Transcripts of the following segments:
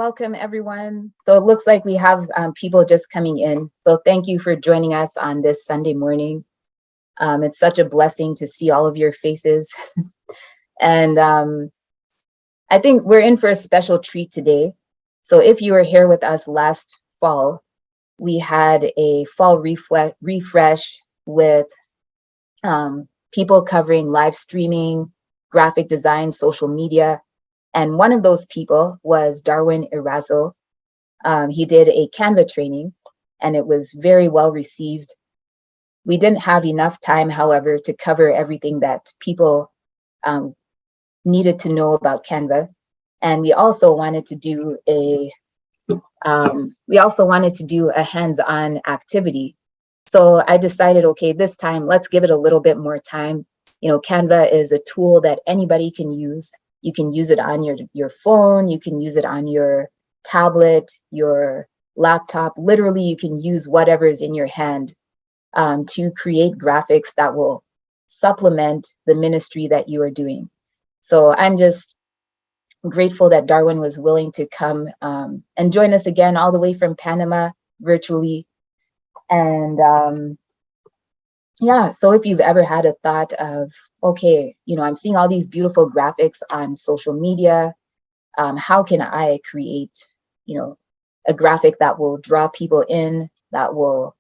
Welcome, everyone. So it looks like we have people just coming in. So thank you for joining us on this Sunday morning. It's such a blessing to see all of your faces. And I think we're in for a special treat today. So if you were here with us last fall, we had a fall refresh with people covering live streaming, graphic design, social media. And one of those people was Darwin Erazo. He did a Canva training and it was very well received. We didn't have enough time, however, to cover everything that people needed to know about Canva. And we also wanted to do a hands-on activity. So I decided, okay, this time let's give it a little bit more time. Canva is a tool that anybody can use. You can use it on your phone, you can use it on your tablet, your laptop. Literally, you can use whatever is in your hand to create graphics that will supplement the ministry that you are doing. So I'm just grateful that Darwin was willing to come and join us again all the way from Panama virtually. And yeah, so if you've ever had a thought of, okay, I'm seeing all these beautiful graphics on social media, how can I create, a graphic that will draw people in, that will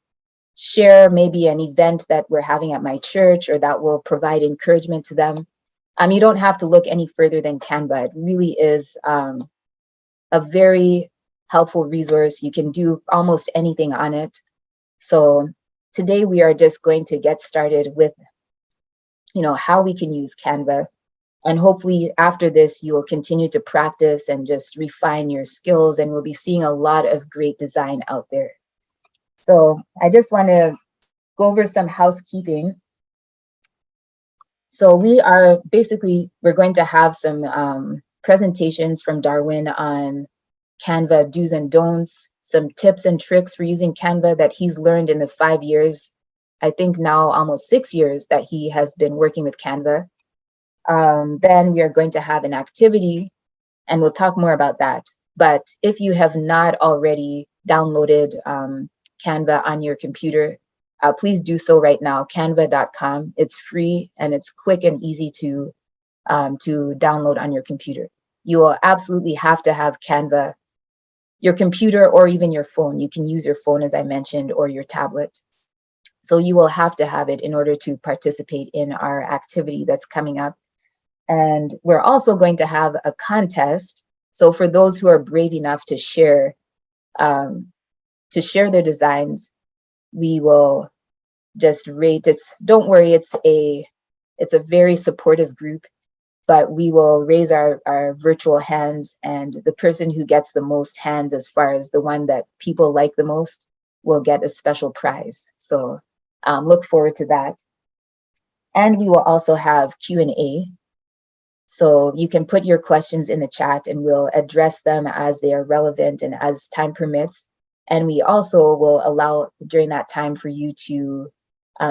share maybe an event that we're having at my church, or that will provide encouragement to them. You don't have to look any further than Canva. It really is a very helpful resource. You can do almost anything on it. So today we are just going to get started with, how we can use Canva. And hopefully after this, you will continue to practice and just refine your skills, and we'll be seeing a lot of great design out there. So I just want to go over some housekeeping. So we're going to have some presentations from Darwin on Canva do's and don'ts, some tips and tricks for using Canva that he's learned in the 5 years, I think now almost 6 years that he has been working with Canva. Then we are going to have an activity, and we'll talk more about that. But if you have not already downloaded Canva on your computer, please do so right now, canva.com. It's free and it's quick and easy to download on your computer. You will absolutely have to have Canva, your computer, or even your phone. You can use your phone, as I mentioned, or your tablet. So you will have to have it in order to participate in our activity that's coming up. And we're also going to have a contest. So for those who are brave enough to share their designs, we will just rate. Don't worry, it's a very supportive group, but we will raise our virtual hands, and the person who gets the most hands, as far as the one that people like the most, will get a special prize. So look forward to that. And we will also have Q&A. So you can put your questions in the chat and we'll address them as they are relevant and as time permits. And we also will allow during that time for you to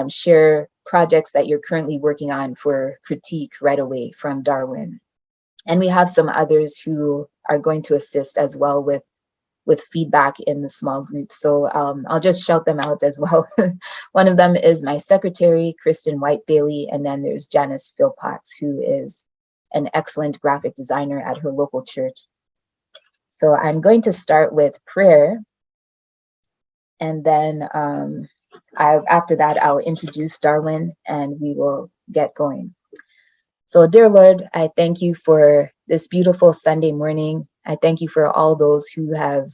share projects that you're currently working on for critique right away from Darwin. And we have some others who are going to assist as well with feedback in the small group. So I'll just shout them out as well. One of them is my secretary, Kristen White Bailey, and then there's Janice Philpotts, who is an excellent graphic designer at her local church. So I'm going to start with prayer, and then after that, I'll introduce Darwin and we will get going. So dear Lord, I thank you for this beautiful Sunday morning. I thank you for all those who have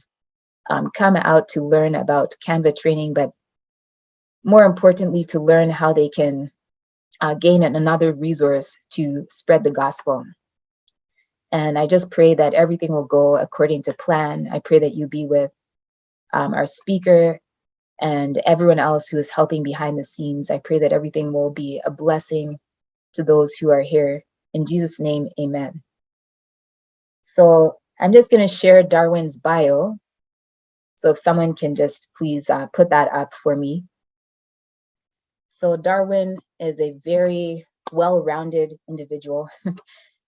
come out to learn about Canva training, but more importantly, to learn how they can gain another resource to spread the gospel. And I just pray that everything will go according to plan. I pray that you be with our speaker and everyone else who is helping behind the scenes. I pray that everything will be a blessing to those who are here. In Jesus' name, amen. So I'm just going to share Darwin's bio. So if someone can just please put that up for me. So Darwin is a very well-rounded individual.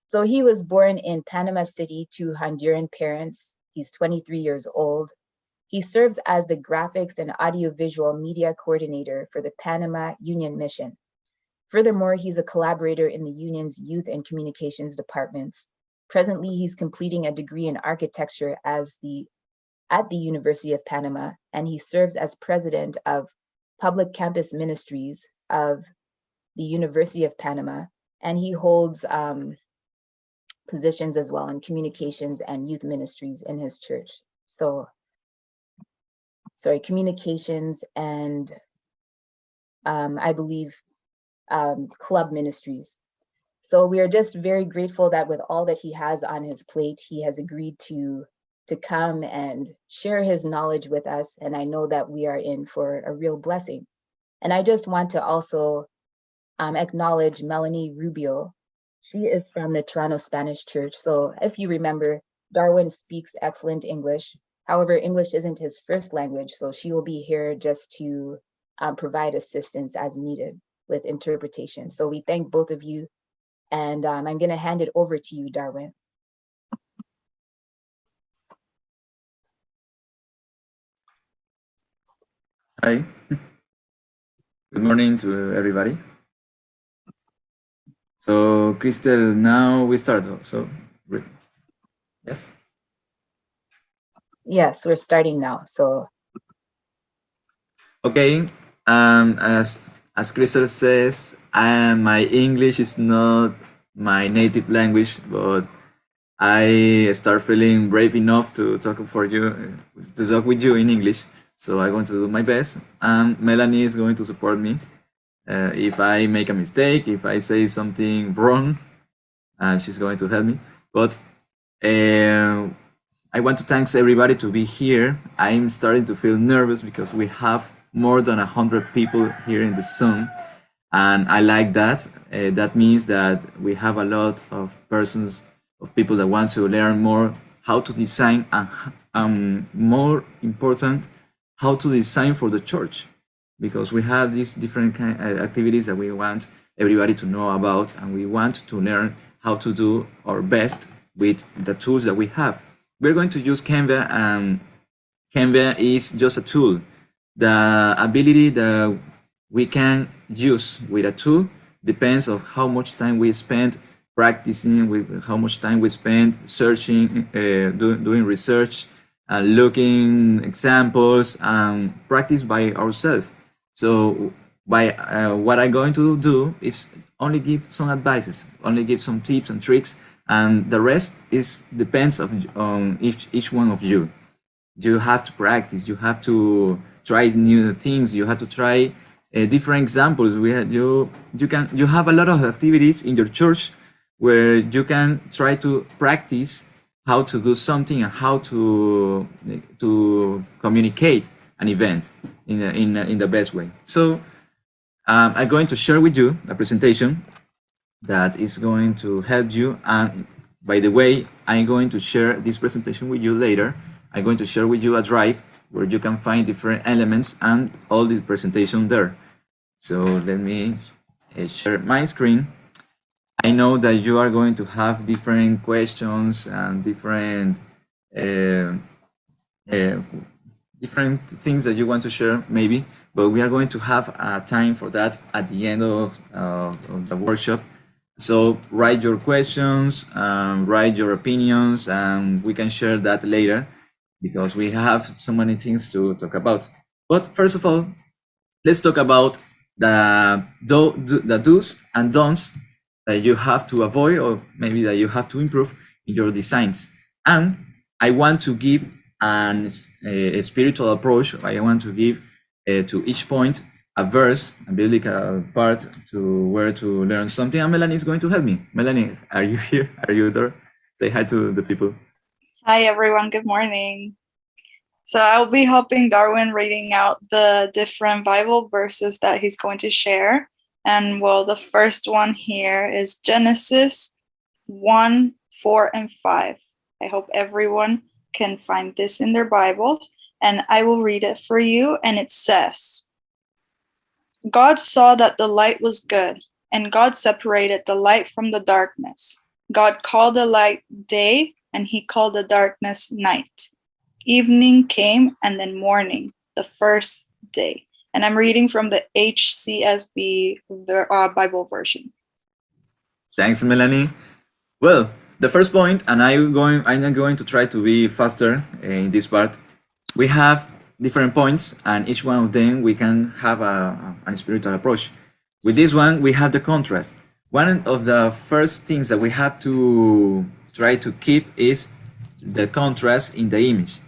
So he was born in Panama City to Honduran parents He's 23 years old. He serves as the graphics and audiovisual media coordinator for the Panama Union Mission. Furthermore, he's a collaborator in the union's youth and communications departments. Presently, he's completing a degree in architecture at the University of Panama, and he serves as president of Public Campus Ministries of the University of Panama, and he holds positions as well in communications and youth ministries in his church. Communications and I believe club ministries. So we are just very grateful that with all that he has on his plate, he has agreed to come and share his knowledge with us. And I know that we are in for a real blessing. And I just want to also acknowledge Melanie Rubio. She is from the Toronto Spanish Church. So if you remember, Darwin speaks excellent English. However, English isn't his first language, so she will be here just to provide assistance as needed with interpretation. So we thank both of you, and I'm going to hand it over to you, Darwin. Hi. Good morning to everybody. So, Crystal, now we start. So, yes? Yes, we're starting now. So, okay. As Crystal says, my English is not my native language, but I start feeling brave enough to talk with you in English. So I'm going to do my best, and Melanie is going to support me. If I make a mistake, if I say something wrong, she's going to help me. But I want to thank everybody to be here. I'm starting to feel nervous because we have more than 100 people here in the Zoom, and I like that. That means that we have a lot of people that want to learn more how to design, and more important, how to design for the church, because we have these different kind of activities that we want everybody to know about, and we want to learn how to do our best with the tools that we have. We're going to use Canva, and Canva is just a tool. The ability that we can use with a tool depends on how much time we spend practicing, with how much time we spend searching, doing research, looking examples, and practice by ourselves. So by what I'm going to do is only give some advices, only give some tips and tricks, and the rest depends on each one of you. You have to practice, you have to try new things, you have to try different examples. You have a lot of activities in your church where you can try to practice how to do something and how to communicate an event in the best way. So I'm going to share with you a presentation that is going to help you. And by the way, I'm going to share this presentation with you later. I'm going to share with you a drive where you can find different elements and all the presentation there. So let me share my screen. I know that you are going to have different questions and different things that you want to share, maybe, but we are going to have time for that at the end of the workshop. So write your questions, write your opinions, and we can share that later because we have so many things to talk about. But first of all, let's talk about the do's and don'ts that you have to avoid, or maybe that you have to improve in your designs. And I want to give a spiritual approach. I want to give to each point a verse, a biblical part to where to learn something. And Melanie is going to help me. Melanie, are you here? Are you there? Say hi to the people. Hi, everyone. Good morning. So I'll be helping Darwin reading out the different Bible verses that he's going to share. And well, the first one here is Genesis 1, 4, and 5. I hope everyone can find this in their Bibles, and I will read it for you. And it says, God saw that the light was good, and God separated the light from the darkness. God called the light day, and he called the darkness night. Evening came, and then morning, the first day. And I'm reading from the HCSB Bible version. Thanks, Melanie. Well, the first point, and I'm going to try to be faster in this part. We have different points, and each one of them we can have a spiritual approach. With this one, we have the contrast. One of the first things that we have to try to keep is the contrast in the image.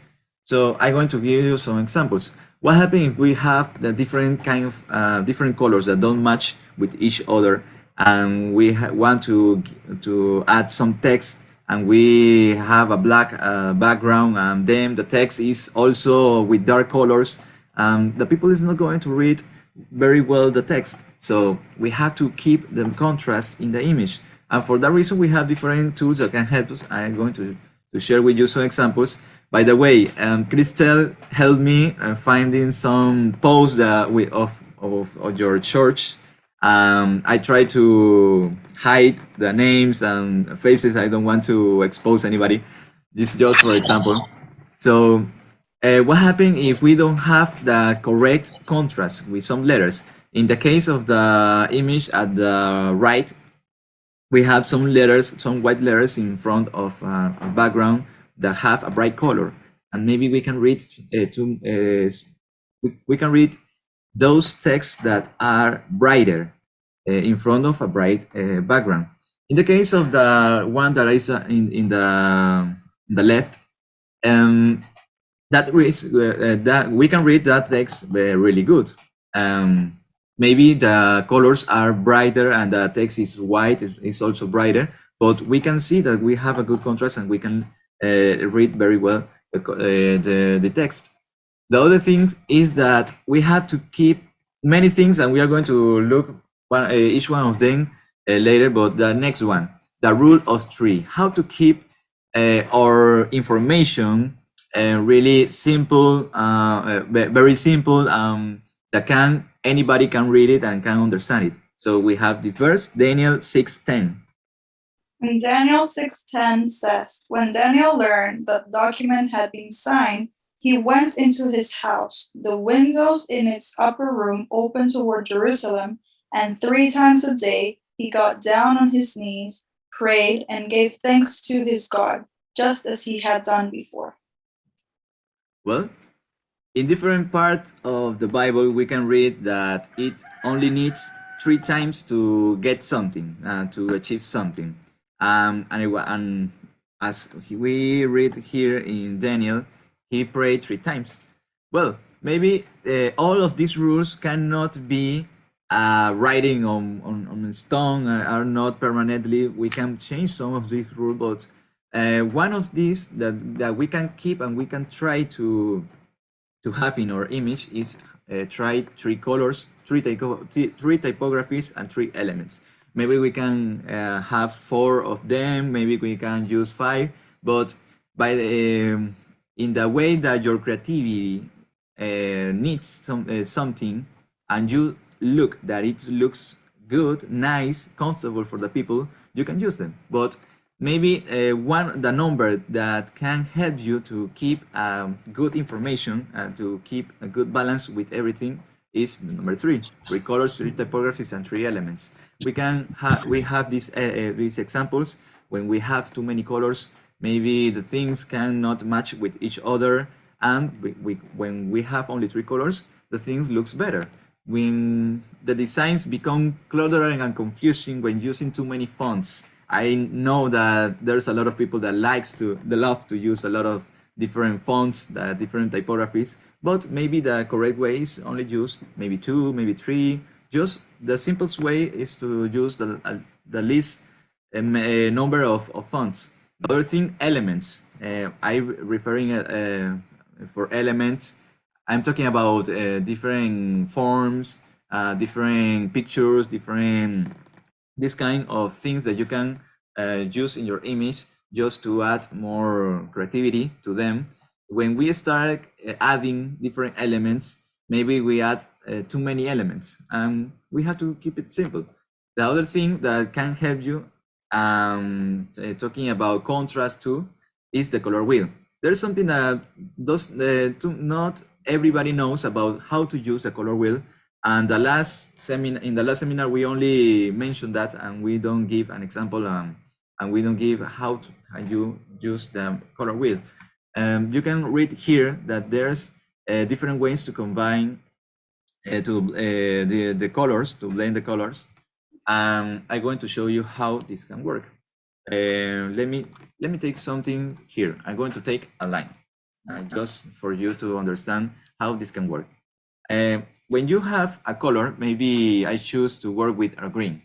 So I'm going to give you some examples. What happens if we have the different kind of different colors that don't match with each other, and we want to add some text, and we have a black background, and then the text is also with dark colors, the people is not going to read very well the text. So we have to keep the contrast in the image, and for that reason we have different tools that can help us. I'm going to share with you some examples. By the way, Christelle helped me finding some posts that of your church. I try to hide the names and faces. I don't want to expose anybody. This is just for example. So what happens if we don't have the correct contrast with some letters? In the case of the image at the right, we have some letters, some white letters in front of a background that have a bright color, and maybe we can read we can read those texts that are brighter in front of a bright background. In the case of the one that is in the left, that we can read that text really good. Maybe the colors are brighter and the text is white, is also brighter, but we can see that we have a good contrast and we can read very well the text. The other thing is that we have to keep many things, and we are going to look each one of them later, but the next one, the rule of three, how to keep our information really simple, very simple, that anybody can read it and can understand it. So we have the verse, Daniel 6:10. And Daniel 6:10 says, when Daniel learned that the document had been signed, he went into his house. The windows in its upper room opened toward Jerusalem, and 3 times a day he got down on his knees, prayed, and gave thanks to his God, just as he had done before. Well, in different parts of the Bible, we can read that it only needs 3 times to get something, to achieve something. And as we read here in Daniel, he prayed 3 times. Well, maybe all of these rules cannot be writing on stone, are not permanently. We can change some of these rules, but one of these that we can keep and we can try to have in our image is try 3 colors, 3 typographies, and 3 elements. Maybe we can have 4 of them, maybe we can use 5, but by in the way that your creativity needs something, and you look that it looks good, nice, comfortable for the people, you can use them. But maybe the number that can help you to keep good information and to keep a good balance with everything is the number 3: 3 colors, 3 typographies, and 3 elements. We have these examples. When we have too many colors, maybe the things cannot match with each other, and when we have only 3 colors, the things looks better. When the designs become cluttering and confusing when using too many fonts, I know that there's a lot of people that love to use a lot of different fonts, different typographies, but maybe the correct way is only use maybe 2, maybe 3. Just the simplest way is to use the least number of fonts. The other thing, elements. I'm referring for elements. I'm talking about different forms, different pictures, different this kind of things that you can use in your image just to add more creativity to them. When we start adding different elements, maybe we add too many elements, and we have to keep it simple. The other thing that can help you, talking about contrast too, is the color wheel. There's something that not everybody knows about how to use the color wheel. And in the last seminar, we only mentioned that, and we don't give an example, and we don't give how you use the color wheel. You can read here that there's different ways to combine the colors, to blend the colors. I'm going to show you how this can work. Let me take something here. I'm going to take a line, just for you to understand how this can work. When you have a color, maybe I choose to work with a green.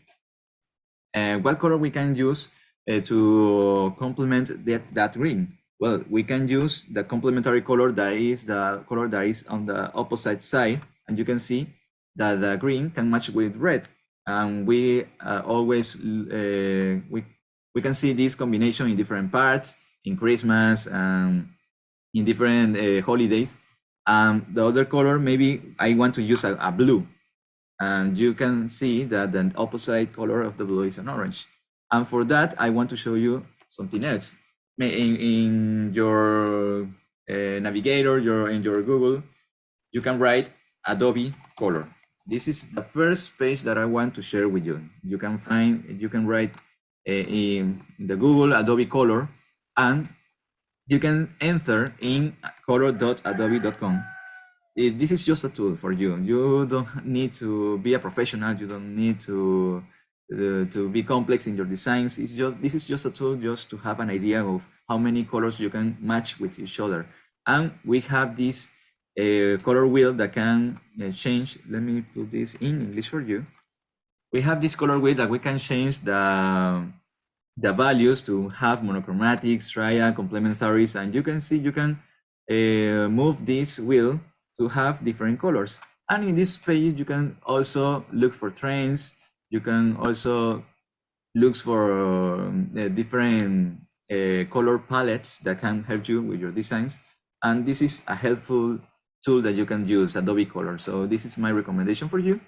What color we can use to complement that green? Well, we can use the complementary color that is the color that is on the opposite side, and you can see that the green can match with red. And we always we can see this combination in different parts, in Christmas, in different holidays. The other color, maybe I want to use a blue, and you can see that the opposite color of the blue is an orange. And for that, I want to show you something else. In your navigator, in your Google, you can write Adobe color. This is the first page that I want to share with you. You can write in the Google Adobe color, and you can enter in color.adobe.com. This is just a tool for you. You don't need to be a professional. You don't need to be complex in your designs. This is just a tool just to have an idea of how many colors you can match with each other. And we have this color wheel that can change. Let me put this in English for you. We have this color wheel that we can change the values to have monochromatics, triad, complementaries, and you can see you can move this wheel to have different colors. And in this page, you can also look for trends. You can also look for different color palettes that can help you with your designs. And this is a helpful tool that you can use, Adobe Color. So this is my recommendation for you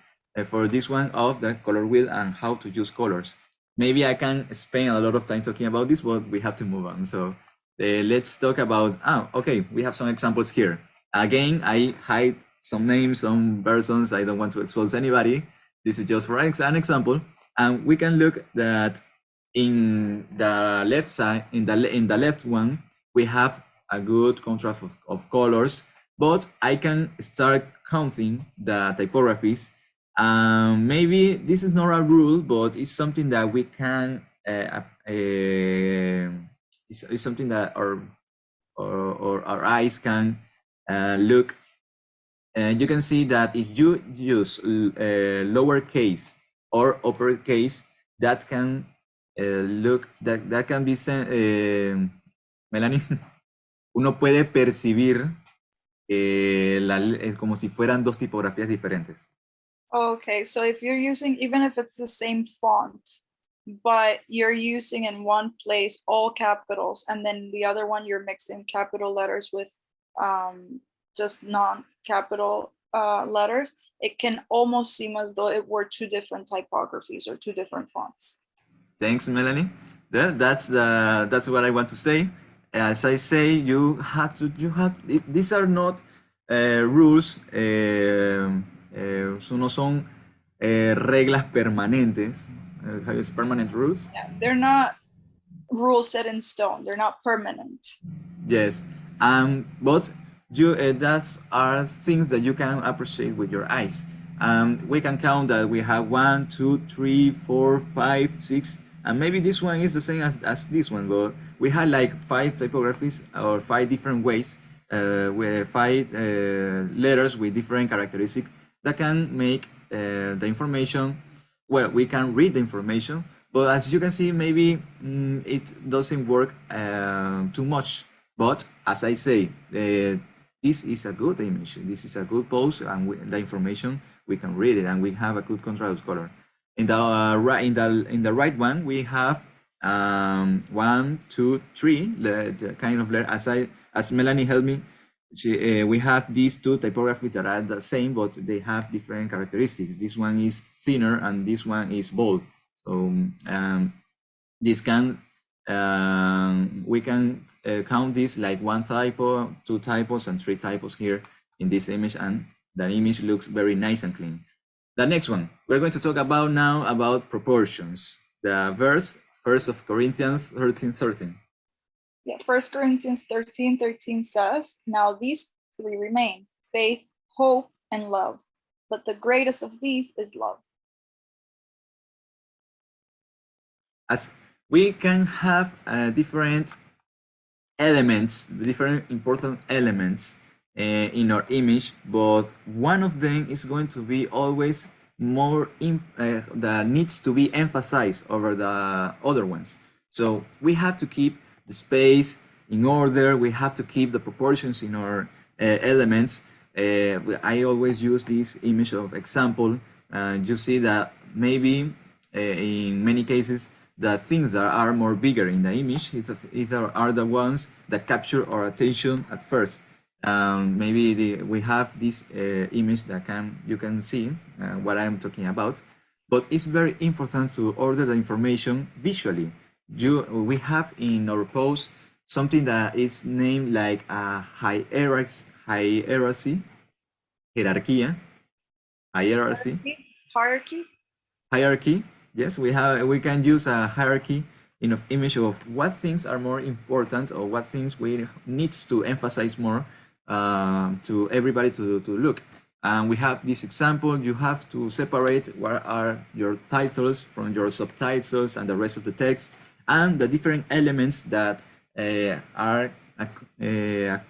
for this one of the color wheel and how to use colors. Maybe I can spend a lot of time talking about this, but we have to move on. So let's talk about, okay, we have some examples here. Again, I hide some names, some persons. I don't want to expose anybody. This is just for an example. And we can look that in the left side, in the left one, we have a good contrast of colors, but I can start counting the typographies. Maybe this is not a rule, but it's something that we can, it's something that our eyes can look. And you can see that if you use lowercase or uppercase, that can that can be Melanie, uno puede percibir como si fueran dos tipografías diferentes. Okay, so if you're using, even if it's the same font, but you're using in one place all capitals, and then the other one you're mixing capital letters with just non-capital letters, it can almost seem as though it were two different typographies or two different fonts. Thanks, Melanie. That's what I want to say. As I say, these are not rules, no son reglas permanentes. How is permanent rules? Yeah, they're not rules set in stone. They're not permanent. Yes, but that are things that you can appreciate with your eyes. We can count that we have 1, 2, 3, 4, 5, 6, and maybe this one is the same as this one, but we have like 5 typographies or 5 different ways with 5 letters with different characteristics that can make the information, well, we can read the information, but as you can see, maybe it doesn't work too much. But as I say, this is a good image, this is a good post, and the information, we can read it, and we have a good contrast color. In the right one, we have 1, 2, 3 the kind of letter. As Melanie helped me, we have these 2 typographies that are the same, but they have different characteristics. This one is thinner and this one is bold. So this can we can count this like 1 typo, 2 typos, and 3 typos here in this image, and the image looks very nice and clean. The next one, we're going to talk about now about proportions. The verse, 1 Corinthians 13:13. Yeah, 1 Corinthians 13:13 says, now these three remain, faith, hope, and love. But the greatest of these is love. As we can have different elements, different important elements in our image, but one of them is going to be always more that needs to be emphasized over the other ones. So we have to keep the space in order, we have to keep the proportions in our elements. I always use this image of example. You see that maybe in many cases the things that are more bigger in the image either are the ones that capture our attention at first. Maybe we have this image that you can see what I'm talking about, but it's very important to order the information visually. We have in our post something that is named like a hierarchy, hierarchy. Yes, we can use a hierarchy in of image of what things are more important or what things we needs to emphasize more to everybody to look. And we have this example. You have to separate what are your titles from your subtitles and the rest of the text, and the different elements that are are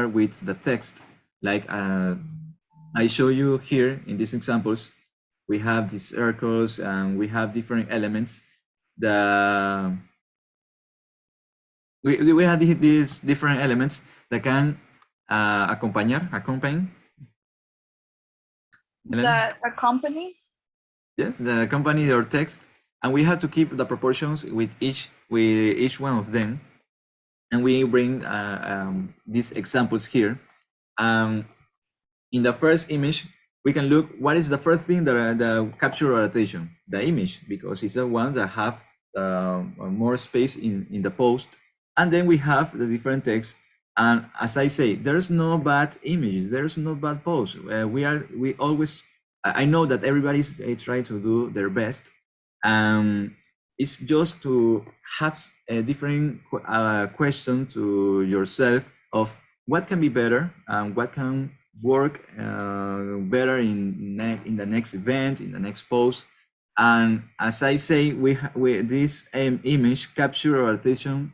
with the text. Like I show you here in these examples, we have these circles and we have different elements. We have these different elements that can accompany. That accompany? Yes, the accompany your text, and we have to keep the proportions with each one of them. And we bring these examples here. In the first image, we can look what is the first thing that capture our attention, the image, because it's the one that have more space in the post. And then we have the different text. And as I say, there's no bad images, there's no bad post. We always, I know that everybody's trying to do their best. It's just to have a different question to yourself of what can be better and what can work better in the next event, in the next post. And as I say, this image capture our attention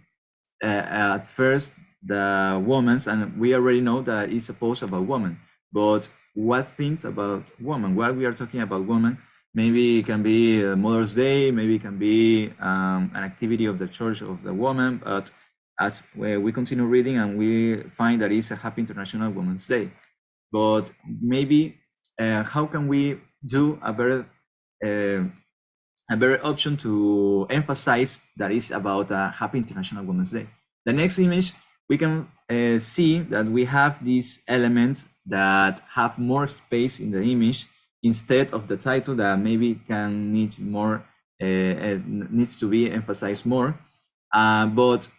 at first, the woman's, and we already know that it's a post about woman. But what things about woman? What we are talking about woman? Maybe it can be Mother's Day, maybe it can be an activity of the Church of the Woman, but as we continue reading and we find that it's a Happy International Women's Day. But maybe how can we do a better option to emphasize that is about a Happy International Women's Day? The next image, we can see that we have these elements that have more space in the image instead of the title that maybe needs to be emphasized more. But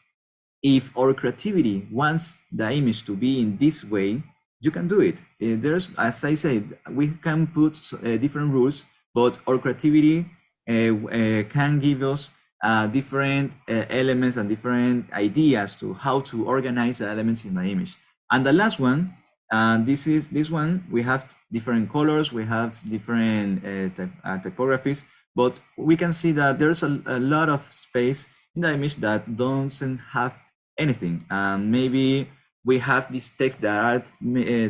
if our creativity wants the image to be in this way, you can do it. There's, as I said, we can put different rules, but our creativity can give us different elements and different ideas to how to organize the elements in the image. And the last one, this one, we have different colors, we have different typographies, but we can see that there's a lot of space in the image that doesn't have anything. Maybe we have these texts that are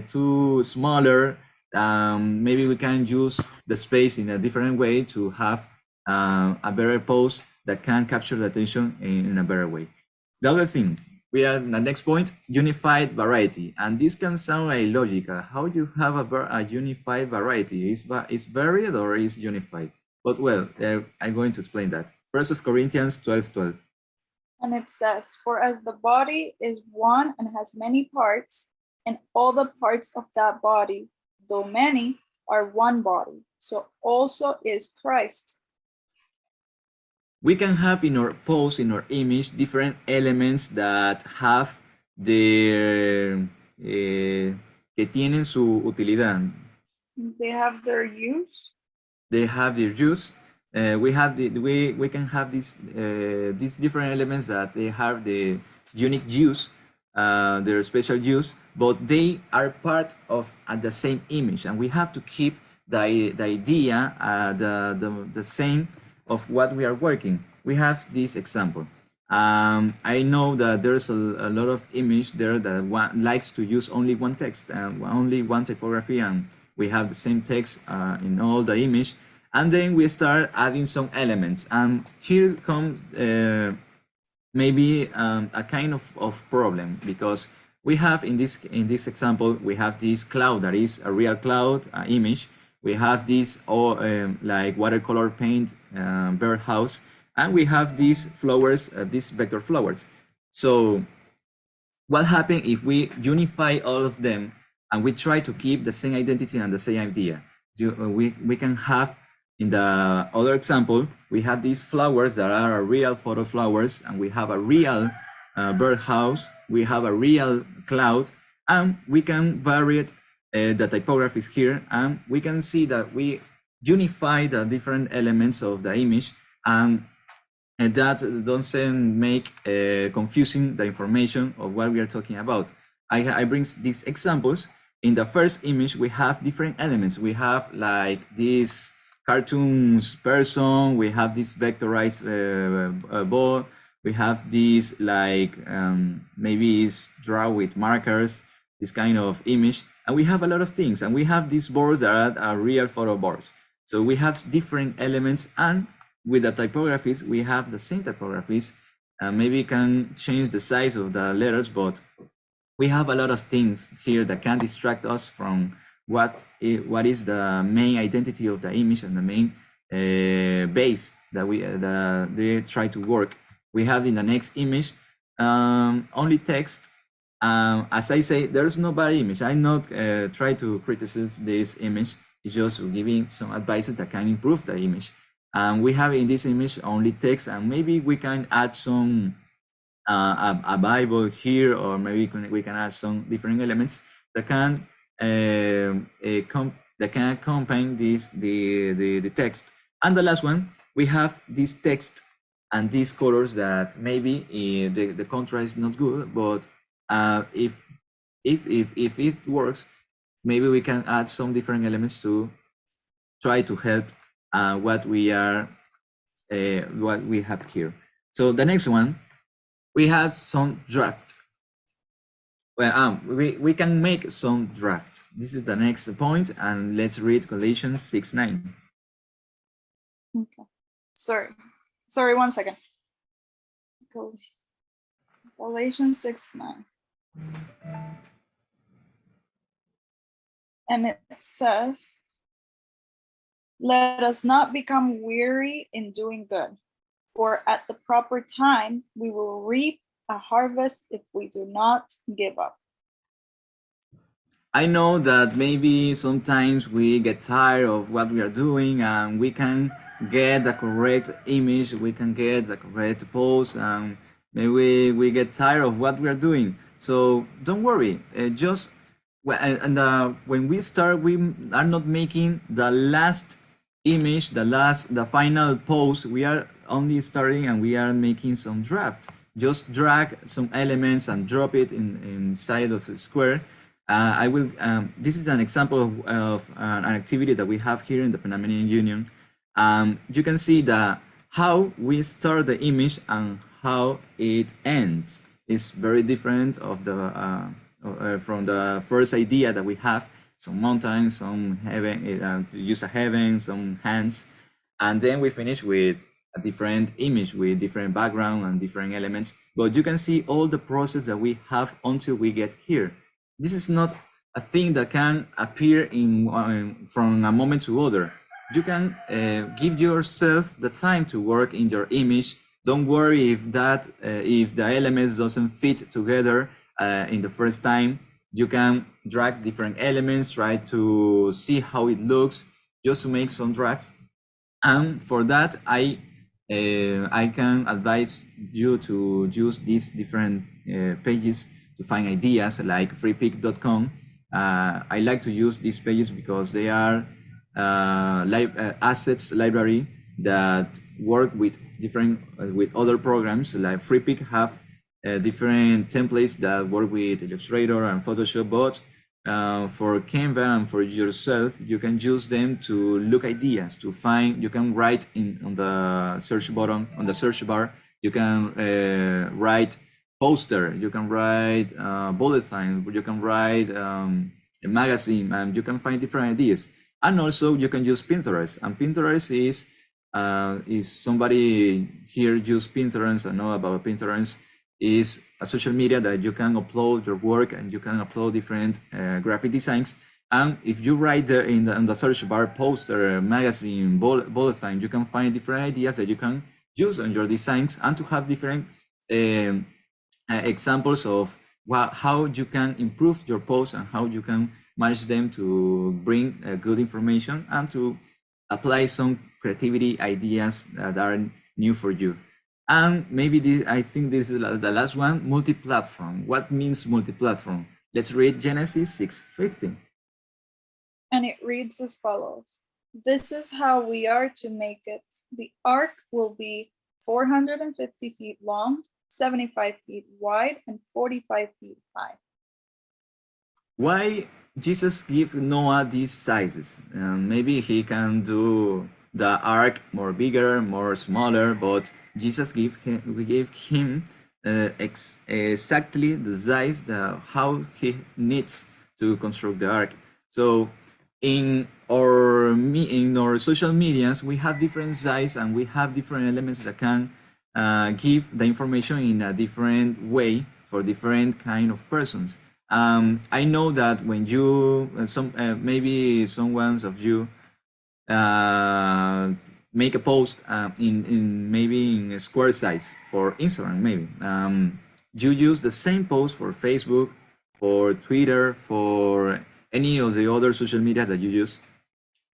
too smaller. Maybe we can use the space in a different way to have a better post that can capture the attention in a better way. The other thing, we are in the next point, unified variety. And this can sound illogical. How you have a unified variety? Is varied or is unified? But well, I'm going to explain that. 1 Corinthians 12:12. And it says, for as the body is one and has many parts, and all the parts of that body, though many, are one body, so also is Christ. we can have in our post, in our image, different elements that have their, que tienen su utilidad. They have their use. They have their use. We have we can have these different elements that they have the unique use, their special use, but they are part of the same image, and we have to keep the idea, the same of what we are working. We have this example. I know that there's a lot of image there that one likes to use only one text and only one typography, and we have the same text in all the image, and then we start adding some elements, and here comes maybe a kind of problem, because we have in this example, we have this cloud that is a real cloud image. We have this like watercolor paint birdhouse, and we have these flowers, these vector flowers. So what happens if we unify all of them and we try to keep the same identity and the same idea? We can have, in the other example, we have these flowers that are real photo flowers, and we have a real birdhouse, we have a real cloud, and we can vary the typographies here, and we can see that we unify the different elements of the image, and that doesn't make confusing the information of what we are talking about. I bring these examples. In the first image, we have different elements. We have like this cartoons person, we have this vectorized ball, we have this like maybe it's draw with markers, this kind of image, and we have a lot of things, and we have these boards that are real photo boards. So we have different elements, and with the typographies, we have the same typographies. Maybe can change the size of the letters, but we have a lot of things here that can distract us from what is the main identity of the image and the main base that they try to work. We have in the next image only text. As I say, there's no bad image. I'm not try to criticize this image. It's just giving some advice that can improve the image. We have in this image only text, and maybe we can add some a Bible here, or maybe we can add some different elements that can accompany the text. And the last one, we have this text and these colors that maybe the contrast is not good, but if it works, maybe we can add some different elements to try to help what we have here. So the next one, we have some draft. Well, we can make some draft. This is the next point, and let's read Galatians 6:9. Okay. Sorry, 1 second. Galatians 6:9. And it says, "Let us not become weary in doing good, for at the proper time we will reap a harvest if we do not give up." I know that maybe sometimes we get tired of what we are doing, and we can get the correct image, we can get the correct pose, and maybe we get tired of what we are doing. So don't worry, when we start, we are not making the last image, the final pose. We are only starting, and we are making some draft. Just drag some elements and drop it inside of the square. This is an example of an activity that we have here in the Panama Union. You can see how we start the image and how it ends. It's very different from the first idea that we have. Some mountains, some heaven, use a heaven, some hands, and then we finish with a different image with different background and different elements. But you can see all the process that we have until we get here. This is not a thing that can appear from a moment to other. You can give yourself the time to work in your image. Don't worry if the elements doesn't fit together in the first time. You can drag different elements, try to see how it looks, just to make some drafts. And for that, I I can advise you to use these different pages to find ideas like freepik.com. I like to use these pages because they are assets library that work with different with other programs. Like freepik have different templates that work with Illustrator and Photoshop, but for Canva and for yourself, you can use them to look ideas, to find, you can write on the search button, on the search bar, you can write poster, you can write bulletin, you can write a magazine, and you can find different ideas. And also you can use Pinterest, and Pinterest is, if somebody here use Pinterest and know about Pinterest, is a social media that you can upload your work and you can upload different graphic designs. And if you write there in the search bar, poster, magazine, bulletin, you can find different ideas that you can use on your designs, and to have different examples of how you can improve your posts and how you can manage them to bring good information and to apply some creativity ideas that are new for you. And maybe I think this is the last one, multi-platform. What means multi-platform? Let's read Genesis 6:15. And it reads as follows. This is how we are to make it. The ark will be 450 feet long, 75 feet wide, and 45 feet high. Why Jesus give Noah these sizes? Maybe he can do the ark more bigger, more smaller, but Jesus gave him exactly the size, how he needs to construct the ark. So in our social medias, we have different size and we have different elements that can give the information in a different way for different kind of persons. I know that when you maybe someone of you make a post in maybe in a square size for Instagram, maybe you use the same post for Facebook, for Twitter, for any of the other social media that you use.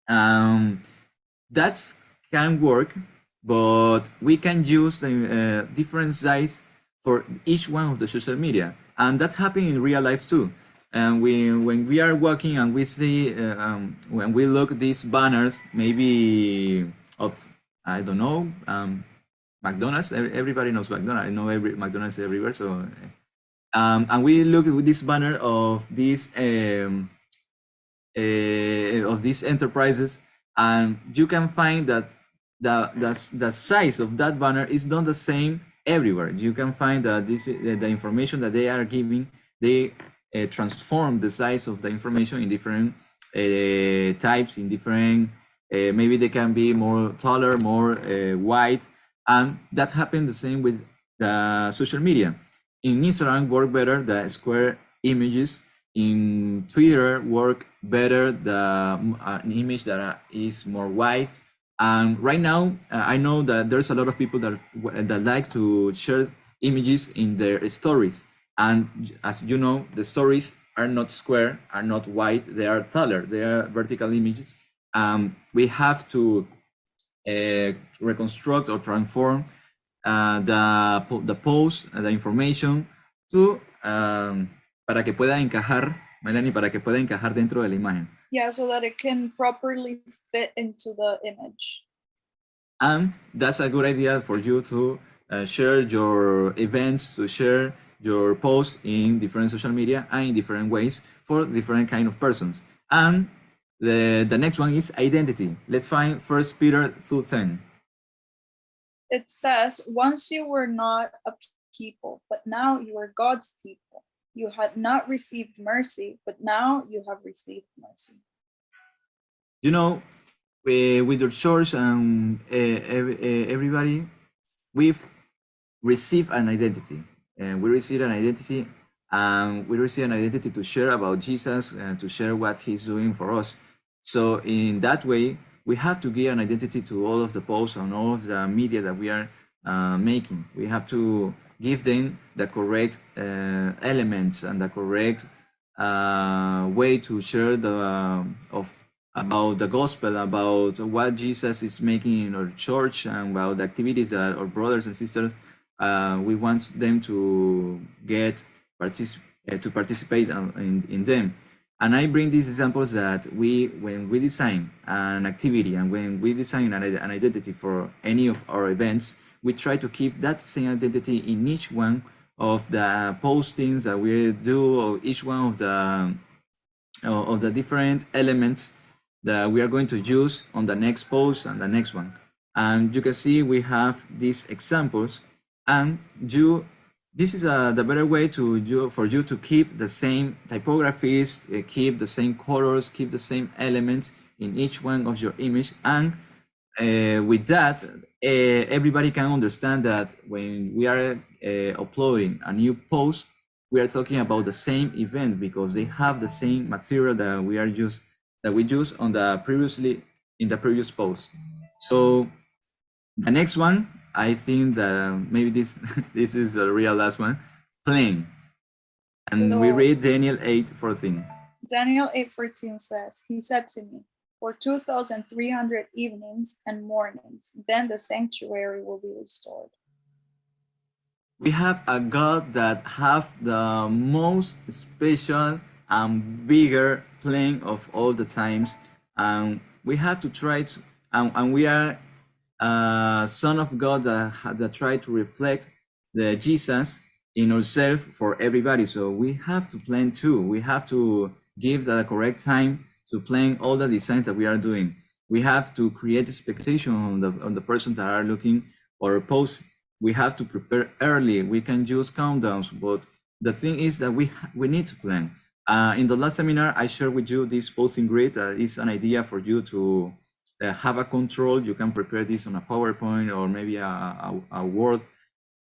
That can work, but we can use the different size for each one of the social media, and that happens in real life too. And when we are walking and we see when we look at these banners, maybe of, I don't know, McDonald's. Everybody knows McDonald's. I know every McDonald's everywhere. So and we look at this banner of these enterprises, and you can find that the size of that banner is not the same everywhere. You can find that the information that they are giving, they transform the size of the information in different types, in different, maybe they can be more taller, more wide, and that happened the same with the social media. In Instagram work better the square images. In Twitter work better an image that is more wide. And right now, I know that there's a lot of people that like to share images in their stories. And as you know, the stories are not square, are not wide, they are taller, they are vertical images. We have to reconstruct or transform the post, the information, to, para que pueda encajar, Melanie, para que pueda encajar dentro de la imagen. Yeah, so that it can properly fit into the image. And that's a good idea for you to share your events, to share your posts in different social media and in different ways for different kind of persons. And the next one is identity. Let's find 1 Peter 2:10. It says, once you were not a people, but now you are God's people. You had not received mercy, but now you have received mercy. You know, with your church and everybody, we've received an identity. And we receive an identity, and we receive an identity to share about Jesus and to share what he's doing for us. So in that way, we have to give an identity to all of the posts and all of the media that we are making. We have to give them the correct elements and the correct way to share about the gospel, about what Jesus is making in our church, and about the activities that our brothers and sisters, we want them to get to participate in them. And I bring these examples that when we design an activity and when we design an identity for any of our events, we try to keep that same identity in each one of the postings that we do, or each one of the different elements that we are going to use on the next post and the next one. And you can see we have these examples, and this is the better way for you to keep the same typographies, keep the same colors, keep the same elements in each one of your image. And with that, everybody can understand that when we are uploading a new post, we are talking about the same event because they have the same material that we use on the previous post. So the next one, I think that maybe this this is the real last one, playing. And we read Daniel 8:14. Daniel 8:14 says, he said to me, for 2,300 evenings and mornings, then the sanctuary will be restored. We have a God that have the most special and bigger plan of all the times, and we have to try to, and we are son of God that try to reflect the Jesus in ourselves for everybody. So we have to plan too. We have to give the correct time to plan all the designs that we are doing. We have to create expectation on the person that are looking or post. We have to prepare early. We can use countdowns, but the thing is that we need to plan. In the last seminar, I shared with you this posting grid. Is an idea for you to have a control. You can prepare this on a PowerPoint or maybe a Word.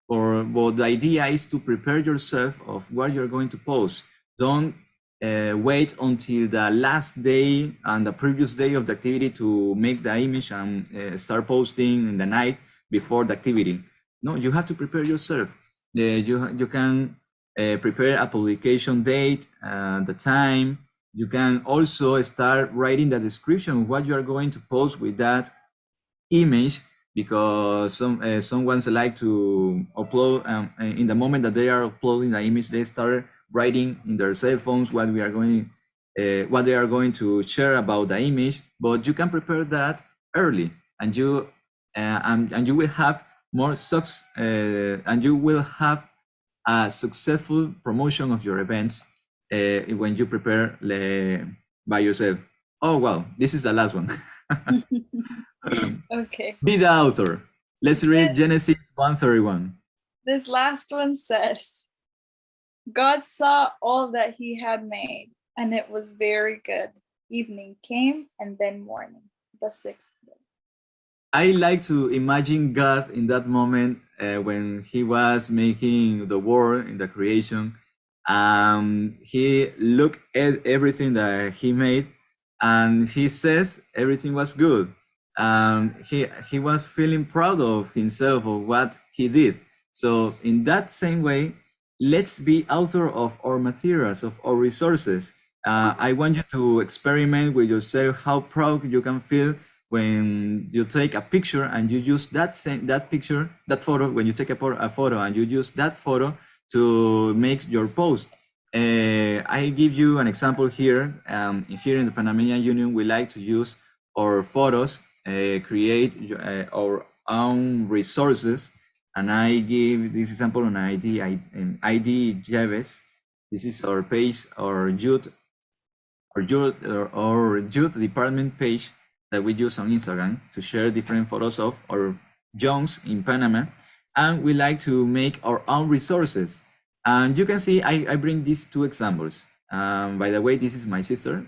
But the idea is to prepare yourself of what you're going to post. Don't wait until the last day and the previous day of the activity to make the image and start posting in the night before the activity. No, you have to prepare yourself. You can prepare a publication date, the time. You can also start writing the description of what you are going to post with that image, because someone like to upload in the moment that they are uploading the image, they start writing in their cell phones what they are going to share about the image. But you can prepare that early, and you will have more success, and you will have a successful promotion of your events when you prepare by yourself. Oh well, this is the last one. Okay. Be the author. Let's read Genesis 1:31. This last one says, God saw all that he had made, and it was very good. Evening came, and then morning, the sixth day. I like to imagine God in that moment when he was making the world in the creation. He looked at everything that he made, and he says everything was good. He was feeling proud of himself of what he did. So in that same way, let's be author of our materials, of our resources. I want you to experiment with yourself how proud you can feel when you take a picture and you use that photo, when you take a photo and you use that photo to make your post. I give you an example here. Here in the Panama Union, we like to use our photos, create our own resources. And I give this example on ID Javes. This is our page, our youth department page that we use on Instagram to share different photos of our youngs in Panama. And we like to make our own resources. And you can see I bring these two examples. By the way, this is my sister.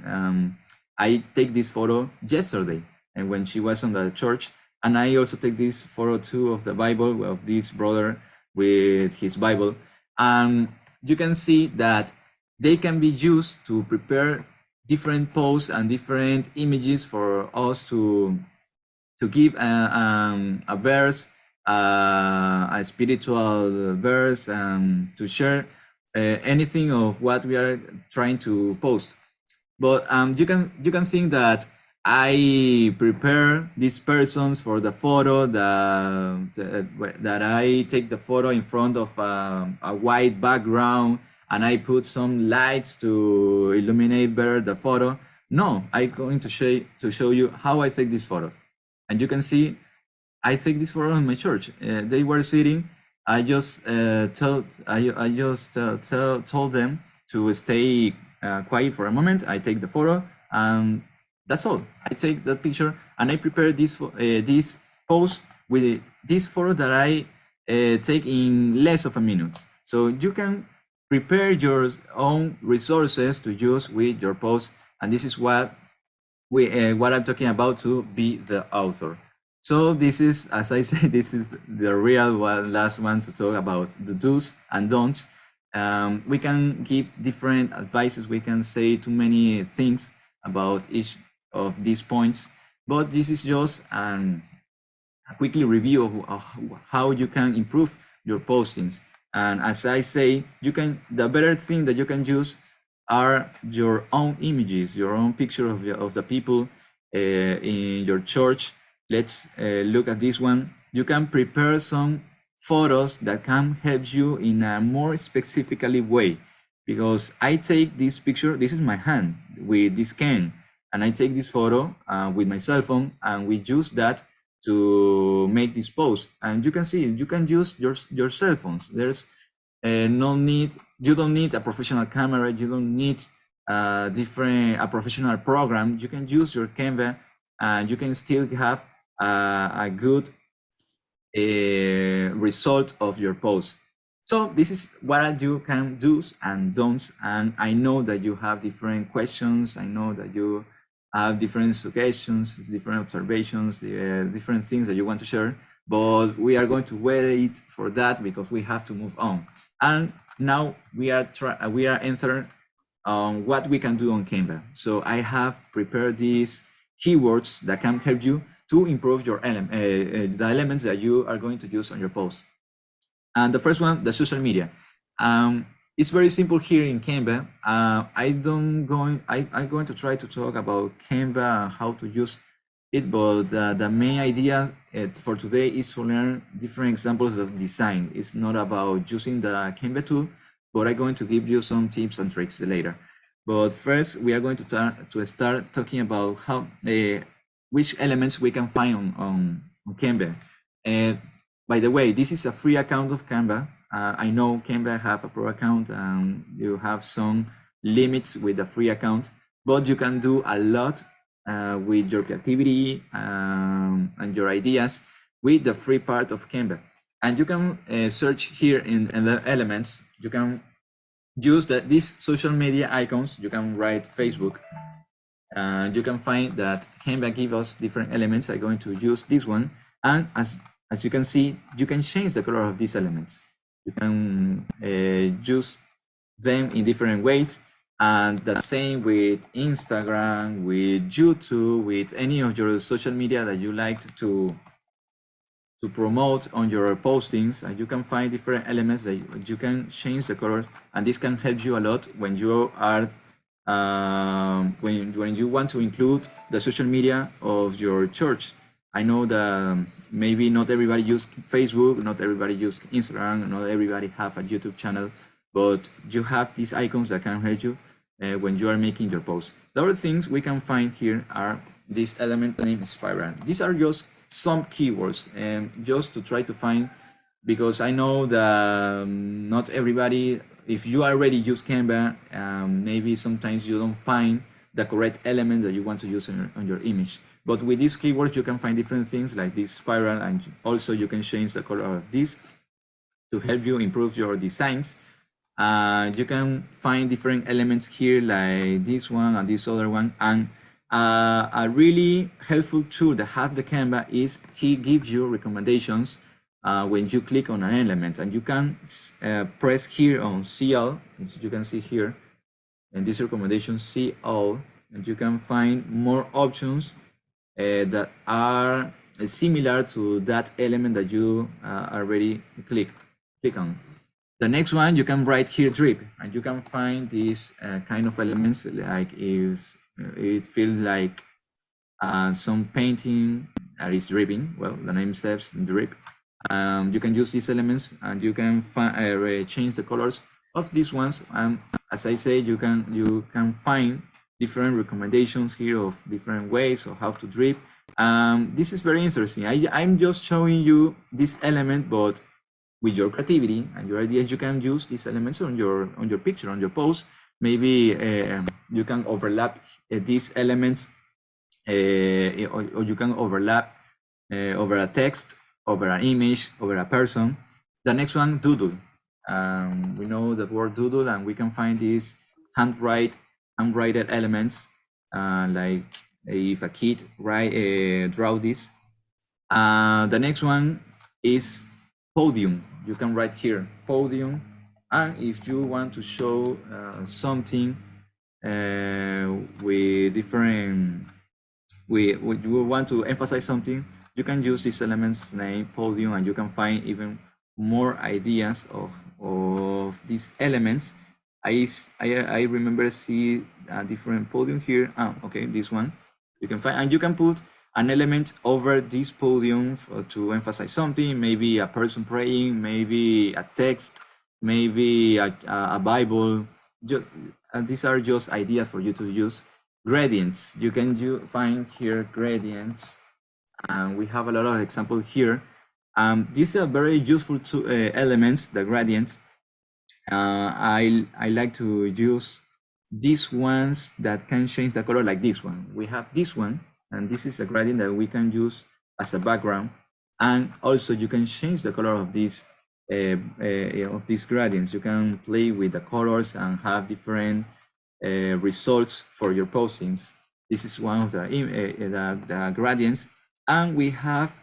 I take this photo yesterday, and when she was on the church. And I also take this photo too of the Bible, of this brother with his Bible. And you can see that they can be used to prepare different posts and different images for us to give a verse, a spiritual verse, to share anything of what we are trying to post. But you can think that I prepare these persons for the photo that I take the photo in front of a white background and I put some lights to illuminate better the photo. No, I'm going to show you how I take these photos. And you can see I take this photo in my church. They were sitting. I just told them to stay quiet for a moment. I take the photo, and that's all. I take that picture and I prepare this post with this photo that I take in less of a minute. So you can prepare your own resources to use with your post, and this is what I'm talking about, to be the author. So this is, as I say, this is the real one, last one to talk about the do's and don'ts. We can give different advices. We can say too many things about each of these points, but this is just a quickly review of how you can improve your postings. And as I say, the better thing that you can use are your own images, your own picture of the people in your church. Let's look at this one. You can prepare some photos that can help you in a more specifically way, because I take this picture, this is my hand with this can, and I take this photo with my cell phone, and we use that to make this post. And you can see, you can use your cell phones. There's no need, you don't need a professional camera, you don't need a professional program. You can use your Canva and you can still have a good result of your post. So this is what you can do's and don'ts. And I know that you have different questions. I know that you have different suggestions, different observations, different things that you want to share, but we are going to wait for that because we have to move on. And now we are entering on what we can do on Canva. So I have prepared these keywords that can help you to improve your the elements that you are going to use on your post. And the first one, the social media. It's very simple here in Canva. I'm going to try to talk about Canva and how to use it, but the main idea for today is to learn different examples of design. It's not about using the Canva tool, but I'm going to give you some tips and tricks later. But first, we are going to start talking about how which elements we can find on Canva. By the way, this is a free account of Canva. I know Canva have a pro account and you have some limits with the free account, but you can do a lot with your creativity and your ideas with the free part of Canva. And you can search here in the elements. You can use these social media icons. You can write Facebook. You can find that Canva gives us different elements. I'm going to use this one. And as you can see, you can change the color of these elements. You can use them in different ways. And the same with Instagram, with YouTube, with any of your social media that you like to promote on your postings. And you can find different elements that you can change the colors. And this can help you a lot when you are when you want to include the social media of your church. I know that maybe not everybody use Facebook, not everybody use Instagram, not everybody have a YouTube channel, but you have these icons that can help you when you are making your post. The other things we can find here are this element named spiral. These are just some keywords just to try to find, because I know that not everybody, if you already use Canva, maybe sometimes you don't find the correct element that you want to use on your image. But with these keywords, you can find different things like this spiral, and also you can change the color of this to help you improve your designs. You can find different elements here like this one and this other one. And a really helpful tool that have the Canva is he gives you recommendations when you click on an element, and you can press here on see all, as you can see here, and this recommendation see all, and you can find more options that are similar to that element that you already click on. The next one, you can write here drip, and you can find these kind of elements like it feels like some painting that is dripping. Well, the name says drip. You can use these elements and you can change the colors of these ones. As I say, you can find different recommendations here of different ways of how to drip. This is very interesting. I'm just showing you this element, but with your creativity and your ideas, you can use these elements on your picture, on your post. Maybe you can overlap these elements, or you can overlap over a text, over an image, over a person. The next one, doodle. We know the word doodle, and we can find these handwritten elements, like if a kid draw this. The next one is podium. You can write here podium, and if you want to show something with different, we want to emphasize something, you can use this element's name podium, and you can find even more ideas of these elements. I remember see a different podium here. Okay, this one you can find, and you can put an element over this podium to emphasize something, maybe a person praying, maybe a text, maybe a Bible. These are just ideas for you to use. Gradients, you can find here gradients, and we have a lot of examples here. These are very useful elements, the gradients. I like to use these ones that can change the color, like this one. We have this one, and this is a gradient that we can use as a background. And also you can change the color of these gradients. You can play with the colors and have different results for your postings. This is one of the gradients. And we have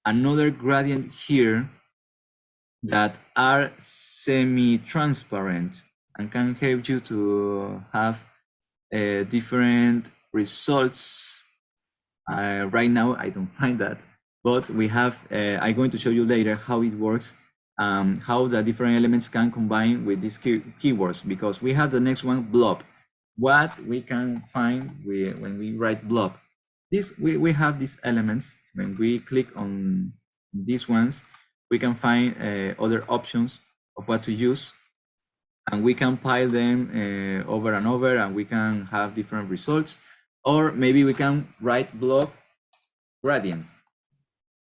another gradient here that are semi-transparent and can help you to have different results. Right now, I don't find that, but we have, I'm going to show you later how it works, how the different elements can combine with these keywords, because we have the next one, blob. What we can find when we write blob. We have these elements. When we click on these ones, we can find other options of what to use, and we can pile them over and over, and we can have different results. Or maybe we can write blob gradient,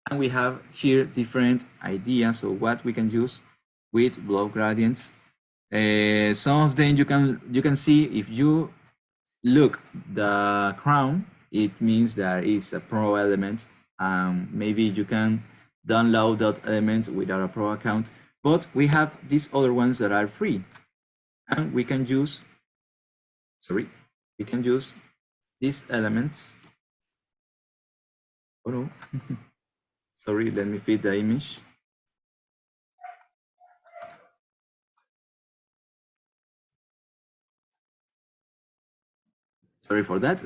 and we have here different ideas of what we can use with blob gradients. Some of them you can see, if you look the crown, it means that it's a pro element. Maybe you can download that element without a pro account, but we have these other ones that are free, and we can use these elements. Oh no. Sorry, let me fit the image. Sorry for that.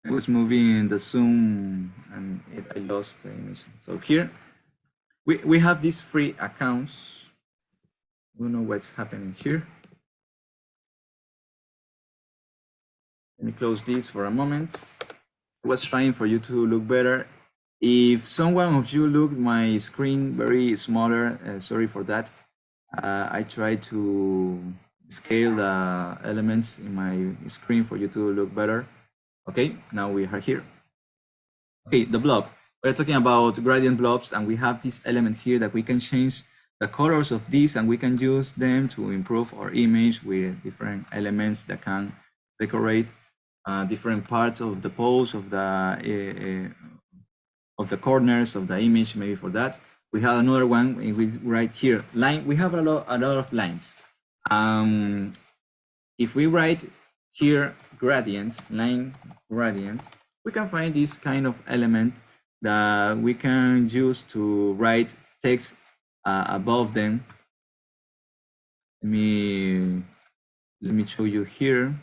I was moving the zoom and I lost the image. So here we have these free accounts. I don't know what's happening here. Let me close this for a moment. I was trying for you to look better. If someone of you looked my screen very smaller, sorry for that. I try to scale the elements in my screen for you to look better. Okay, now we are here. Okay, the blob. We're talking about gradient blobs, and we have this element here that we can change the colors of these, and we can use them to improve our image with different elements that can decorate different parts of the pose, of the corners of the image. Maybe for that we have another one. We write here line. We have a lot of lines. If we write here gradient, line gradient, we can find this kind of element that we can use to write text above them. Let me show you here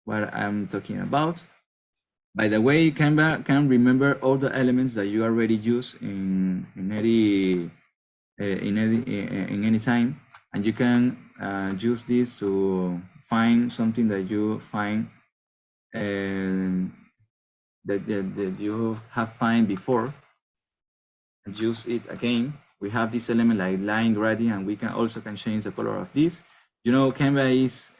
what I'm talking about. By the way, Canva can remember all the elements that you already use in any time, and you can use this to find something that you find that you have find before and use it again. We have this element like line gradient, and we can also change the color of this. You know, Canva is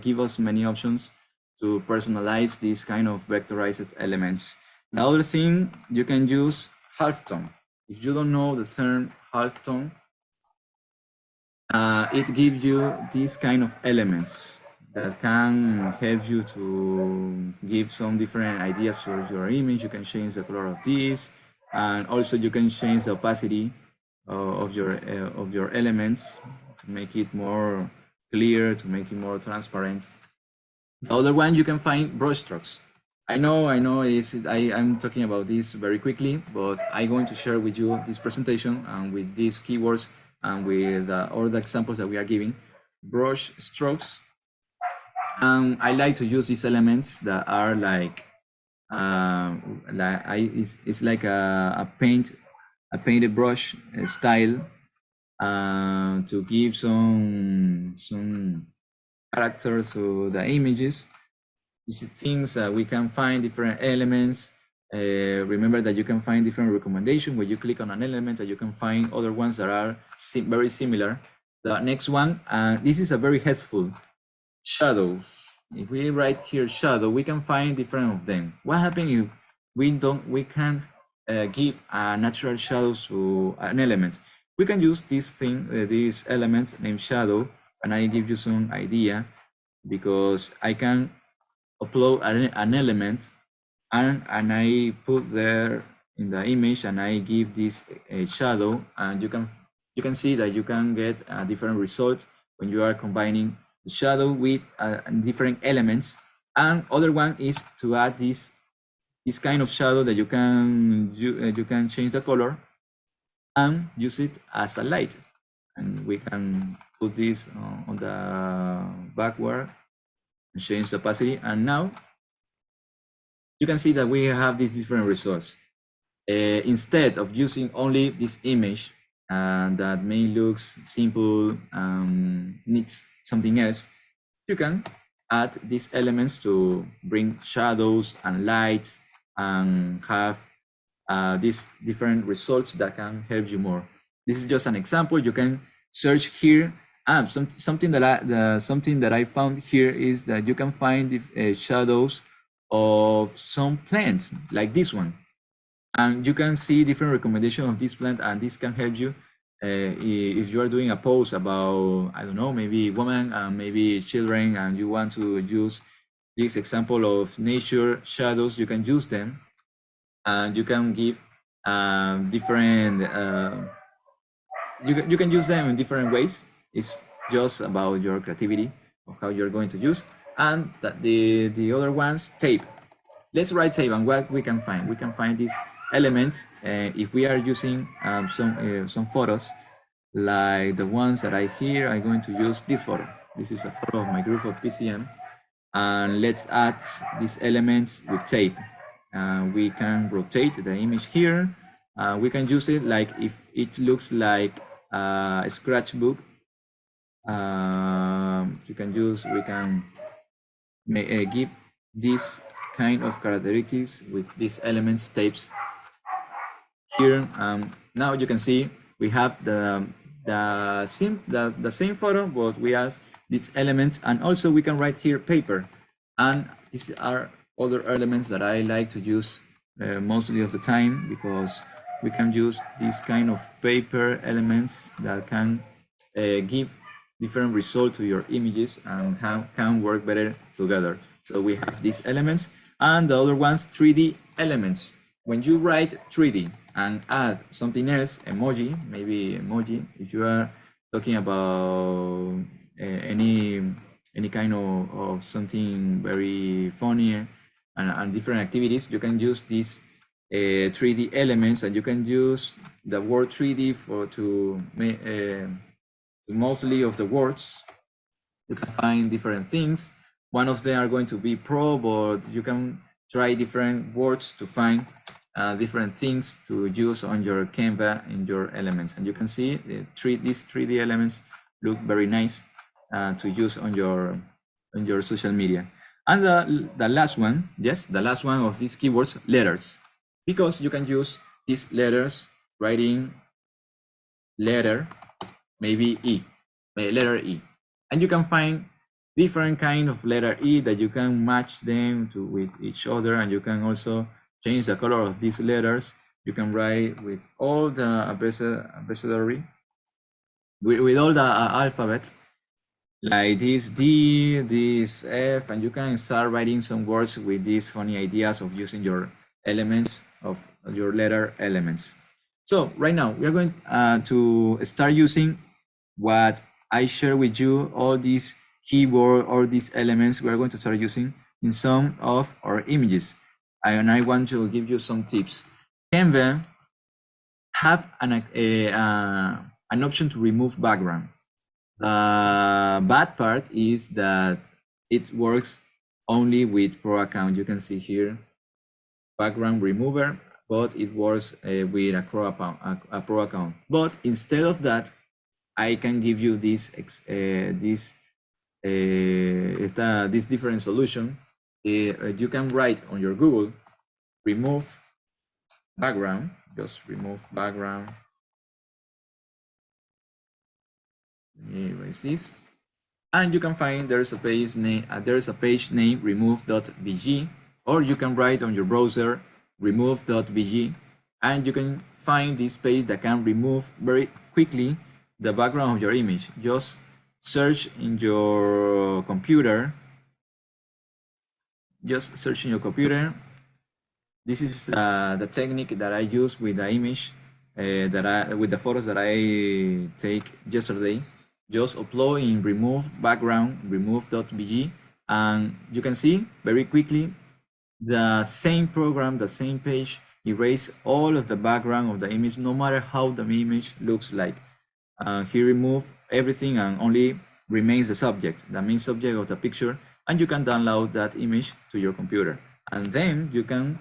give us many options to personalize these kind of vectorized elements. The other thing, you can use halftone. If you don't know the term halftone, it gives you these kind of elements that can help you to give some different ideas for your image. You can change the color of this, and also you can change the opacity of your elements to make it more clear, to make it more transparent. The other one, you can find brush strokes. I know I'm talking about this very quickly, but I'm going to share with you this presentation and with these keywords and with all the examples that we are giving. Brush strokes. I like to use these elements that are like it's like a painted brush style to give some character to the images. These things we can find different elements. Remember that you can find different recommendations when you click on an element, and you can find other ones that are very similar. The next one, this is a very helpful, shadows. If we write here shadow, we can find different of them. What happens if we can give a natural shadow to an element? We can use this thing, these elements named shadow, and I give you some idea, because I can upload an element and I put there in the image, and I give this a shadow, and you can see that you can get a different result when you are combining the shadow with different elements. And other one is to add this kind of shadow that you can change the color and use it as a light, and we can put this on the backward and change the opacity, and now you can see that we have these different results. Instead of using only this image that may look simple, needs something else, you can add these elements to bring shadows and lights and have these different results that can help you more. This is just an example. You can search here. Something that I found here is that you can find the shadows of some plants like this one, and you can see different recommendations of this plant, and this can help you if you are doing a post about, I don't know, maybe women and maybe children, and you want to use this example of nature shadows. You can use them, and you can give different you can use them in different ways. It's just about your creativity of how you're going to use. And the other ones, tape. Let's write tape, and what we can find. We can find these elements if we are using some photos like the ones that I here. I'm going to use this photo. This is a photo of my group of PCM, and let's add these elements with tape. We can rotate the image here. We can use it like if it looks like a scratchbook. We can give this kind of characteristics with these elements tapes here. Now you can see we have the same photo, but we have these elements, and also we can write here paper. And these are other elements that I like to use mostly of the time, because we can use these kind of paper elements that can give different results to your images and can work better together. So we have these elements, and the other ones, 3D elements. When you write 3D and add something else, emoji, maybe emoji, if you are talking about any kind of something very funny and different activities, you can use these 3D elements, and you can use the word 3D to mostly of the words. You can find different things. One of them are going to be pro, but you can try different words to find different things to use on your Canva in your elements. And you can see these 3D elements look very nice to use on your social media. And the last one, yes, the last one of these keywords, letters, because you can use these letters, writing letter, maybe E, letter E, and you can find different kind of letter E that you can match them to with each other, and you can also change the color of these letters. You can write with all the abecedary, with all the alphabets, like this D, this F, and you can start writing some words with these funny ideas of using your elements, of your letter elements. So right now we are going to start using what I share with you, all these keyboard, all these elements we are going to start using in some of our images. And I want to give you some tips. Canva have an option to remove background. The bad part is that it works only with Pro account. You can see here, background remover, but it works with a Pro account. But instead of that, I can give you this different solution. You can write on your Google, remove background, just remove background. Let me erase this. And you can find there's a page name remove.bg, or you can write on your browser remove.bg, and you can find this page that can remove very quickly the background of your image. Just search in your computer. Just search in your computer. This is the technique that I use with the image with the photos that I take yesterday. Just upload in remove background, remove.bg, and you can see very quickly the same program, the same page, erase all of the background of the image, no matter how the image looks like. He remove everything and only remains the subject, the main subject of the picture, and you can download that image to your computer. And then you can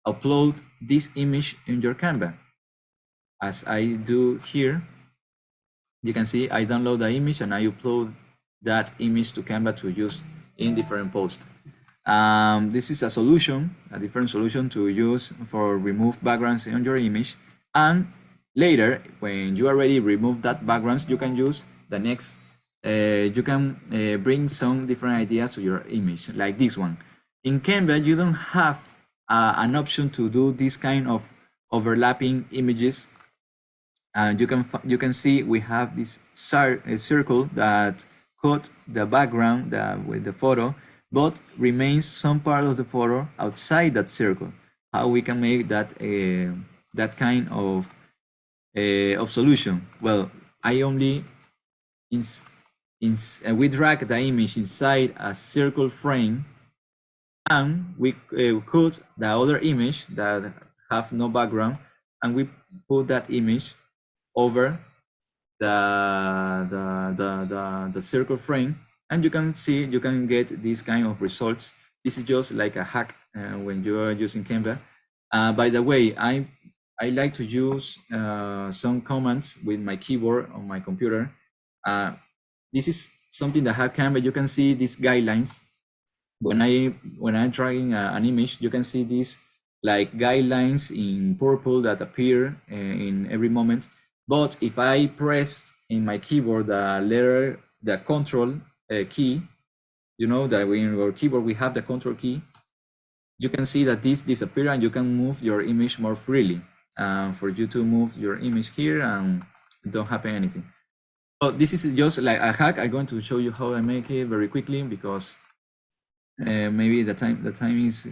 upload this image in your Canva. As I do here, you can see I download the image and I upload that image to Canva to use in different posts. This is a solution, a different solution to use for remove backgrounds on your image. And later, when you already remove that backgrounds, you can use the next, you can bring some different ideas to your image, like this one. In Canva, you don't have an option to do this kind of overlapping images. And you can see we have this circle that cut the background with the photo, but remains some part of the photo outside that circle. How we can make that that kind of solution? Well, I only we drag the image inside a circle frame, and we cut the other image that have no background, and we put that image over the circle frame, and you can see, you can get this kind of results. This is just like a hack when you are using Canva. By the way, I like to use some commands with my keyboard on my computer. This is something that have Canva. You can see these guidelines. When I'm dragging an image, you can see these like guidelines in purple that appear in every moment. But if I press in my keyboard the control key, you know that in our keyboard we have the control key, you can see that this disappears and you can move your image more freely. For you to move your image here and don't happen anything. So this is just like a hack. I'm going to show you how I make it very quickly, because maybe the time is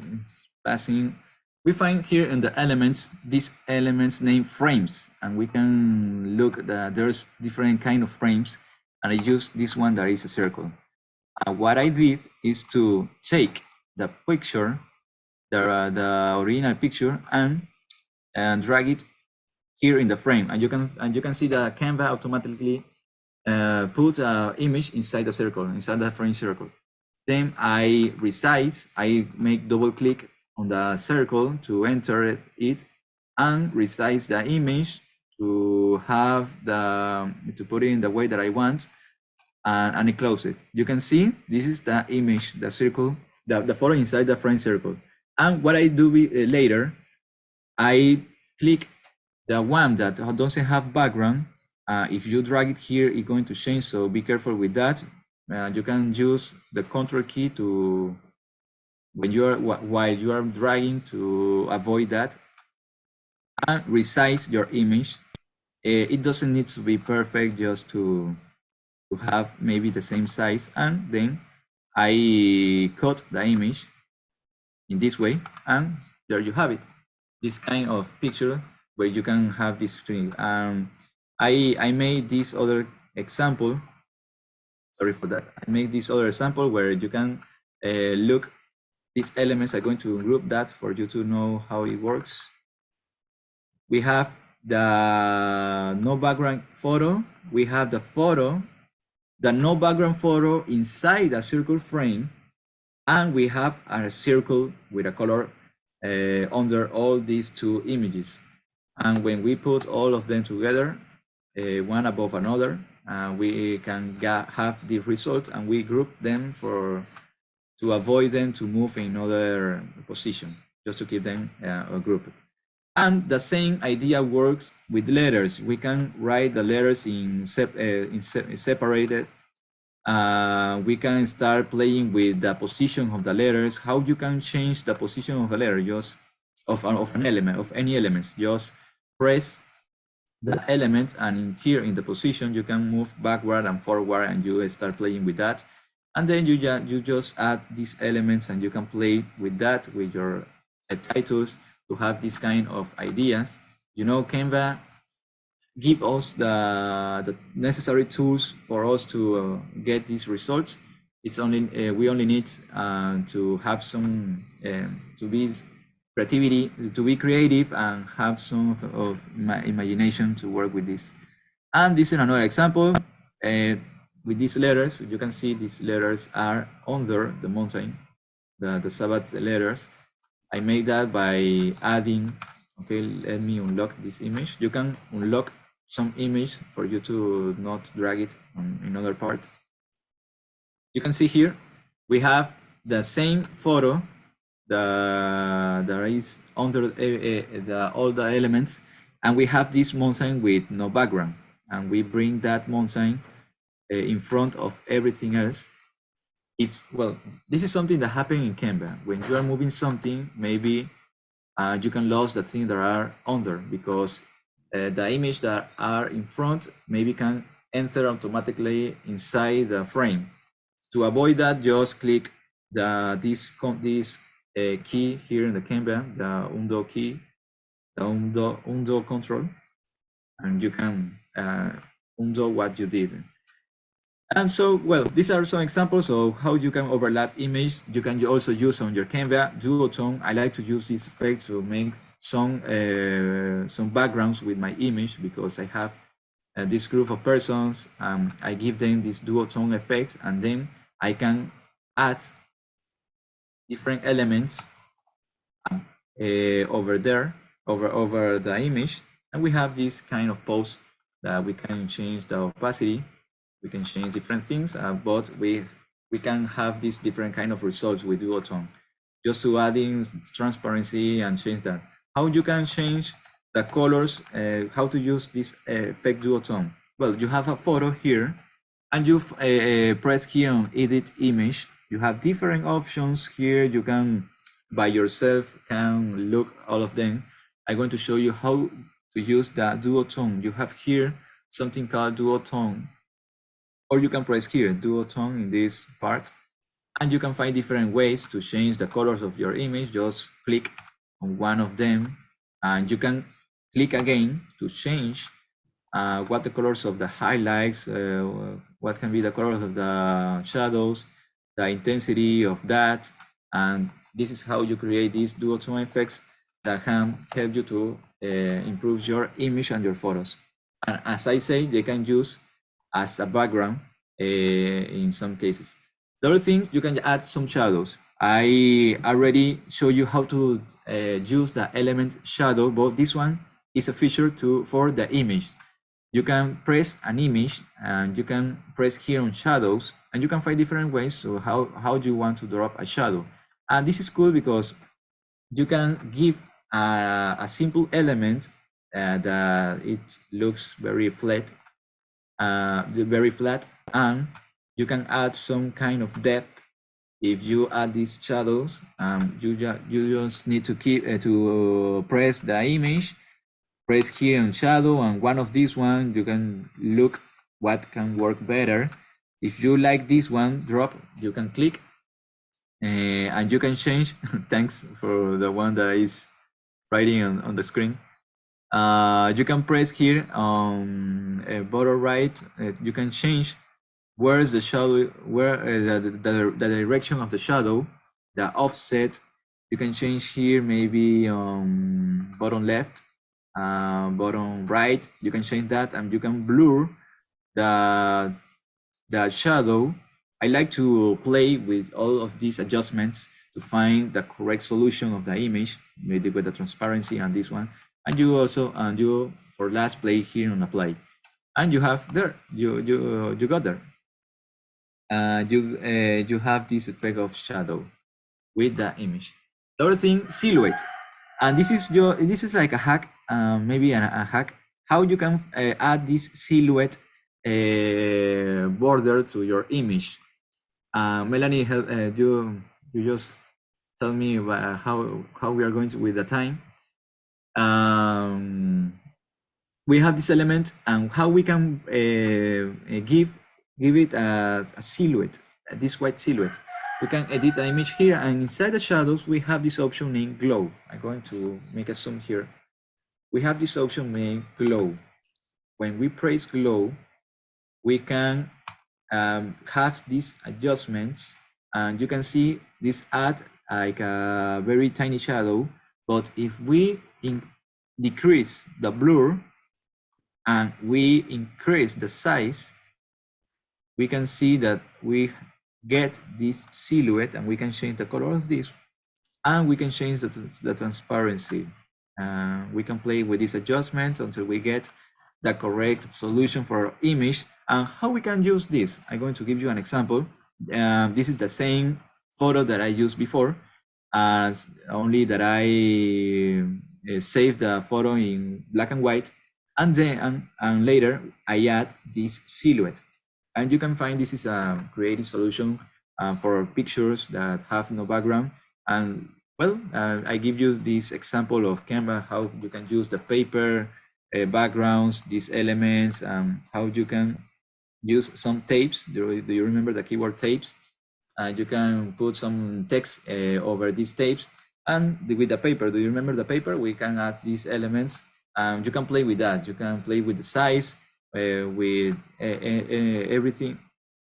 passing. We find here in the elements, these elements named frames, and we can look that there's different kind of frames, and I use this one that is a circle. What I did is to take the picture, the original picture, and drag it here in the frame, and you can see that Canva automatically put an image inside the circle, inside the frame circle. Then I resize, I make double click on the circle to enter it and resize the image to have to put it in the way that I want, and I close it. You can see this is the image, the circle the photo inside the frame circle. And what I do later, I click the one that doesn't have background. If you drag it here, it's going to change, so be careful with that. You can use the control key to, when you are, while you are dragging, to avoid that. And resize your image. It doesn't need to be perfect, just to have maybe the same size. And then I cut the image in this way, and there you have it. This kind of picture where you can have this string. I made this other example. Sorry for that. I made this other example where you can look these elements. I'm going to group that for you to know how it works. We have the no background photo. We have the photo, the no background photo inside a circle frame, and we have a circle with a color under all these two images. And when we put all of them together, one above another, we can have the result, and we group them to avoid them to move in another position, just to keep them grouped. And the same idea works with letters. We can write the letters in separated. We can start playing with the position of the letters, how you can change the position of a letter, just of an element, of any elements. Just press the element, and in here in the position, you can move backward and forward, and you start playing with that. And then you just add these elements, and you can play with that, with your titles, to have this kind of ideas. You know, Canva give us the necessary tools for us to get these results. It's only we only need to have some to be creative, and have some of imagination to work with this. And this is another example with these letters. You can see these letters are under the mountain, the Sabbath letters. I made that by adding, okay, let me unlock this image. You can unlock some image for you to not drag it on another part. You can see here, we have the same photo that is under all the elements, and we have this mountain with no background, and we bring that mountain in front of everything else. Well, this is something that happens in Canva. When you are moving something, maybe you can lose the things that are under, because the image that are in front maybe can enter automatically inside the frame. To avoid that, just click this key here in the Canva, the undo key, the undo control, and you can undo what you did. And so, well, these are some examples of how you can overlap image. You can also use on your Canva duotone. I like to use this effect to make some backgrounds with my image, because I have this group of persons. I give them this duotone effect, and then I can add different elements over there, over the image, and we have this kind of pose that we can change the opacity. We can change different things, but we can have these different kind of results with duotone, just to add in transparency and change that. How you can change the colors, how to use this effect duotone? Well, you have a photo here, and you press here on edit image. You have different options here. You can by yourself can look all of them. I'm going to show you how to use the duotone. You have here something called duotone, or you can press here duotone in this part, and you can find different ways to change the colors of your image. Just click on one of them, and you can click again to change what the colors of the highlights, what can be the colors of the shadows, the intensity of that. And this is how you create these duotone effects that can help you to improve your image and your photos. And as I say, they can use as a background in some cases. The other thing, you can add some shadows. I already show you how to use the element shadow, but this one is a feature for the image. You can press an image, and you can press here on shadows, and you can find different ways to how do you want to drop a shadow. And this is cool because you can give a simple element that it looks very flat, and you can add some kind of depth. If you add these shadows, you just need to keep to press the image, press here on shadow, and one of these one you can look what can work better. If you like this one drop, you can click and you can change. Thanks for the one that is writing on the screen. You can press here on bottom right. You can change where is the shadow, where the direction of the shadow, the offset. You can change here maybe bottom left, bottom right. You can change that, and you can blur the shadow. I like to play with all of these adjustments to find the correct solution of the image, maybe with the transparency and this one. And you also, and you for last play here on apply, and you have there, you got there. You have this effect of shadow with the image. The other thing, silhouette, and this is like a hack, maybe a hack, how you can add this silhouette border to your image. Melanie, help, you just tell me how we are going to with the time. We have this element and how we can give it a silhouette, this white silhouette. We can edit the image here, and inside the shadows we have this option named glow. I'm going to make a zoom here. We have this option named glow. When we press glow, we can have these adjustments, and you can see this add like a very tiny shadow. But if we decrease the blur and we increase the size, we can see that we get this silhouette, and we can change the color of this, and we can change the transparency. We can play with this adjustment until we get the correct solution for our image. And how we can use this, I'm going to give you an example. This is the same photo that I used before, only that I saved the photo in black and white, and then and later I add this silhouette. And you can find this is a creative solution for pictures that have no background. And well, I give you this example of Canva, how you can use the paper backgrounds, these elements, how you can use some tapes. Do you remember the keyword tapes? You can put some text over these tapes, and with the paper, do you remember the paper? We can add these elements. You can play with that. You can play with the size, with everything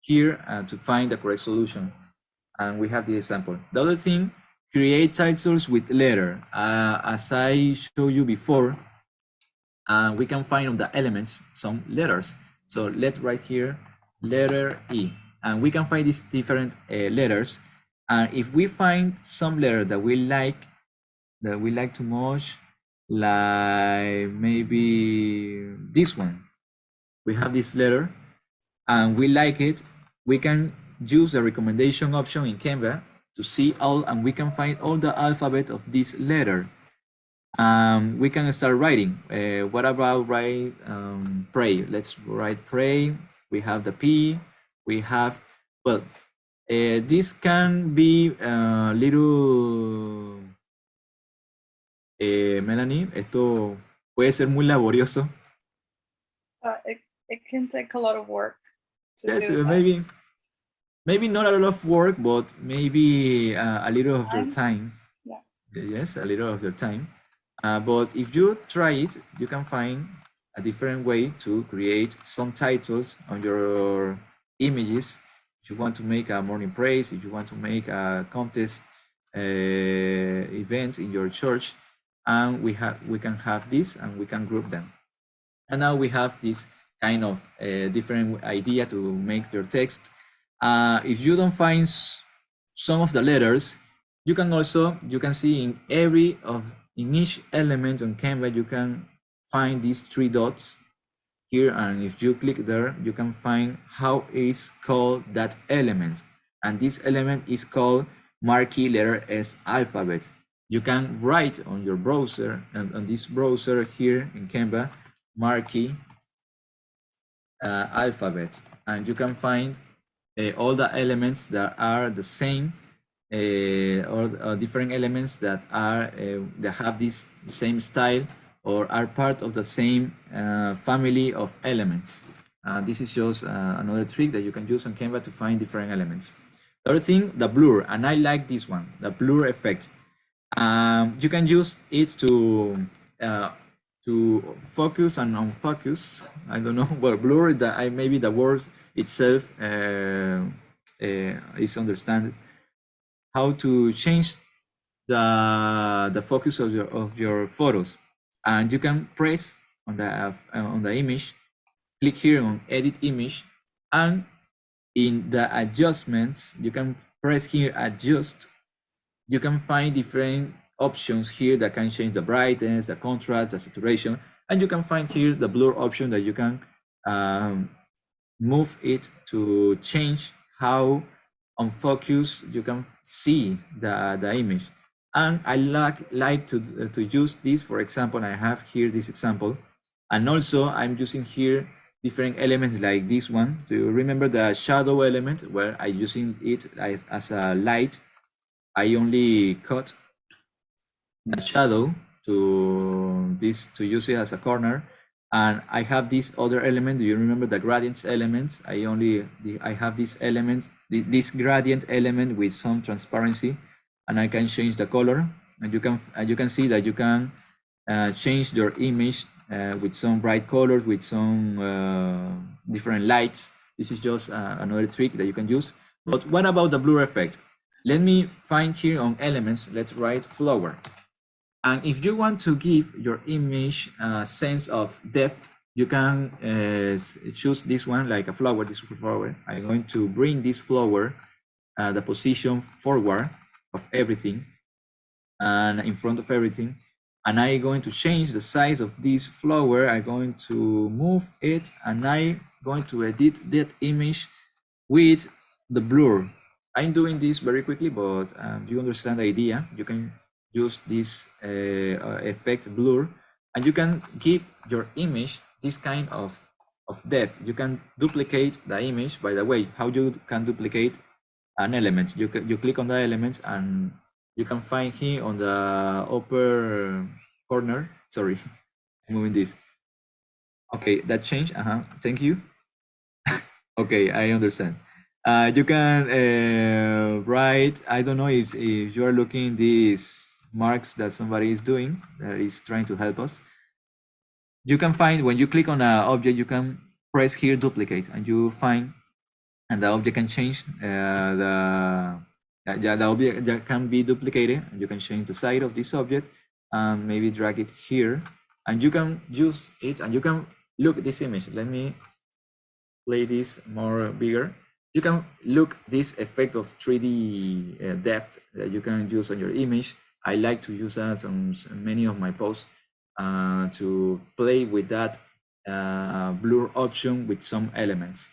here to find the correct solution. And we have the example. The other thing, create titles with letter. As I showed you before, we can find on the elements some letters. So let's write here letter E, and we can find these different letters. And if we find some letter that we like too much, like maybe this one, we have this letter and we like it, we can use the recommendation option in Canva to see all, and we can find all the alphabet of this letter. We can start writing. What about write pray? Let's write pray. We have the P. We have, well, this can be a little, Melanie, esto puede ser muy laborioso. It can take a lot of work to Yes, do maybe not a lot of work, but maybe a little of your time. Yeah. Yes, a little of your time. But if you try it, you can find a different way to create some titles on your images. If you want to make a morning praise, if you want to make a contest event in your church, and we can have this, and we can group them. And now we have this kind of different idea to make your text. If you don't find some of the letters, you can see in each element on Canva, you can find these 3 dots here, and if you click there, you can find how is called that element. And this element is called marquee letter S alphabet. You can write on your browser, and on this browser here in Canva, marquee alphabet, and you can find all the elements that are the same, or different elements that are that have this same style or are part of the same family of elements. This is just another trick that you can use on Canva to find different elements. The other thing, the blur, and I like this one, the blur effect. You can use it to focus and unfocus. I don't know, well, blur, that maybe the word itself is understand how to change the focus of your photos. And you can press on the image, click here on edit image, and in the adjustments you can press here adjust. You can find different options here that can change the brightness, the contrast, the saturation, and you can find here the blur option that you can move it to change how on focus you can see the image. And I like to use this. For example, I have here this example, and also I'm using here different elements like this one. Do you remember the shadow element where I'm using it as a light? I only cut the shadow to use it as a corner, and I have this other element. Do you remember the gradients elements? I have this element, this gradient element with some transparency, and I can change the color, and you can see that you can change your image with some bright colors, with some different lights. This is just another trick that you can use. But what about the blur effect? Let me find here on elements, let's write flower. And if you want to give your image a sense of depth, you can choose this one, like a flower, this flower. I'm going to bring this flower, the position forward of everything, and in front of everything. And I'm going to change the size of this flower. I'm going to move it, and I'm going to edit that image with the blur. I'm doing this very quickly, but you understand the idea. You can use this effect blur, and you can give your image this kind of depth. You can duplicate the image. By the way, how you can duplicate an element? You click on the elements, and you can find here on the upper corner. Sorry, I'm moving this. Okay, that changed. Thank you. Okay, I understand. You can write, I don't know if you are looking these marks that somebody is doing, that is trying to help us. You can find, when you click on an object, you can press here duplicate, and you find, and the object can change, the object that can be duplicated, and you can change the size of this object, and maybe drag it here, and you can use it, and you can look at this image. Let me play this more bigger. You can look this effect of 3D depth that you can use on your image. I like to use that on many of my posts to play with that blur option with some elements.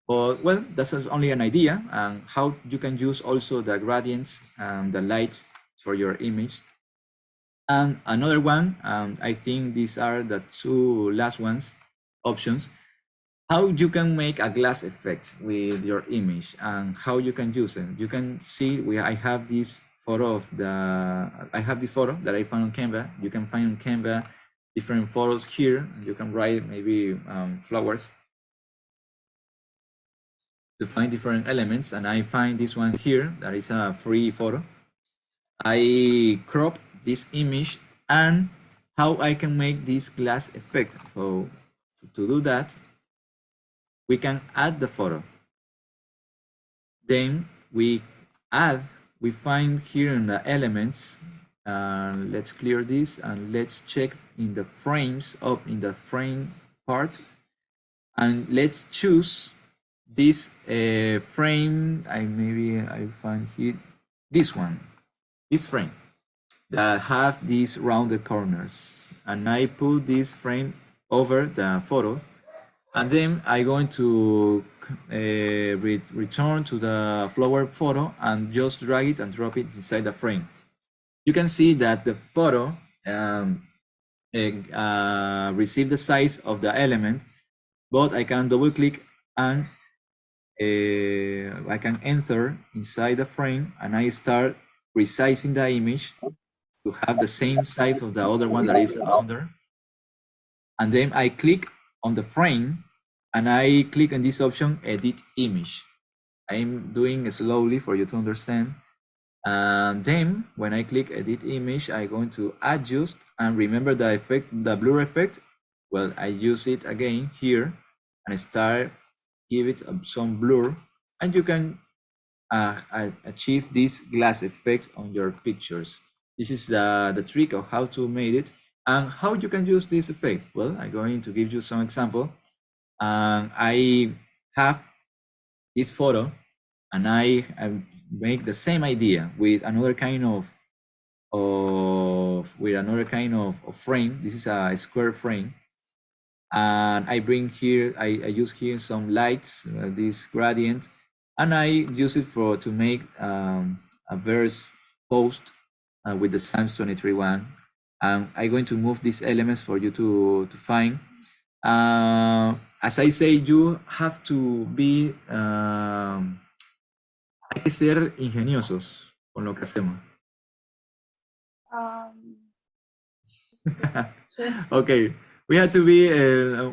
But well, that's only an idea, and how you can use also the gradients and the lights for your image. And another one, I think these are the two last options. How you can make a glass effect with your image and how you can use it. You can see I have this photo that I found on Canva. You can find on Canva different photos here. You can write maybe flowers to find different elements, and I find this one here that is a free photo. I crop this image, and how I can make this glass effect. So to do that, we can add the photo. Then we find here in the elements, let's clear this, and let's check in the frames in the frame part, and let's choose this frame. Maybe I find here this frame that have these rounded corners, and I put this frame over the photo. And then I'm going to return to the flower photo and just drag it and drop it inside the frame. You can see that the photo receive the size of the element, but I can double click and I can enter inside the frame and I start resizing the image to have the same size of the other one that is under. And then I click on the frame and I click on this option, edit image. I'm doing it slowly for you to understand. And then when I click edit image, I'm going to adjust and remember the effect, the blur effect. Well, I use it again here and start give it some blur, and you can achieve these glass effects on your pictures. This is the trick of how to make it and how you can use this effect. Well, I'm going to give you some example. I have this photo and I make the same idea with another kind of frame. This is a square frame, and I bring here, I use here some lights, this gradient, and I use it to make a verse post with the Psalms 23 one. I'm going to move these elements for you to find. As I say, you have to be, hay que ser ingeniosos con lo que hacemos. Okay, we had to be,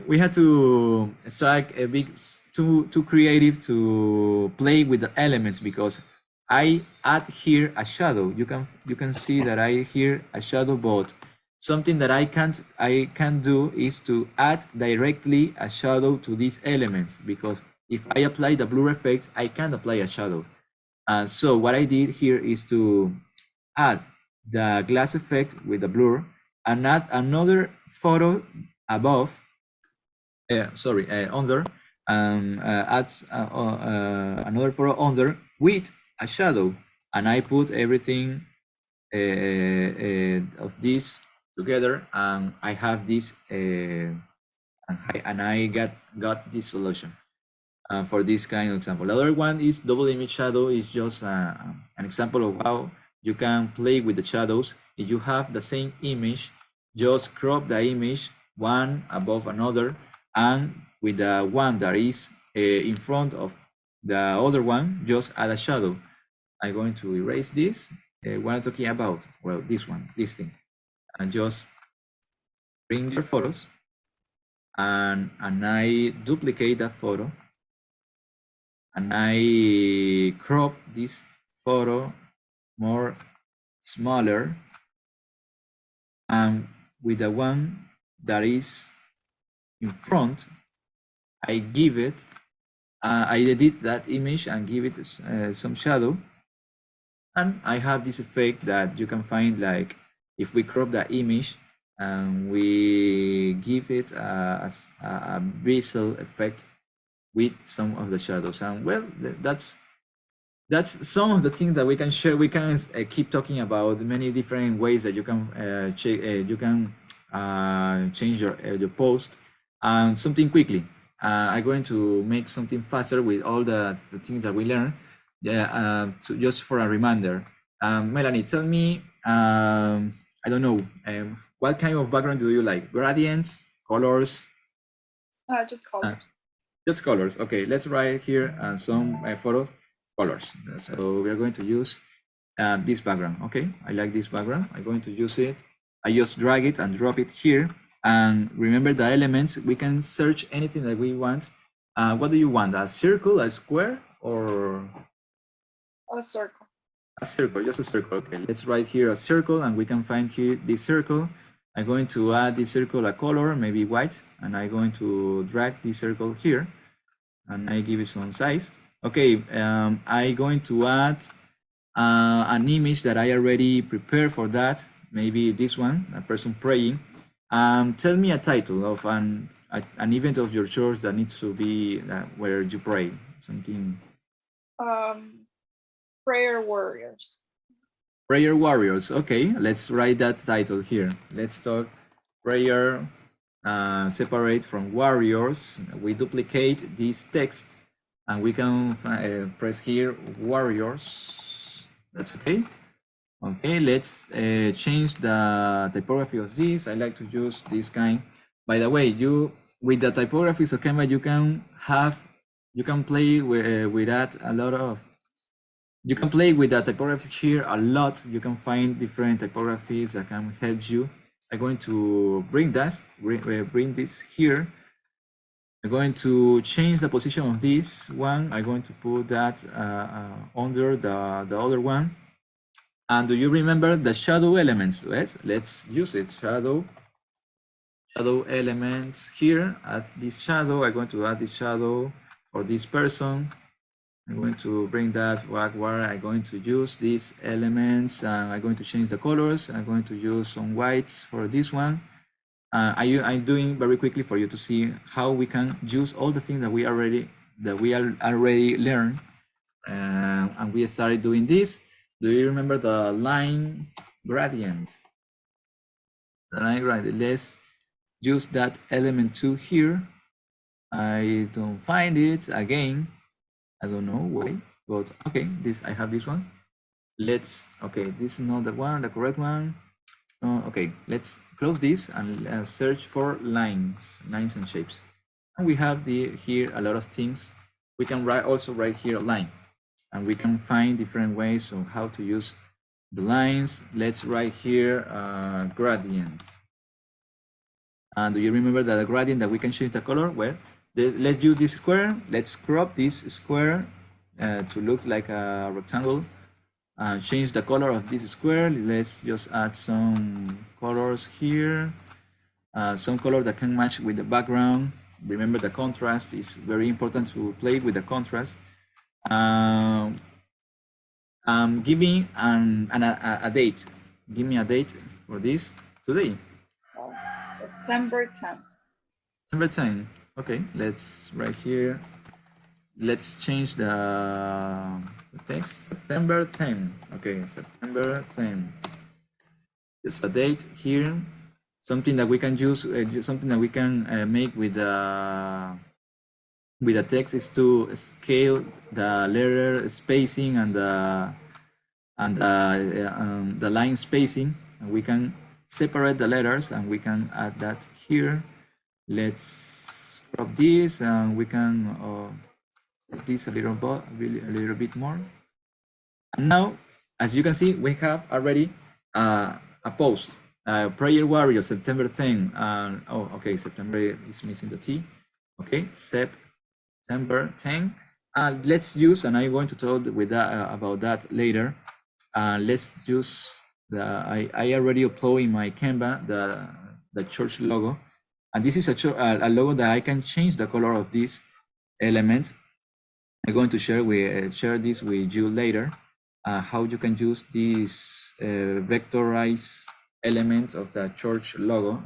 we had to strike a big, too creative to play with the elements, because I add here a shadow. You can see that I here a shadow, but something that I can do is to add directly a shadow to these elements, because if I apply the blur effect, I can't apply a shadow. So what I did here is to add the glass effect with the blur and add another photo above, under, adds another photo under with a shadow, and I put everything of this together, and I have this, and I got this solution for this kind of example. The other one is double image shadow. Is just an example of how you can play with the shadows. If you have the same image, just crop the image one above another, and with the one that is in front of the other one, just add a shadow. I'm going to erase this. What I'm talking about? Well, this one, this thing, and just bring your photos, and I duplicate that photo, and I crop this photo more smaller, and with the one that is in front, I give it, I edit that image and give it some shadow, and I have this effect that you can find, like if we crop the image and we give it as a bezel effect with some of the shadows. And well, that's some of the things that we can share. We can keep talking about many different ways that you can change your post, and something quickly. I'm going to make something faster with all the things that we learned. Yeah, just for a reminder. Melanie, tell me, I don't know, what kind of background do you like? Gradients, colors? Just colors. Just colors. Okay, let's write here some photos, colors. So we are going to use this background. Okay, I like this background. I'm going to use it. I just drag it and drop it here. And remember the elements, we can search anything that we want. What do you want? A circle, a square, or? A circle. A circle, just a circle. Okay, let's write here a circle, and we can find here this circle. I'm going to add this circle a color, maybe white, and I'm going to drag this circle here, and I give it some size. Okay, I'm going to add an image that I already prepared for that. Maybe this one, a person praying. Tell me a title of an event of your church that needs to be where you pray. Something. Prayer warriors. Prayer warriors. Okay, let's write that title here. Let's talk prayer, separate from warriors. We duplicate this text and we can press here warriors. That's okay. Okay, let's change the typography of this. I like to use this kind. By the way, you with the typographies of Canva, you can play with that a lot of. You can play with the typography here a lot. You can find different typographies that can help you. I'm going to bring this here. I'm going to change the position of this one. I'm going to put that under the other one. And do you remember the shadow elements? Let's use it. Shadow elements here. Add this shadow. I'm going to add this shadow for this person. I'm going to bring that where I'm going to use these elements, and I'm going to change the colors. I'm going to use some whites for this one. I'm doing very quickly for you to see how we can use all the things that we already learned, and we started doing this. Do you remember the line gradient? The line gradient. Let's use that element 2 here. I don't find it again. I don't know why, but okay, I have this one. Okay, this is not the one, the correct one. Okay, let's close this and search for lines and shapes. And we have here a lot of things. We can also write here a line, and we can find different ways of how to use the lines. Let's write here gradient. And do you remember that the gradient that we can change the color? Well, let's use this square. Let's crop this square to look like a rectangle. Change the color of this square. Let's just add some colors here. Some color that can match with the background. Remember, the contrast is very important to play with the contrast. Give me a date. Give me a date for this today. September 10th. September 10. Okay, let's right here. Let's change the text. September 10. Okay, September 10. Just a date here. Something that we can use. Something that we can make with the text is to scale the letter spacing and the line spacing. And we can separate the letters, and we can add that here. Let's crop this, and we can this a little bit more. And now, as you can see, we have already a post. Prayer Warrior, September 10. Oh, okay, September is missing the T. Okay, September 10. Let's use, and I'm going to talk with about that later. Let's use I already upload in my Canva the church logo, and this is a logo that I can change the color of these elements. I'm going to share this with you later, how you can use these vectorized elements of the church logo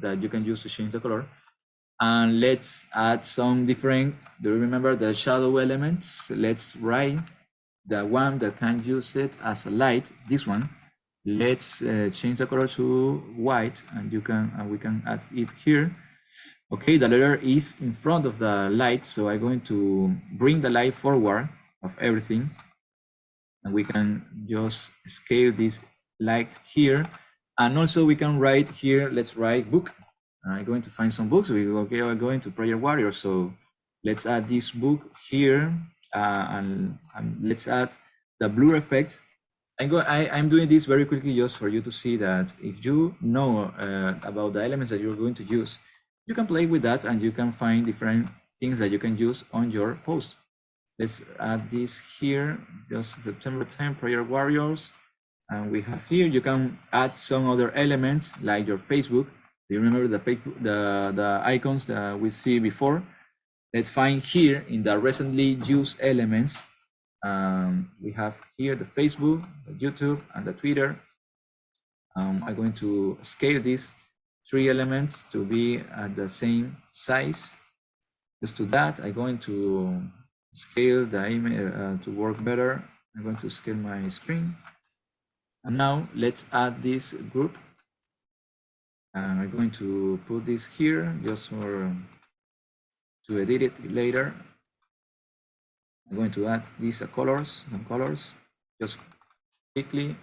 that you can use to change the color. And let's add some different, do you remember the shadow elements? Let's write the one that can use it as a light, this one. Let's change the color to white, and we can add it here. Okay, the letter is in front of the light, so I'm going to bring the light forward of everything, and we can just scale this light here. And also we can write here, let's write book. I'm going to find some books. We're going to Prayer Warrior, so let's add this book here, and let's add the blur effect. I'm doing this very quickly just for you to see that if you know about the elements that you're going to use, you can play with that, and you can find different things that you can use on your post. Let's add this here, just September 10, Prayer Warriors. And we have here, you can add some other elements like your Facebook. Do you remember the icons that we see before? Let's find here in the recently used elements. We have here the Facebook, the YouTube, and the Twitter. I'm going to scale these 3 elements to be at the same size. Just to that, I'm going to scale the image to work better. I'm going to scale my screen. And now let's add this group. I'm going to put this here just to edit it later. I'm going to add these colors, some colors, just quickly.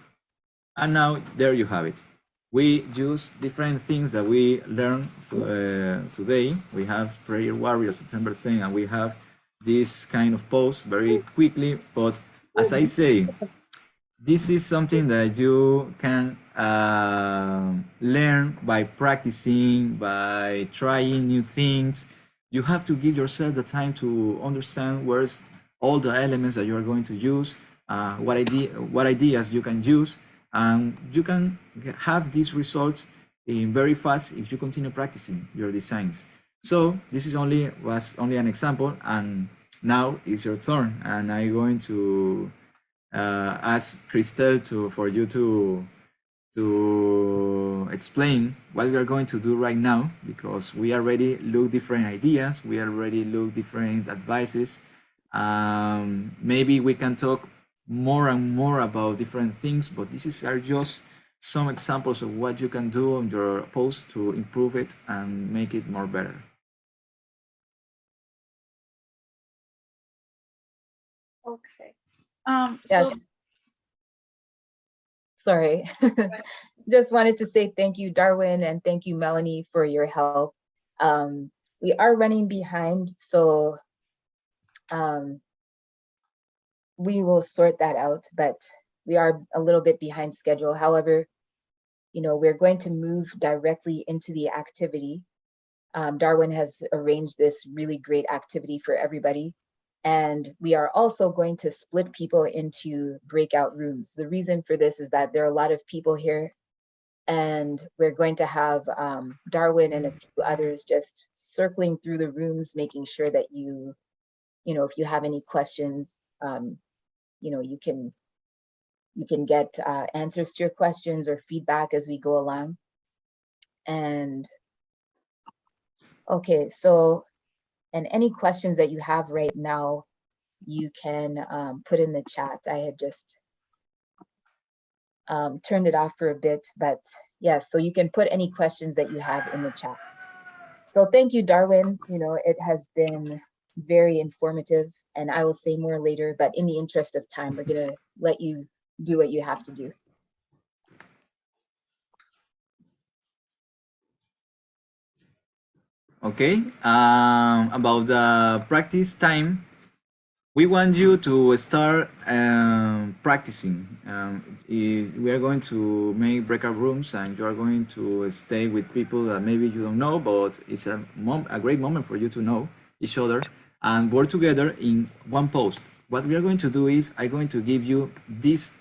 And now there you have it. We use different things that we learned today. We have Prayer Warrior September thing, and we have this kind of post very quickly. But as I say, this is something that you can learn by practicing, by trying new things. You have to give yourself the time to understand where's all the elements that you are going to use, what ideas you can use, and you can have these results in very fast if you continue practicing your designs. So this was only an example, and now it's your turn, and I'm going to ask Christelle for you to explain what we are going to do right now, because we already look different ideas, we already look different advices. Maybe we can talk more and more about different things, but are just some examples of what you can do on your post to improve it and make it more better. Okay. Yes. So Sorry. Just wanted to say thank you, Darwin, and thank you, Melanie, for your help. We are running behind, so we will sort that out, but we are a little bit behind schedule. However, we're going to move directly into the activity. Darwin has arranged this really great activity for everybody. And we are also going to split people into breakout rooms. The reason for this is that there are a lot of people here, and we're going to have Darwin and a few others just circling through the rooms, making sure that if you have any questions, you can get answers to your questions or feedback as we go along. And okay, and any questions that you have right now, you can put in the chat. I had just turned it off for a bit, but yes, so you can put any questions that you have in the chat. So thank you, Darwin. It has been very informative, and I will say more later, but in the interest of time, we're gonna let you do what you have to do. Okay, about the practice time, we want you to start practicing. We are going to make breakout rooms, and you are going to stay with people that maybe you don't know, but it's a great moment for you to know each other and work together in one post. What we are going to do is I'm going to give you these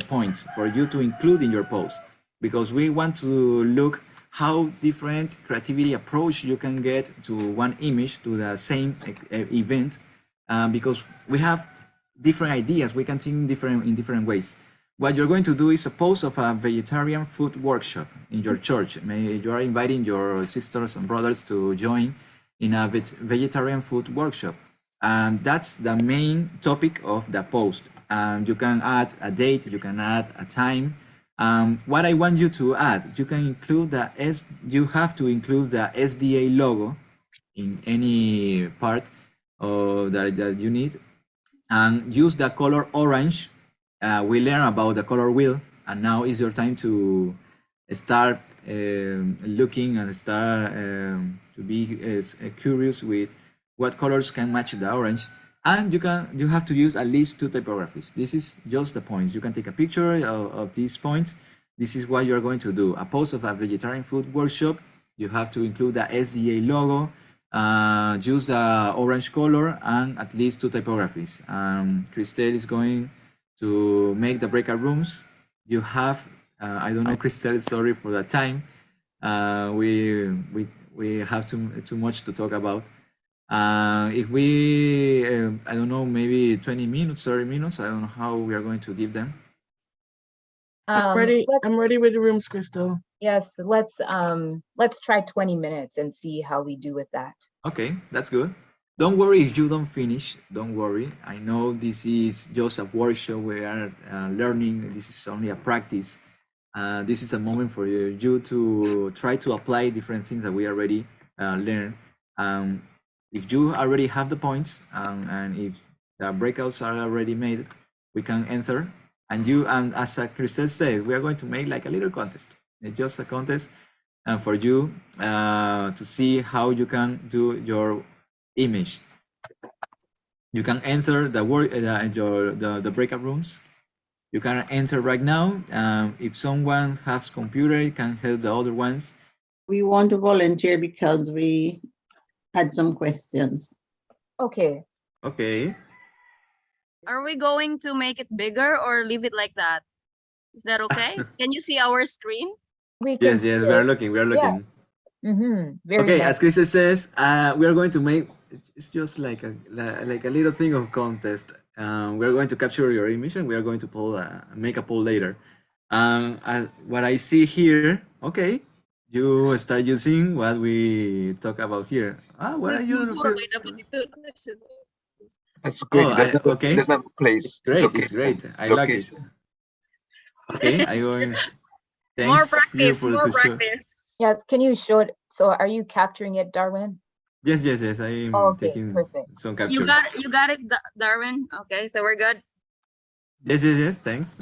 points for you to include in your post, because we want to look how different creativity approach you can get to one image, to the same event, because we have different ideas. We can think in different ways. What you're going to do is a post of a vegetarian food workshop in your church. You are inviting your sisters and brothers to join in a vegetarian food workshop. That's the main topic of the post. You can add a date, you can add a time. What I want you to add, you can include you have to include the SDA logo in any part that you need, and use the color orange. We learn about the color wheel, and now is your time to start looking and start to be curious with what colors can match the orange. And you have to use at least 2 typographies. This is just the points. You can take a picture of these points. This is what you're going to do. A post of a vegetarian food workshop, you have to include the SDA logo, use the orange color, and at least 2 typographies. Christelle is going to make the breakout rooms. You have, I don't know, Christelle, sorry for the time. We have too much to talk about. If we, I don't know, maybe 20 minutes, 30 minutes, I don't know how we are going to give them. I'm ready with the rooms, Crystal. Yes, let's try 20 minutes and see how we do with that. Okay, that's good. Don't worry if you don't finish. Don't worry. I know this is just a workshop. We are learning. This is only a practice. This is a moment for you to try to apply different things that we already learned. If you already have the points, and if the breakouts are already made. We can enter, and as Crystal said, we are going to make like a little contest, just a contest, and for you to see how you can do your image. You can enter the breakout rooms. You can enter right now. If someone has computer, it can help the other ones. We want to volunteer because we had some questions. Okay. Okay. Are we going to make it bigger or leave it like that? Is that okay? Can you see our screen? We can Yes, we are looking. We are looking. Very Okay, nice. as Crystal says, we are going to make, it's just like a little thing of contest. We are going to capture your image and we are going to make a poll later. What I see here, okay, you start using what we talk about here. What are you? That's okay. Okay. That's not place. Great, Okay. it's great. I like it. Okay, I going. Thanks more practice. Yeah, can you show it? So are you capturing it, Darwin? Yes. I am taking some capture. You got it, Darwin. Okay, so we're good. Yes. Thanks.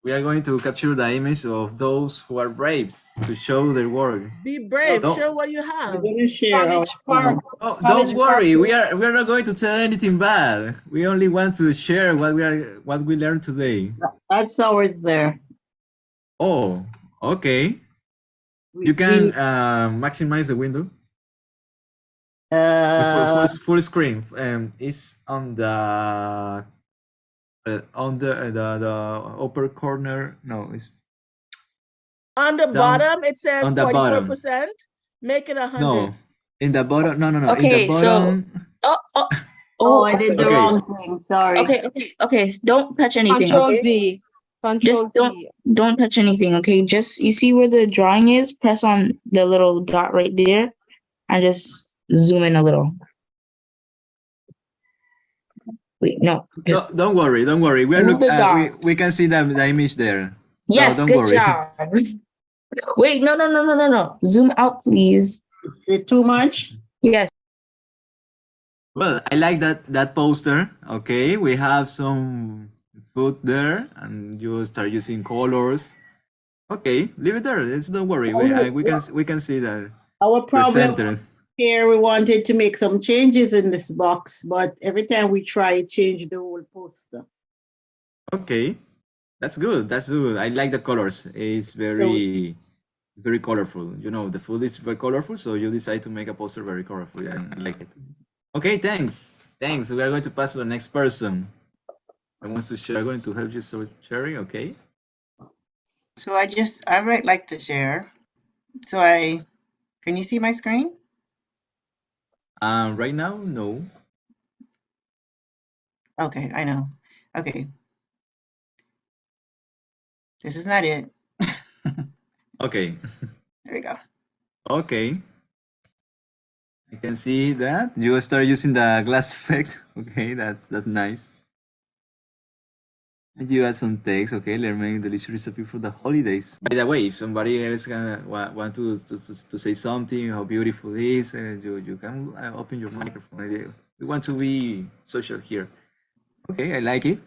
We are going to capture the image of those who are braves to show their work. Be brave. Don't- Show what you have. We're going to share our Oh, don't worry. We are not going to tell anything bad. We only want to share what we learned today. That's ours there. Oh, okay. You can maximize the window. Full screen. It's on the upper corner. No, it's On the down- bottom, it says on the bottom. 44%. Make it 100. No, in the bottom. No. Okay, in the so- bottom. Oh, I did the Okay. wrong thing. Sorry. Okay. Don't touch anything. Control Okay? Z. Control Just don't touch anything. Okay, just you see where the drawing is. Press on the little dot right there, and just zoom in a little. Wait, no, just Don't worry. We are Move the we can see the image there. yes. don't Good worry. job. Wait, no. Zoom out, please. Is it too much? Yes. Well, I like that poster. Okay, we have some food there, and you start using colors. Okay, leave it there. Don't worry. We can see the Our problem center. here, we wanted to make some changes in this box, but every time we try, change the whole poster. Okay, that's good. I like the colors. It's very colorful. You know, the food is very colorful, so you decide to make a poster very colorful. Yeah, I like it. Okay, thanks. We are going to pass to the next person. I want to share. I'm going to help you sharing. Okay. So I would like to share. So can you see my screen? Right now, no. Okay, I know. Okay. This is not it. Okay. There we go. Okay. I can see that you start using the glass effect. Okay, that's nice. And you add some text. Okay, let's make delicious recipe for the holidays. By the way, if somebody else want to say something, how beautiful it is, you can open your microphone. We want to be social here. Okay, I like it.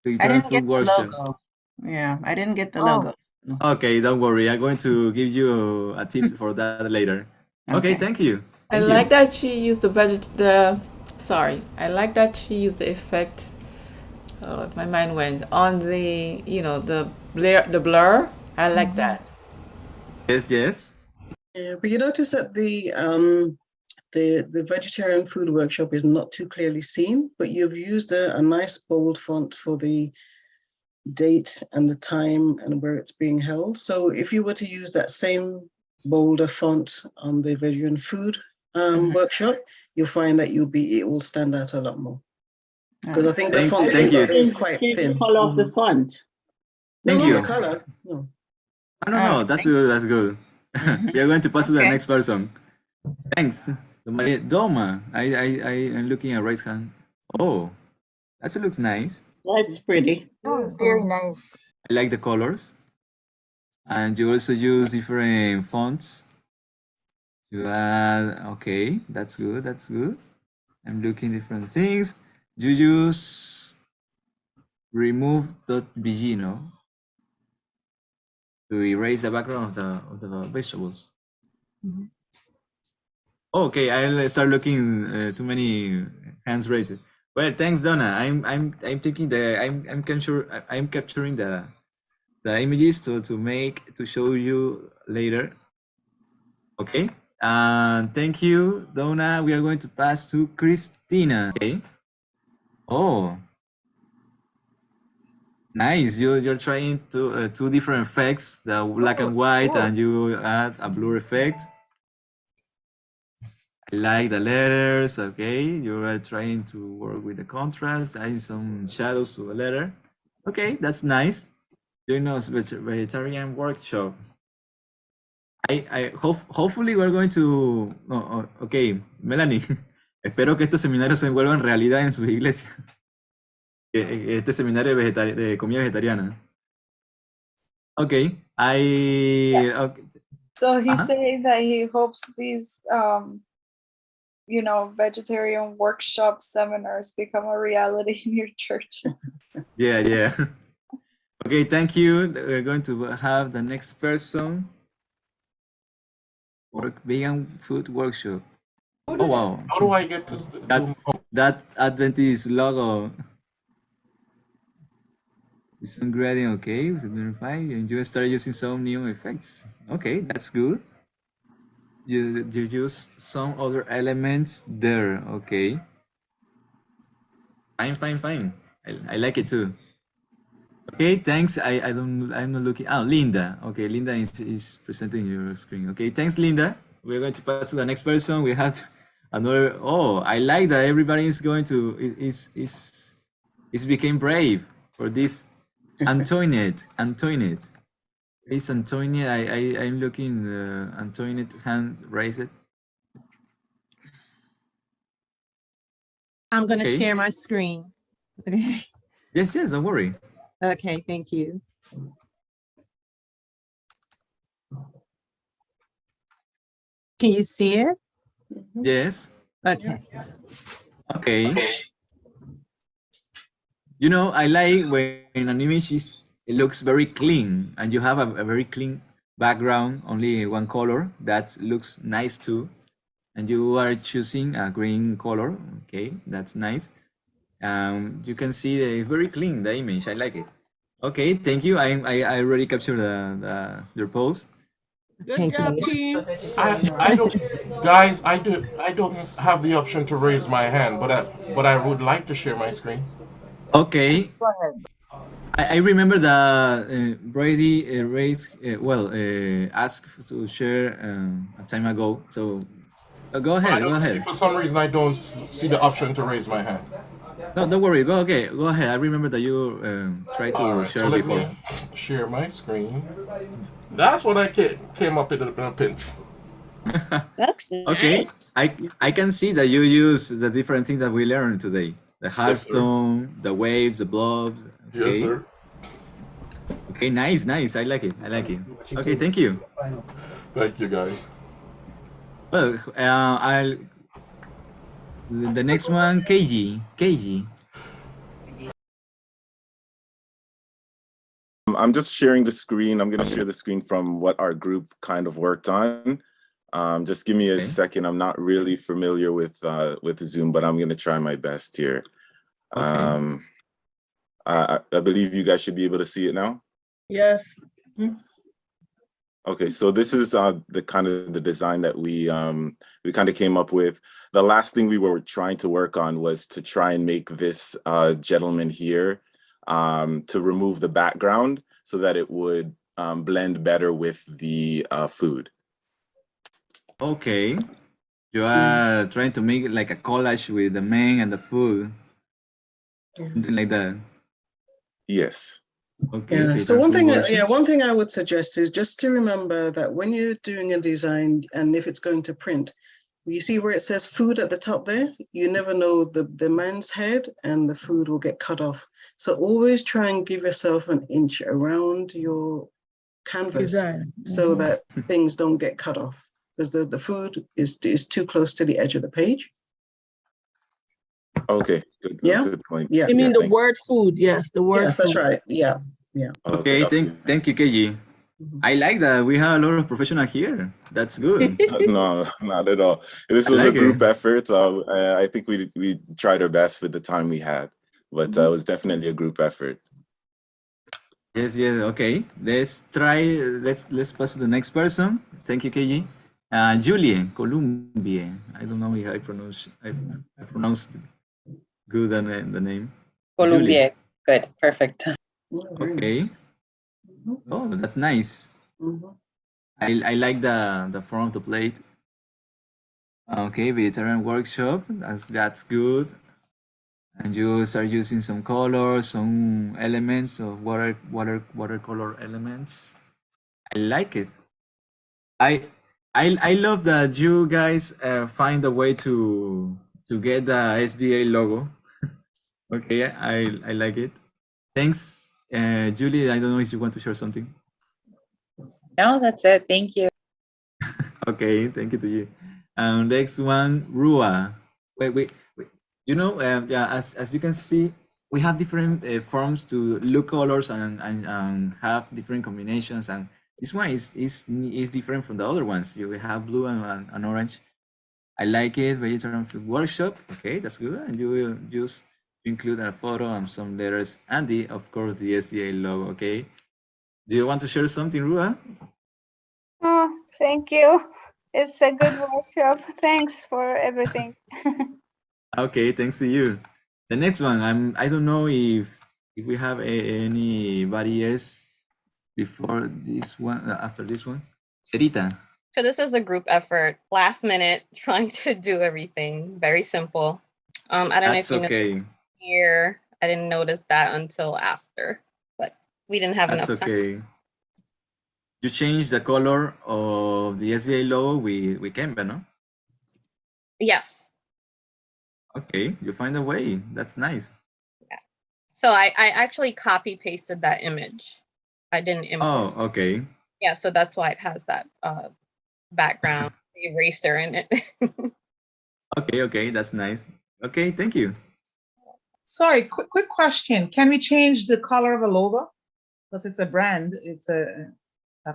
I didn't get the logo. Yeah, I didn't get the logo. No. Okay, don't worry. I'm going to give you a tip for that later. Okay, thank you. I like that she used I like that she used the effect. My mind went on the the blur. I like that. Yes. But you notice that the vegetarian food workshop is not too clearly seen, but you've used a nice bold font for the date and the time and where it's being held. So if you were to use that same bolder font on the vegetarian food workshop, you'll find that it will stand out a lot more. Because I think the font is quite thin. The color of the font. Thank you. The color. No. No. That's good. We are going to pass to the next person. Thanks. Doma. I'm looking at right hand. Oh, that looks nice. That's pretty. Oh, very nice. I like the colors. And you also use different fonts to add. Okay, that's good. I'm looking different things. you use remove.bg, no? To erase the background of the vegetables. Mhm. Okay, I'll start looking too many hands raised. Well, thanks, Donna. I'm thinking that I'm capturing the images to show you later. Okay. Thank you, Donna. We are going to pass to Christina. Okay. Oh, nice. You're trying two different effects, the black and white, and you add a blur effect. I like the letters. Okay, you are trying to work with the contrast, adding some shadows to the letter. Okay, that's nice. You know, it's vegetarian workshop. Hopefully we're going to. Okay, Melanie. Espero que estos seminarios se vuelvan realidad en sus iglesias. Este seminario de comida vegetariana. Okay, okay. So he's saying that he hopes these, vegetarian workshop seminars become a reality in your church. Yeah. Okay, thank you. We're going to have the next person. Vegan food workshop. Oh wow! How do I get to that Adventist logo? It's on grading, okay. Verify, and you start using some new effects. Okay, that's good. You use some other elements there. Okay. Fine. I like it too. Okay, thanks. I'm not looking. Oh, Linda. Okay, Linda is presenting your screen. Okay, thanks, Linda. We're going to pass to the next person. We have another. Oh, I like that everybody is going to is became brave for this. Antoinette. Is Antoinette? I'm looking. Antoinette hand raised. I'm going to share my screen. Okay. Yes, don't worry. Okay, thank you. Can you see it? Yes. Okay. Okay. You know, I like when an image it looks very clean and you have a very clean background, only one color that looks nice too. And you are choosing a green color. Okay, that's nice. You can see it's very clean, the image. I like it. Okay, thank you. I already captured your post. Good job, team. I don't, guys. I don't have the option to raise my hand, but I would like to share my screen. Okay. Go ahead. I remember that Brady asked to share a time ago. So go ahead. For some reason, I don't see the option to raise my hand. No, don't worry. Go ahead. I remember that you tried to share before. Let me share my screen. That's what I came up in a pinch. That's Okay, nice. I can see that you use the different things that we learned today. The halftone, the waves, the blobs. Okay. Yes, sir. Okay, nice. I like it. Okay, thank you. Thank you, guys. Well, the next one, KG. I'm just sharing the screen. I'm going to share the screen from what our group kind of worked on. Just give me a second. I'm not really familiar with Zoom, but I'm going to try my best here. Okay. I believe you guys should be able to see it now. Yes. Okay, so this is the kind of the design that we kind of came up with. The last thing we were trying to work on was to try and make this gentleman here to remove the background so that it would blend better with the food. Okay. You are trying to make it like a collage with the man and the food. Something like that. Yes. Okay. Yeah. So one thing I would suggest is just to remember that when you're doing a design and if it's going to print, you see where it says food at the top there, you never know the man's head and the food will get cut off. So always try and give yourself an inch around your canvas so that things don't get cut off, because the food is too close to the edge of the page. Okay, good, Yeah? good point. Yeah. You mean the thank- word food? Yes, the word Yes, that's food. right. Yeah. Yeah. Okay, thank you, KG. I like that we have a lot of professional here. That's good. No, not at all. This I was a like group it. effort. I think we tried our best with the time we had, but it was definitely a group effort. Yes, yes. Okay, let's try. Let's pass to the next person. Thank you, KG. Julie, Columbia. I don't know if I pronounce good the name. Julie. Colombia. Good. Perfect. Okay. Oh, that's nice. I like the form of the plate. Okay, vegetarian workshop. That's good. And you start using some colors, some elements of watercolor elements. I like it. I love that you guys find a way to get the SDA logo. Okay, I like it. Thanks, Julie. I don't know if you want to share something. No, that's it. Thank you. Okay, thank you to you. Next one, Rua. Wait. You know, yeah, as you can see, we have different forms to look colors and have different combinations. And this one is different from the other ones. You have blue and orange. I like it. Vegetarian food workshop. Okay, that's good. And you will just include a photo and some letters and of course the SDA logo. Okay. Do you want to share something, Rua? Oh, thank you. It's a good workshop. Thanks for everything. Okay, thanks to you. The next one, I don't know if we have anybody else before this one, after this one. Sarita. So this was a group effort, last minute, trying to do everything. Very simple. I don't know That's if you know okay. here. I didn't notice that until after, but we didn't have That's enough time. okay. You changed the color of the SDA logo with Canva, no? Yes. Okay, you find a way. That's nice. So I actually copy pasted that image. I didn't import. Oh, okay. Yeah, so that's why it has that background eraser in it. Okay, that's nice. Okay, thank you. Sorry, quick question. Can we change the color of a logo? Because it's a brand, it's a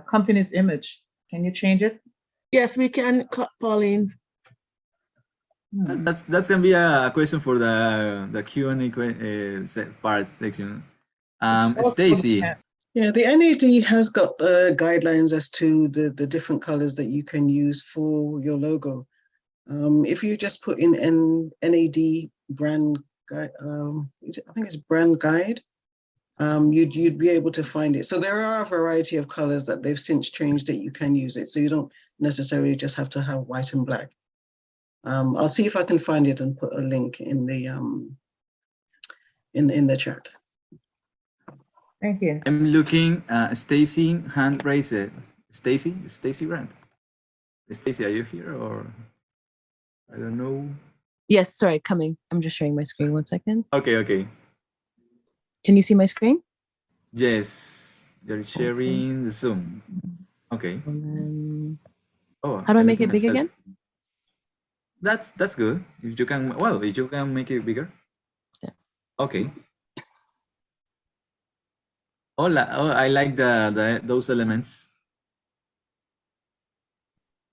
company's image. Can you change it? Yes, we can, Pauline. That's gonna be a question for the Q&A part section. Stacy. Yeah, the NAD has got guidelines as to the different colors that you can use for your logo. If you just put in NAD brand guide, I think it's brand guide, you'd be able to find it. So there are a variety of colors that they've since changed that you can use it. So you don't necessarily just have to have white and black. I'll see if I can find it and put a link in the chat. Thank you. I'm looking. Stacy, hand raised. Stacy Grant. Stacy, are you here or? I don't know. Yes, sorry, coming. I'm just sharing my screen. 1 second. Okay. Can you see my screen? Yes, you're sharing the Zoom. Okay. Oh, How do I make it big again? That's good. If you can, if you can make it bigger. Yeah. Okay. I like those elements.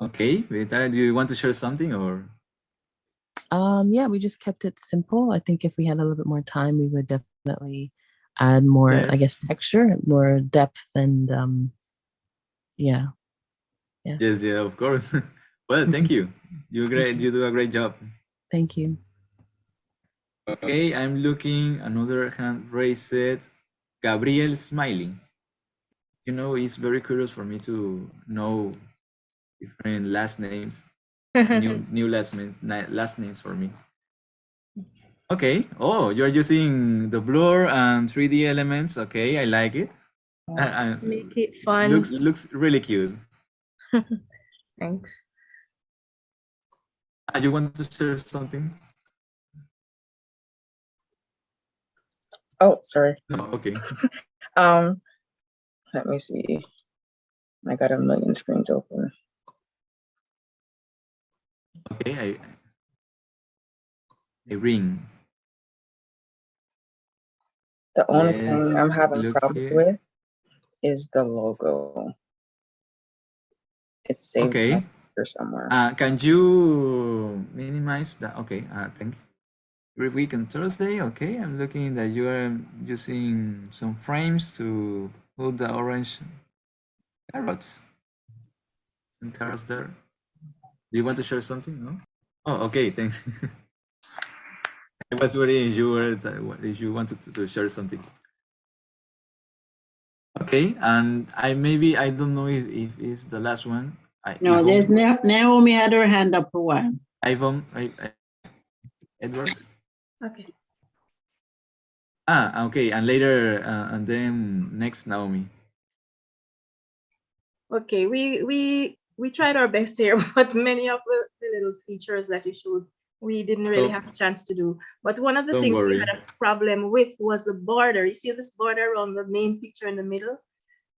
Okay, Vitara, do you want to share something or? Yeah, we just kept it simple. I think if we had a little bit more time, we would definitely add more, I guess, texture, more depth, and yeah. Yes, yeah, of course. Well, thank you. You do a great job. Thank you. Okay, I'm looking. Another hand raised. Gabriel smiling. You know, it's very curious for me to know different last names, new last names for me. Okay. Oh, you're using the blur and 3D elements. Okay, I like it. Make it fun. Looks really cute. Thanks. You want to share something? Oh, sorry. No, okay. Let me see. I got a million screens open. Okay, a ring. The only thing Let's I'm having look problems here. with is the logo. It's saved Okay. or somewhere. Can you minimize that? Okay, thanks. Every week on Thursday, okay. I'm looking that you are using some frames to put the orange carrots. Some carrots there. Do you want to share something? No? Oh, okay, thanks. I was worried if you wanted to share something. Okay, and I don't know if it's the last one. No, there's Naomi had her hand up for one. Yvonne Edwards. Okay. Okay, and later, and then next Naomi. Okay, we tried our best here, but many of the little features that you showed, we didn't really have a chance to do. But one of the things we had a problem with was the border. You see this border around the main picture in the middle?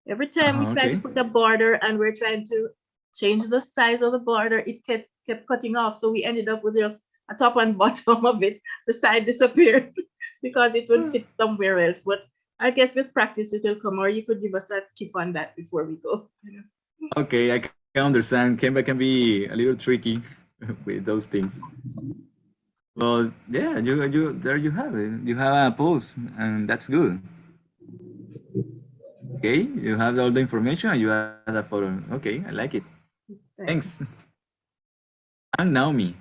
Every time we tried to put a border and we're trying to change the size of the border, it kept cutting off. So we ended up with just a top and bottom of it. The side disappeared because it would fit somewhere else. But I guess with practice it will come, or you could give us a tip on that before we go. Okay, I can understand. Canva can be a little tricky with those things. Well, yeah, you there you have it. You have a post, and that's good. Okay, you have all the information and you add a photo. Okay, I like it. Thanks. And Naomi.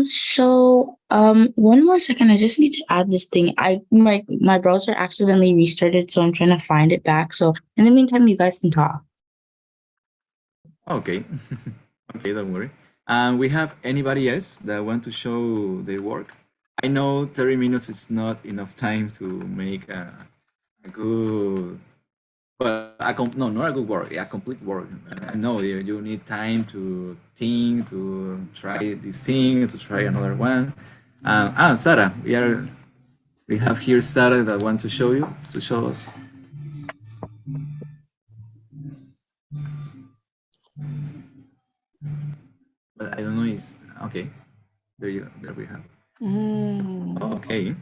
So one more second. I just need to add this thing. My browser accidentally restarted, so I'm trying to find it back. So in the meantime, you guys can talk. Okay. Okay, don't worry. We have anybody else that want to show their work? I know 30 minutes is not enough time to make a good, but no, not a good work, a complete work. I know you need time to think, to try this thing, to try another one. Sarah, we have here Sarah that wants to show us. But I don't know. Okay. There we have. Okay.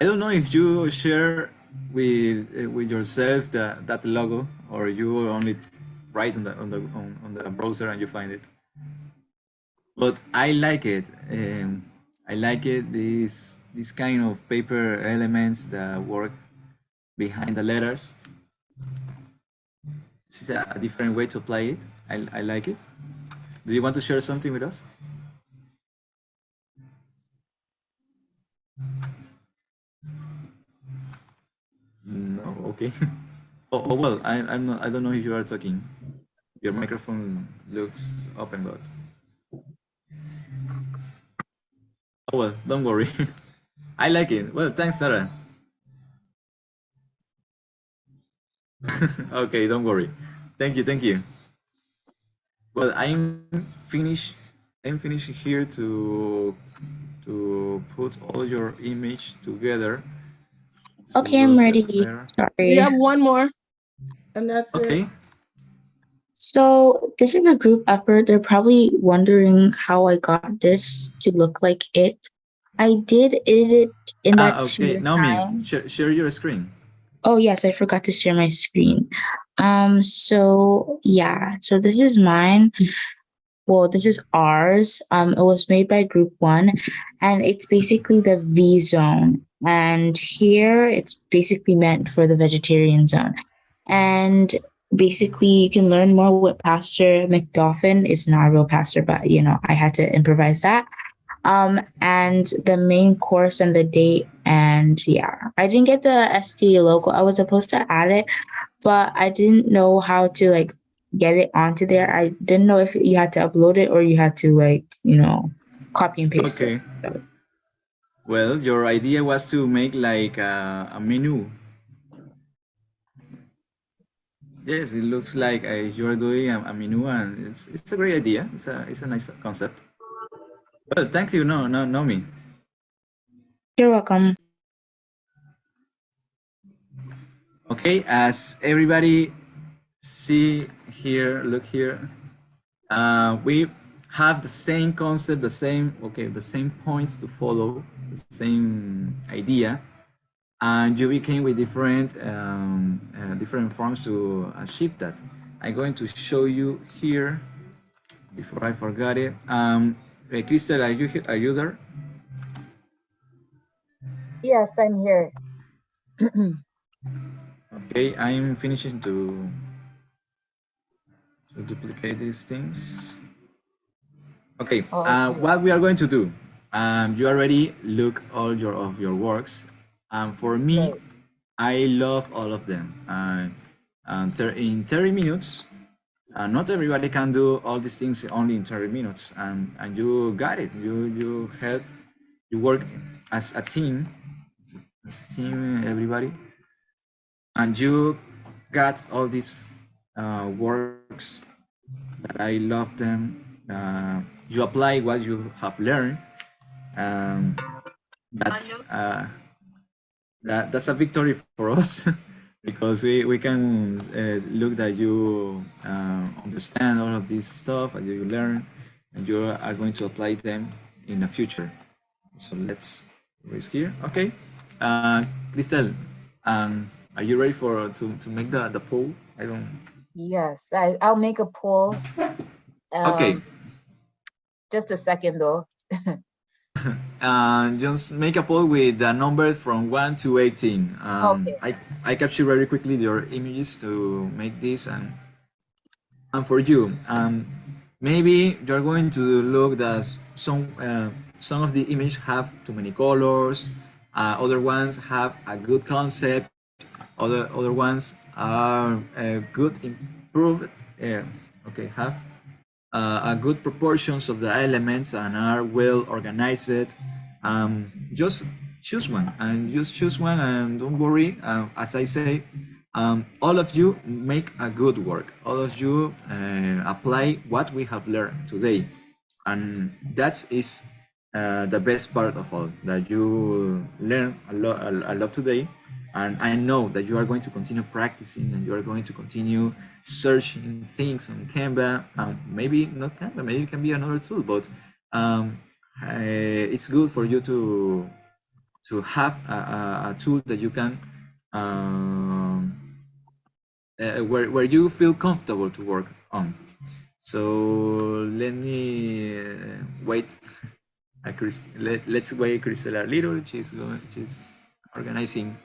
I don't know if you share with yourself that logo, or you only write on the browser and you find it. But I like it. I like it. This kind of paper elements that work behind the letters. This is a different way to apply it. I like it. Do you want to share something with us? No, okay. Oh well, I'm not. I don't know if you are talking. Your microphone looks open, but oh well, don't worry. I like it. Well, thanks, Sarah. Okay, don't worry. Thank you. Well, I'm finished here to put all your image together. Okay, I'm ready. Sorry. We have one more, and that's it. So this is a group effort. They're probably wondering how I got this to look like it. I did edit it in that okay, Naomi, share your screen. Oh yes, I forgot to share my screen. So yeah, so this is mine. Well, this is ours. It was made by Group 1, and it's basically the V zone. And here it's basically meant for the vegetarian zone. And basically you can learn more with Pastor McDoffin. It's not a real pastor, but I had to improvise that. And the main course and the date, and yeah, I didn't get the ST logo. I was supposed to add it, but I didn't know how to get it onto there. I didn't know if you had to upload it or you had to copy and paste it. So. Well, your idea was to make like a menu. Yes, it looks like you're doing a menu, and it's a great idea. It's a nice concept. Well, thank you, Naomi. You're welcome. Okay, as everybody see here, look here, we have the same concept, the same points to follow, the same idea, and you became with different different forms to achieve that. I'm going to show you here before I forgot it. Crystal, are you there? Yes, I'm here. Okay, I'm finishing to duplicate these things. Okay, what we are going to do, you already look all of your works. For me, I love all of them. In 30 minutes, not everybody can do all these things only in 30 minutes, and you got it. You work as a team, everybody, and you got all these works that I love them. You apply what you have learned. That's that's a victory for us because we can look that you understand all of this stuff and you learn and you are going to apply them in the future. So let's raise here. Okay, Crystal, are you ready to make the poll? I don't. Yes, I'll make a poll. Okay. Just a second though. Just make a poll with the number from 1 to 18. Okay. I capture very quickly your images to make this, and for you, maybe you're going to look that some of the images have too many colors, other ones have a good concept, other ones are good improved. Okay, have a good proportions of the elements and are well organized. Just choose one and don't worry. As I say, all of you make a good work. All of you apply what we have learned today, and that is the best part of all, that you learn a lot today. And I know that you are going to continue practicing and you are going to continue searching things on Canva. Maybe not Canva, maybe it can be another tool, but it's good for you to have a tool that you can, where you feel comfortable to work on. So let me wait. Let's wait Crystal a little. She's organizing.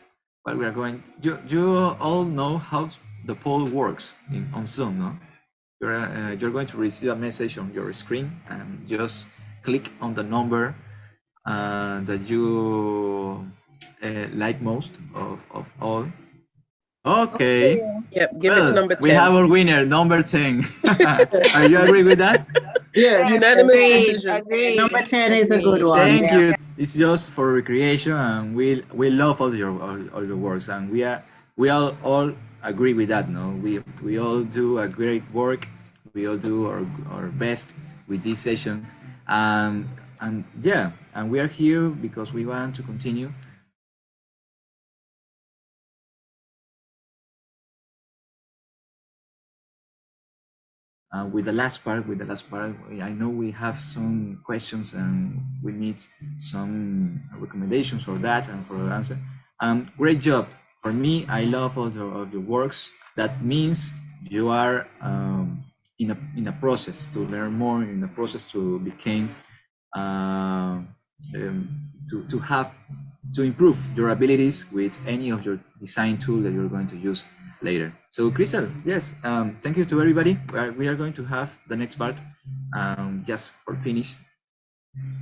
But we are going. You all know how the poll works on Zoom, no? You're going to receive a message on your screen, and just click on the number that you like most of all. Okay. Yep, give it to number 10. We have our winner, number 10. Are you agree with that? Yes, unanimous decision. Agreed. Number 10 is a good one. Thank you. It's just for recreation, and we love all your works, and we all agree with that. No, we all do a great work. We all do our best with this session, and yeah, and we are here because we want to continue. With the last part, I know we have some questions and we need some recommendations for that and for the answer. Great job. For me, I love all of your works. That means you are in a process to learn more, in a process to become, to improve your abilities with any of your design tool that you're going to use later. So Crystal, yes, thank you to everybody. We are going to have the next part just for finish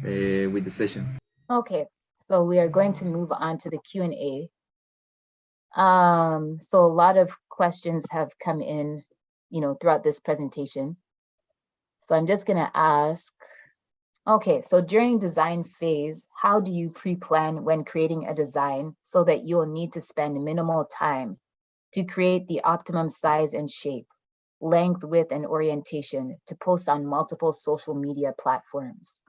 with the session. Okay, so we are going to move on to the Q&A. So a lot of questions have come in, throughout this presentation. So I'm just gonna ask, okay, so during design phase, how do you pre-plan when creating a design so that you'll need to spend minimal time to create the optimum size and shape, length, width, and orientation to post on multiple social media platforms?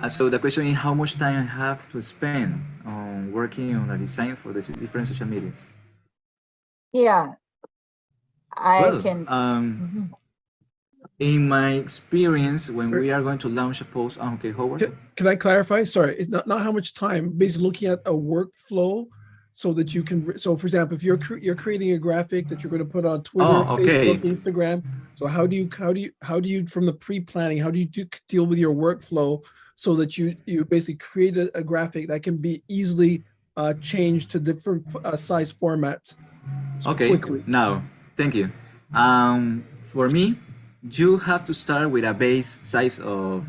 So the question is how much time I have to spend on working on a design for the different social medias? Yeah, I can. In my experience, when we are going to launch a post, okay, Howard. Can I clarify? Sorry, it's not how much time. Basically, looking at a workflow so that you can. So, for example, if you're creating a graphic that you're going to put on Twitter, Facebook, Instagram. So, how do you from the pre-planning? How do you deal with your workflow so that you basically create a graphic that can be easily changed to different size formats? Okay. Quickly. Now, thank you. For me, you have to start with a base size of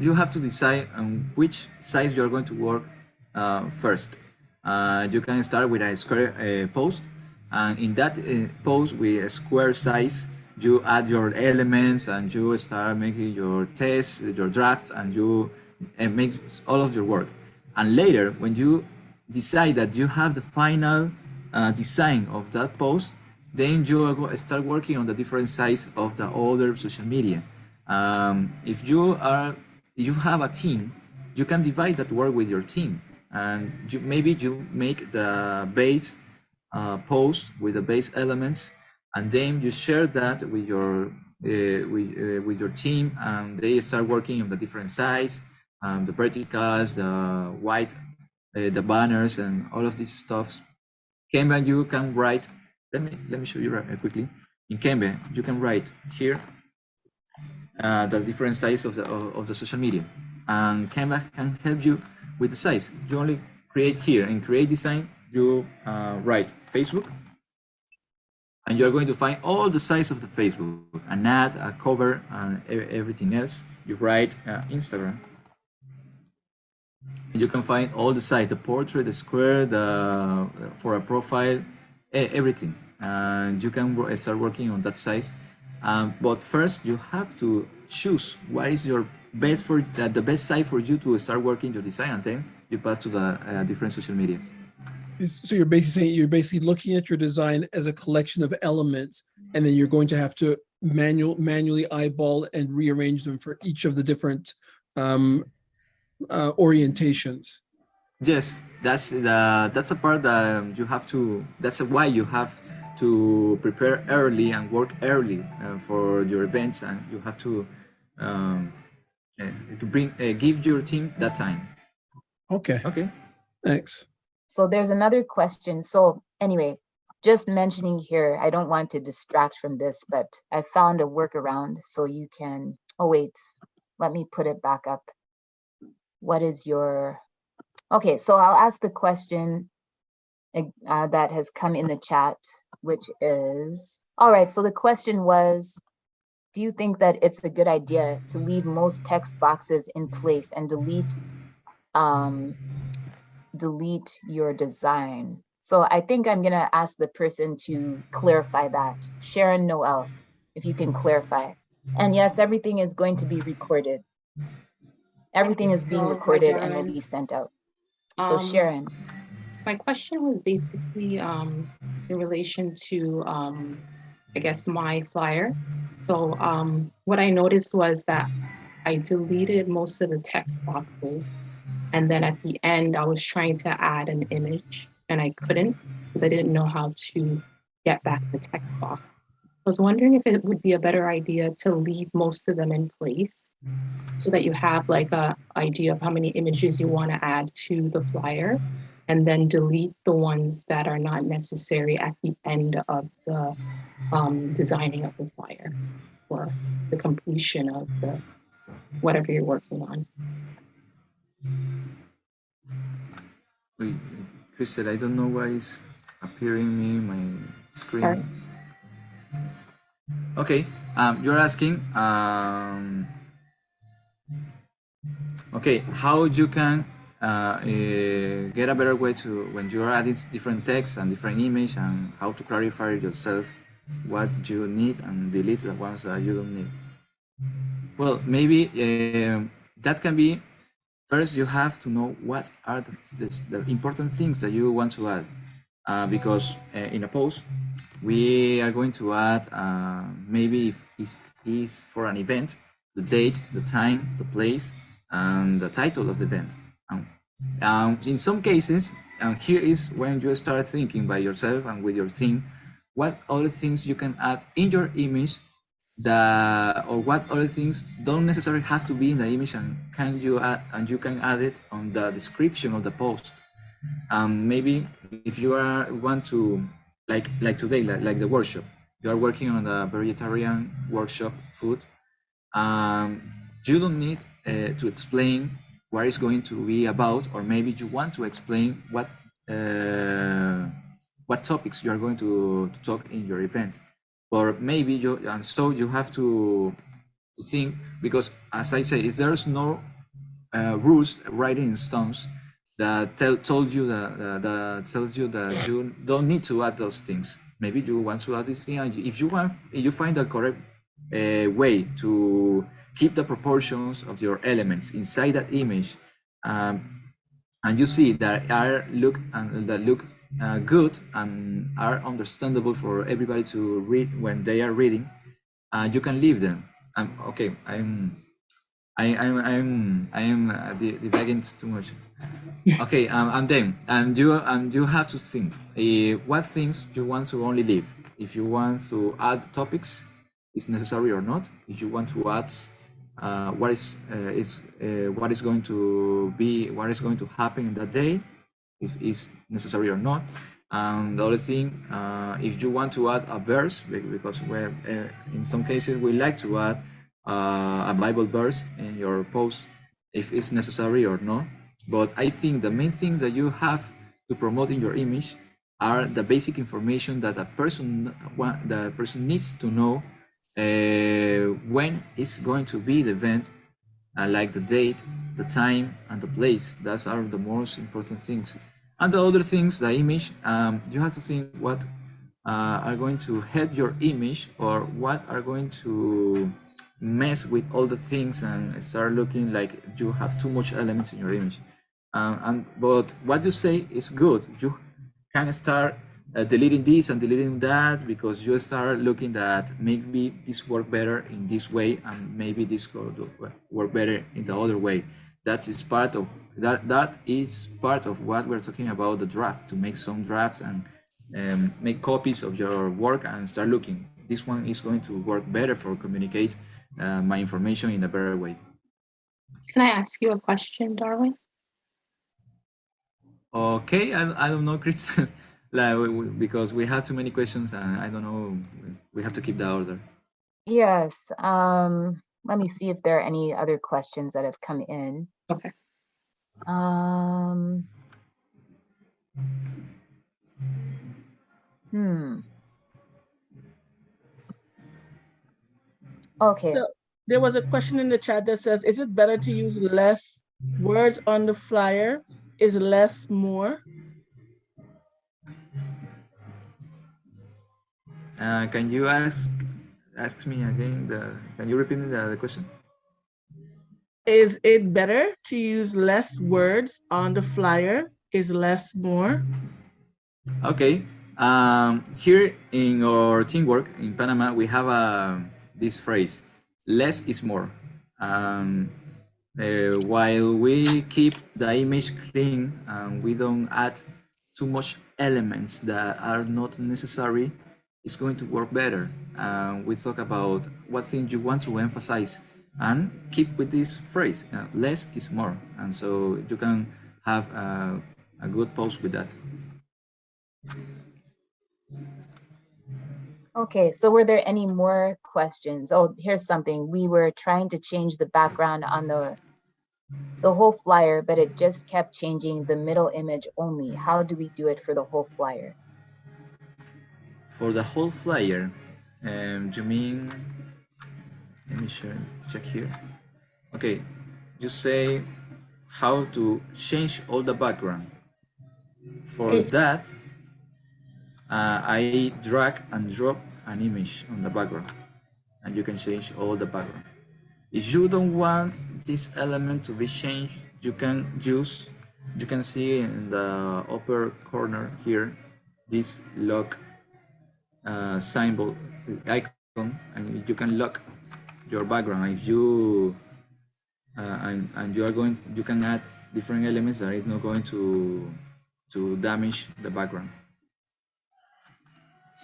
you have to decide on which size you're going to work first. You can start with a square post, and in that post with a square size, you add your elements and you start making your tests, your drafts, and you make all of your work. And later, when you decide that you have the final design of that post, then you start working on the different size of the other social media. If you have a team, you can divide that work with your team, and maybe you make the base post with the base elements, and then you share that with your team, and they start working on the different size, the verticals, the white, the banners, and all of these stuffs. Canva, you can write. Let me show you quickly. In Canva, you can write here the different size of the social media, and Canva can help you with the size. You only create here in Create Design. You write Facebook, and you're going to find all the size of the Facebook, an ad, a cover, and everything else. You write Instagram. You can find all the size, the portrait, the square, for a profile, everything. And you can start working on that size. But first, you have to choose what is your best the best size for you to start working your design, and then you pass to the different social medias. So you're basically saying you're basically looking at your design as a collection of elements, and then you're going to have to manually eyeball and rearrange them for each of the different orientations. Yes, that's a part that you have to. That's why you have to prepare early and work early for your events, and you have to give your team that time. Okay. Okay. Thanks. So there's another question. So anyway, just mentioning here, I don't want to distract from this, but I found a workaround so you can. Oh wait, let me put it back up. What is your? Okay, so I'll ask the question that has come in the chat, which is, all right, so the question was, do you think that it's a good idea to leave most text boxes in place and delete your design? So I think I'm gonna ask the person to clarify that. Sharon Noel, if you can clarify. And yes, everything is going to be recorded. Everything is being recorded and will be sent out. So Sharon. My question was basically in relation to, I guess, my flyer. So what I noticed was that I deleted most of the text boxes. And then at the end, I was trying to add an image and I couldn't because I didn't know how to get back the text box. I was wondering if it would be a better idea to leave most of them in place so that you have like a idea of how many images you want to add to the flyer, and then delete the ones that are not necessary at the end of the designing of the flyer or the completion of the whatever you're working on. Wait, Crystal, I don't know why it's appearing me my screen. Okay, you're asking, okay, how you can get a better way to, when you're adding different text and different image, and how to clarify yourself what you need and delete the ones that you don't need. Well, maybe that can be, first you have to know what are the important things that you want to add, because in a post, we are going to add, maybe if it is for an event, the date, the time, the place, and the title of the event. In some cases, and here is when you start thinking by yourself and with your team, what other things you can add in your image that, or what other things don't necessarily have to be in the image, and you can add it on the description of the post. Maybe if you want to, like today, like the workshop, you are working on a vegetarian workshop food. You don't need to explain what it's going to be about, or maybe you want to explain what topics you are going to talk in your event, or maybe so you have to think, because as I say, if there's no rules writing in stones that tells you that you don't need to add those things. Maybe you want to add this thing, and if you find the correct way to keep the proportions of your elements inside that image, and you see that look good and are understandable for everybody to read when they are reading, you can leave them. Okay, I am divagging too much. Okay, and you have to think what things you want to only leave. If you want to add topics, is necessary or not. If you want to add what is going to happen in that day, if it's necessary or not. And the other thing, if you want to add a verse, because in some cases we like to add a Bible verse in your post, if it's necessary or not. But I think the main thing that you have to promote in your image are the basic information that the person needs to know when is going to be the event, like the date, the time, and the place. Those are the most important things. And the other things, the image, you have to think what are going to help your image, or what are going to mess with all the things and start looking like you have too much elements in your image. But what you say is good. You can start deleting this and deleting that, because you start looking that maybe this work better in this way, and maybe this could work better in the other way. That is part of what we're talking about, the draft, to make some drafts and make copies of your work and start looking. This one is going to work better for communicate my information in a better way. Can I ask you a question, Darwin? Okay, I don't know, Kristen, because we have too many questions and I don't know, we have to keep the order. Yes, let me see if there are any other questions that have come in. Okay. Okay. So there was a question in the chat that says, is it better to use less words on the flyer? Is less more? Can you ask me again? Can you repeat the question? Is it better to use less words on the flyer? Is less more? Okay. Here in our teamwork in Panama, we have this phrase: "Less is more." While we keep the image clean and we don't add too much elements that are not necessary, it's going to work better. We talk about what things you want to emphasize and keep with this phrase, less is more. And so you can have a good post with that. Okay, so were there any more questions? Oh, here's something. We were trying to change the background on the whole flyer, but it just kept changing the middle image only. How do we do it for the whole flyer? For the whole flyer, you mean, let me check here. Okay, you say how to change all the background. For that, I drag and drop an image on the background, and you can change all the background. If you don't want this element to be changed, you can see in the upper corner here, this lock symbol icon, and you can lock your background. If you and you can add different elements that is not going to damage the background.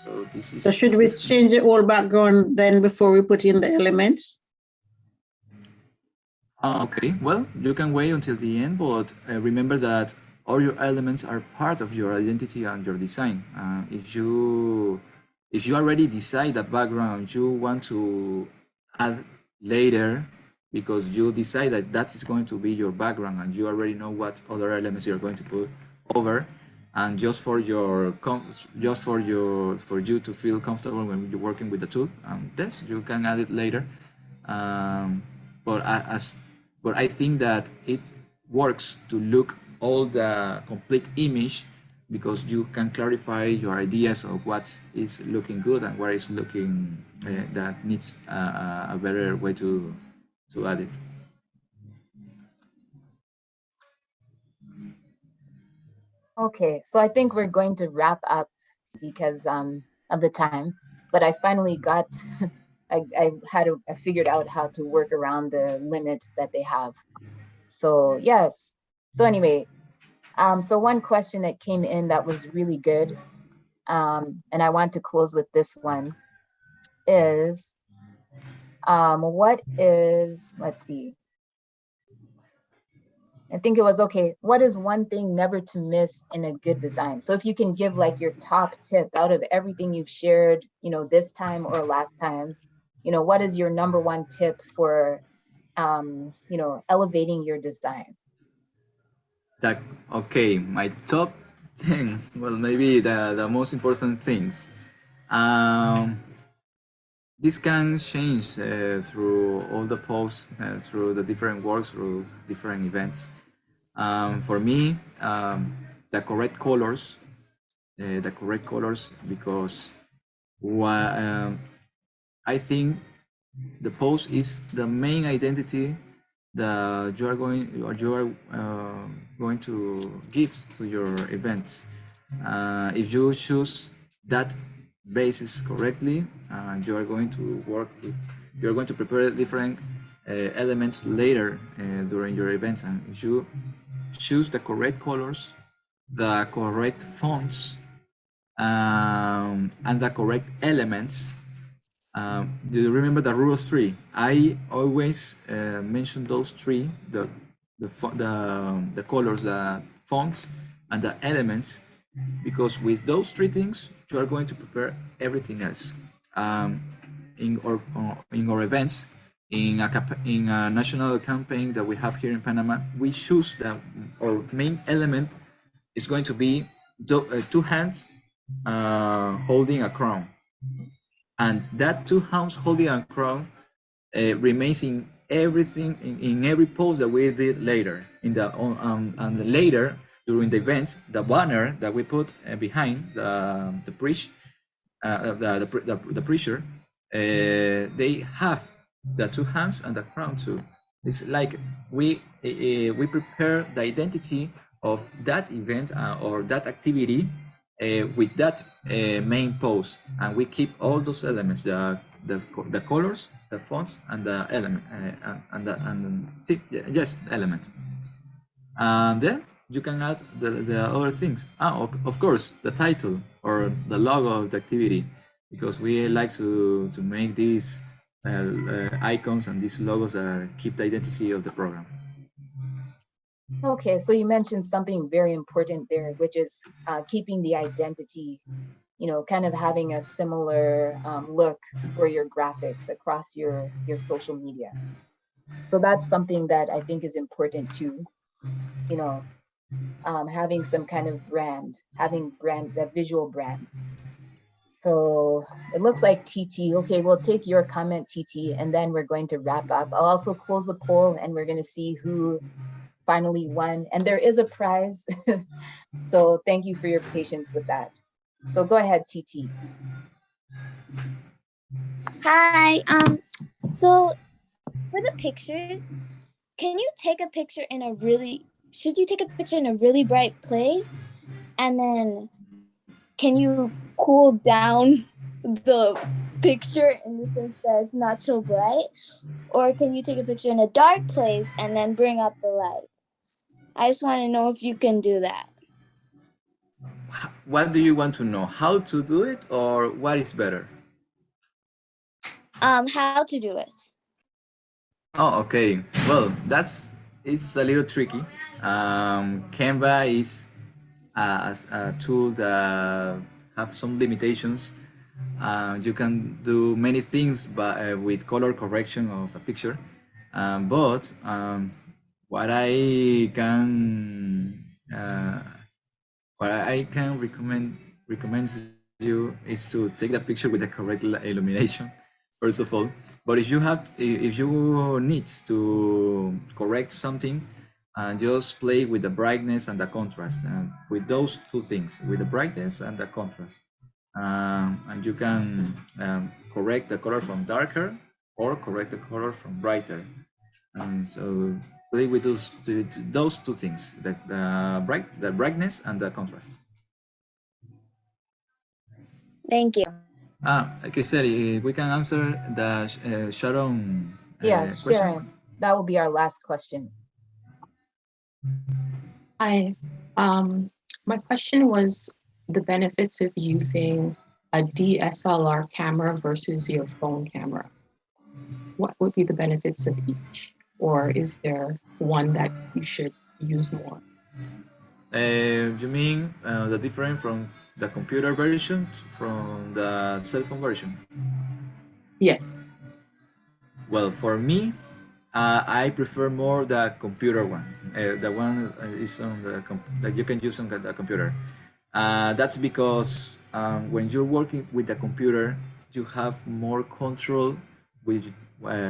So this is. So should we change the whole background then before we put in the elements? Okay, well, you can wait until the end, but remember that all your elements are part of your identity and your design. If you already decide the background you want to add later, because you decide that that is going to be your background and you already know what other elements you're going to put over, and just for you to feel comfortable when you're working with the tool, yes, you can add it later. But I think that it works to look all the complete image, because you can clarify your ideas of what is looking good and what is looking that needs a better way to add it. Okay, so I think we're going to wrap up because of the time, but I finally got, I figured out how to work around the limit that they have. So yes, so anyway, so one question that came in that was really good, and I want to close with this one, is what is, let's see, I think it was, okay, what is one thing never to miss in a good design? So if you can give like your top tip out of everything you've shared, this time or last time, what is your number one tip for, elevating your design? Okay, my top 10, well, maybe the most important things. This can change through all the posts, through the different works, through different events. For me, the correct colors, because I think the post is the main identity that you are going to give to your events. If you choose that basis correctly, you are going to you're going to prepare different elements later during your events, and if you choose the correct colors, the correct fonts, and the correct elements. Do you remember the rule of three? I always mention those three: the colors, the fonts, and the elements, because with those three things, you are going to prepare everything else. In our events, in a national campaign that we have here in Panama, we choose that our main element is going to be two hands holding a crown. And that two hands holding a crown remains in everything, in every post that we did later. And later during the events, the banner that we put behind the preacher, they have the two hands and the crown too. It's like we prepare the identity of that event or that activity with that main post, and we keep all those elements: the colors, the fonts, and the element, yes, elements. And then you can add the other things. Of course, the title or the logo of the activity, because we like to make these icons and these logos that keep the identity of the program. Okay, so you mentioned something very important there, which is keeping the identity, kind of having a similar look for your graphics across your social media. So that's something that I think is important too, having some kind of brand, that visual brand. So it looks like TT. Okay, we'll take your comment, TT, and then we're going to wrap up. I'll also close the poll and we're going to see who finally won. And there is a prize. So thank you for your patience with that. So go ahead, TT. Hi. So for the pictures, can you take a picture in a really, should you take a picture in a really bright place? And then can you cool down the picture in the sense that it's not so bright? Or can you take a picture in a dark place and then bring up the light? I just want to know if you can do that. what do you want to know? How to do it or what is better? How to do it. Oh, okay. Well, it's a little tricky. Canva is a tool that have some limitations. You can do many things with color correction of a picture, but what I can recommend you is to take the picture with the correct illumination, first of all. But if you need to correct something, just play with the brightness and the contrast, and with those two things, with the brightness and the contrast, and you can correct the color from darker or correct the color from brighter. And so play with those two things, the brightness and the contrast. Thank you. Like I said, we can answer the Sharon Yeah, question. Sharon, that will be our last question. Hi. My question was the benefits of using a DSLR camera versus your phone camera. What would be the benefits of each? Or is there one that you should use more? You mean the difference from the computer version from the cell phone version? Yes. Well, for me, I prefer more the computer one. The one is on that you can use on the computer. That's because when you're working with the computer, you have more control with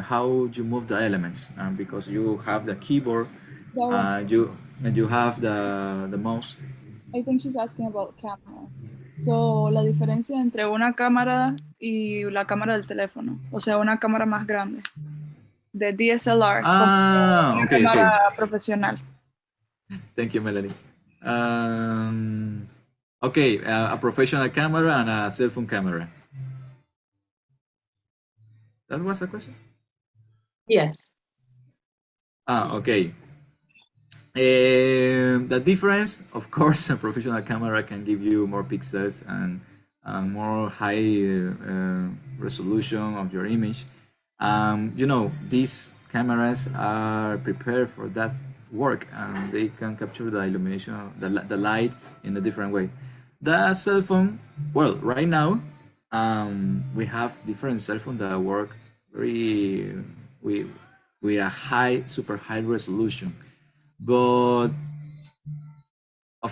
how you move the elements, because you have the keyboard, you have the mouse. I think she's asking about cameras. So, la diferencia entre una cámara y la cámara del teléfono. O sea, una cámara más grande. De DSLR. Una Okay, cámara okay. profesional. Thank you, Melanie. Okay, a professional camera and a cell phone camera. That was a question? Yes. Okay. The difference, of course, a professional camera can give you more pixels and more high resolution of your image. You know, these cameras are prepared for that work, and they can capture the illumination, the light in a different way. The cell phone, well, right now, we have different cell phones that work with a super high resolution. But I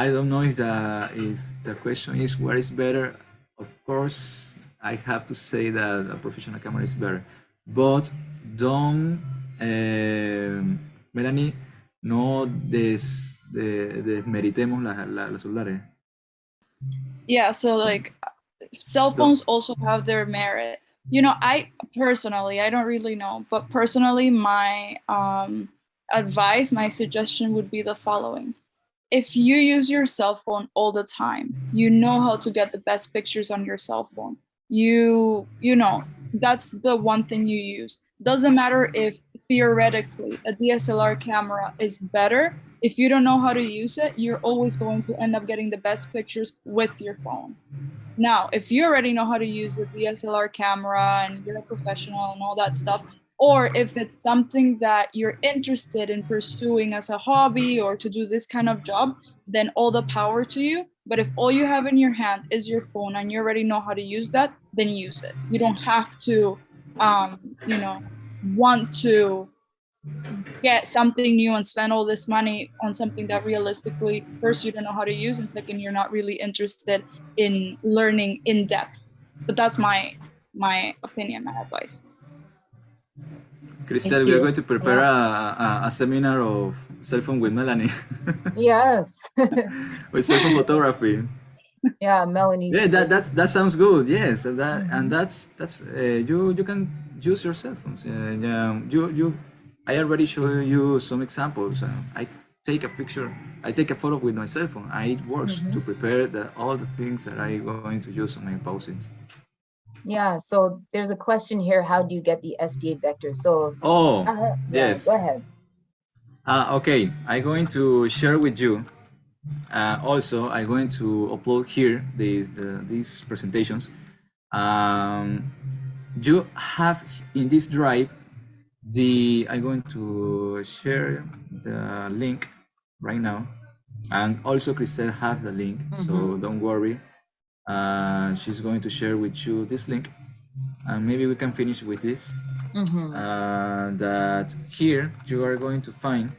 don't know if the question is what is better. Of course, I have to say that a professional camera is better. But don't, Melanie, no desmeritemos los celulares. Yeah, so like cell phones also have their merit. You know, I personally, I don't really know, but personally, my advice, my suggestion would be the following. If you use your cell phone all the time, you know how to get the best pictures on your cell phone. You know, that's the one thing you use. Doesn't matter if theoretically a DSLR camera is better. If you don't know how to use it, you're always going to end up getting the best pictures with your phone. Now, if you already know how to use a DSLR camera and you're a professional and all that stuff, or if it's something that you're interested in pursuing as a hobby or to do this kind of job, then all the power to you. But if all you have in your hand is your phone and you already know how to use that, then use it. You don't have to, want to get something new and spend all this money on something that realistically, first, you don't know how to use, and second, you're not really interested in learning in depth. But that's my opinion, my advice. Cristel, we are going to prepare a seminar of cell phone with Melanie. Yes. With cell phone photography. Yeah, Melanie. Yeah, that sounds good. Yes, that's you can use your cell phones. I already showed you some examples. I take a photo with my cell phone. It works to prepare all the things that I'm going to use on my postings. Yeah, so there's a question here. How do you get the SDA vector? So yes. Go ahead. Okay, I'm going to share with you Also, I'm going to upload here these presentations. You have in this drive I'm going to share the link right now, and also Christelle has the link, so don't worry. She's going to share with you this link, and maybe we can finish with this. That here you are going to find.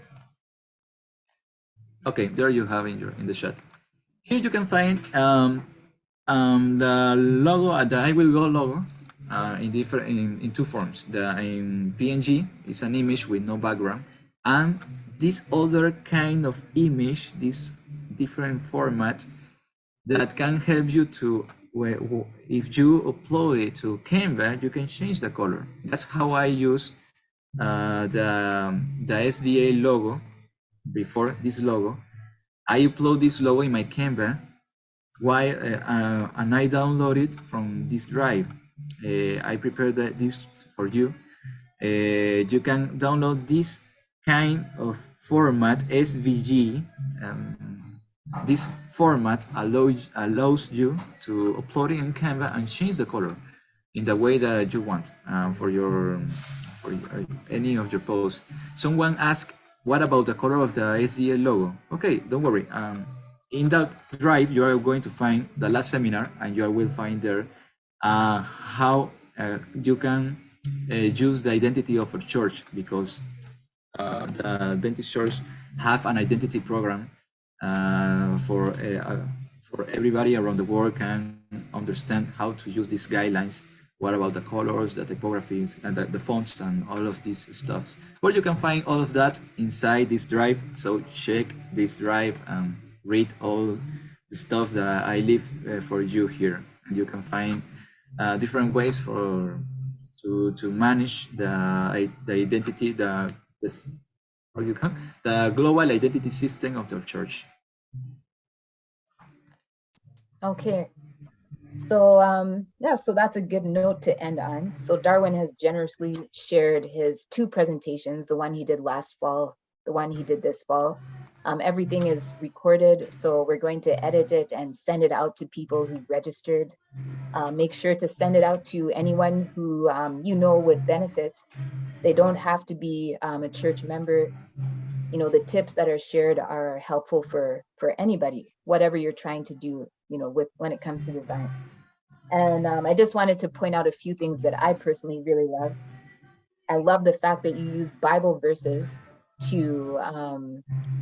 Okay, there you have in the chat. Here you can find the logo, the I Will Go logo, in two forms. In PNG is an image with no background, and this other kind of image, this different format that can help you to, if you upload it to Canva, you can change the color. That's how I use the SDA logo. Before this logo, I upload this logo in my Canva, and I download it from this drive. I prepared this for you. You can download this kind of format, SVG. This format allows you to upload it in Canva and change the color in the way that you want for any of your posts. Someone asked, what about the color of the SDA logo? Okay, don't worry. In that drive, you are going to find the last seminar, and you will find there how you can use the identity of a church, because the Adventist church have an identity program for everybody around the world can understand how to use these guidelines. What about the colors, the typographies, and the fonts, and all of these stuffs? Well, you can find all of that inside this drive. So check this drive and read all the stuff that I leave for you here. And you can find different ways to manage the identity, the global identity system of the church. Okay. So yeah, so that's a good note to end on. So Darwin has generously shared his two presentations, the one he did last fall, the one he did this fall. Everything is recorded, so we're going to edit it and send it out to people who registered. Make sure to send it out to anyone who you know would benefit. They don't have to be a church member. You know, the tips that are shared are helpful for anybody, whatever you're trying to do, you know, when it comes to design. And I just wanted to point out a few things that I personally really loved. I love the fact that you use Bible verses to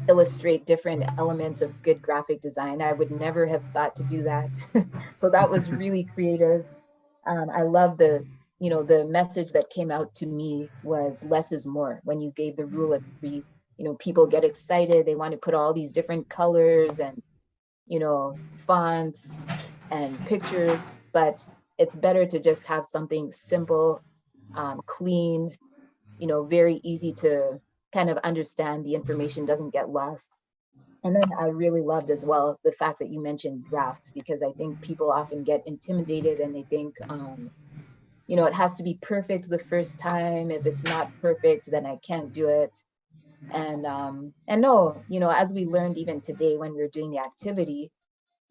illustrate different elements of good graphic design. I would never have thought to do that. So that was really creative. I love the message that came out to me was less is more. When you gave the rule of 3, you know, people get excited. They want to put all these different colors and, you know, fonts and pictures, but it's better to just have something simple, clean, you know, very easy to kind of understand. The information doesn't get lost. And then I really loved as well the fact that you mentioned drafts, because I think people often get intimidated and they think, you know, it has to be perfect the first time. If it's not perfect, then I can't do it. And no, you know, as we learned even today when we were doing the activity,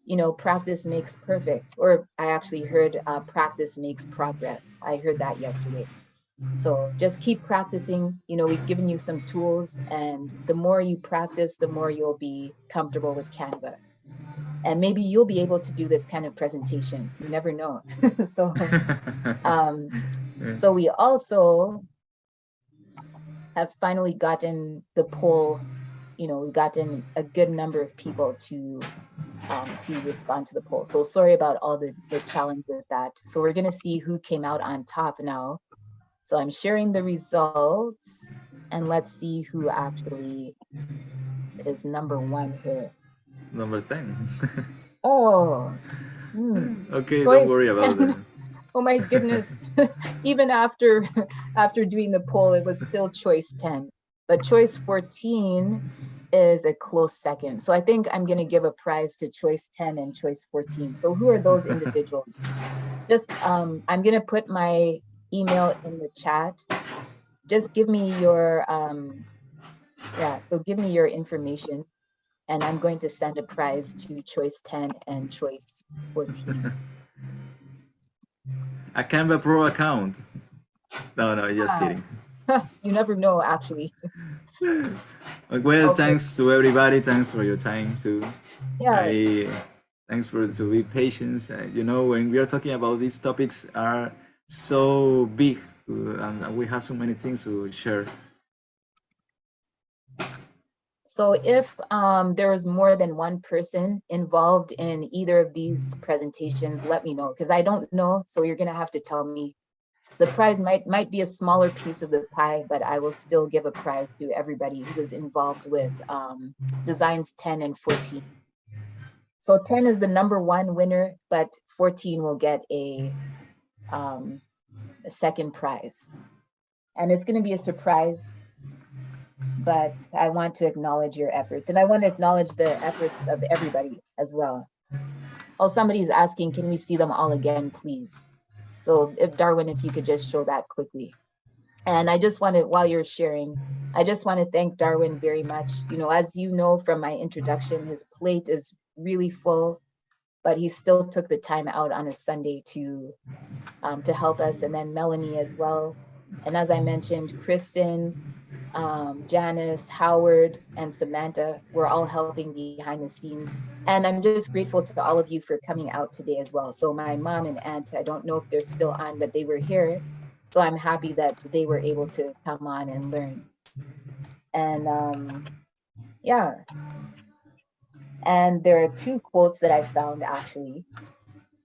you know, practice makes perfect. Or I actually heard practice makes progress. I heard that yesterday. So just keep practicing. You know, we've given you some tools, and the more you practice, the more you'll be comfortable with Canva. And maybe you'll be able to do this kind of presentation. You never know. So, so we also have finally gotten the poll. You know, we've gotten a good number of people to respond to the poll. So sorry about all the challenge with that. So we're gonna see who came out on top now. So I'm sharing the results, and let's see who actually is number 1 here. Number 10. Oh. Okay, Choice don't worry about 10. that. Oh my goodness. Even after doing the poll, it was still choice 10. But choice 14 is a close second. So I think I'm going to give a prize to choice 10 and choice 14. So who are those individuals? Just I'm going to put my email in the chat. Just give me your so give me your information, and I'm going to send a prize to choice 10 and choice 14. A Canva Pro account. No, just kidding. You never know, actually. Well, Okay. thanks to everybody. Thanks for your time too. Yes. Thanks to be patient. You know, when we are talking about these topics are so big, and we have so many things to share. So if there is more than one person involved in either of these presentations, let me know, because I don't know. So you're gonna have to tell me. The prize might be a smaller piece of the pie, but I will still give a prize to everybody who was involved with designs 10 and 14. So 10 is the #1 winner, but 14 will get a second prize. And it's going to be a surprise, but I want to acknowledge your efforts, and I want to acknowledge the efforts of everybody as well. Oh, somebody's asking, can we see them all again, please? So if Darwin, if you could just show that quickly. And I just wanted, while you're sharing, I just want to thank Darwin very much. You know, as you know from my introduction, his plate is really full, but he still took the time out on a Sunday to help us. And then Melanie as well. And as I mentioned, Kristen, Janice, Howard, and Samantha were all helping behind the scenes. And I'm just grateful to all of you for coming out today as well. So my mom and aunt, I don't know if they're still on, but they were here. So I'm happy that they were able to come on and learn. And yeah. And there are 2 quotes that I found actually.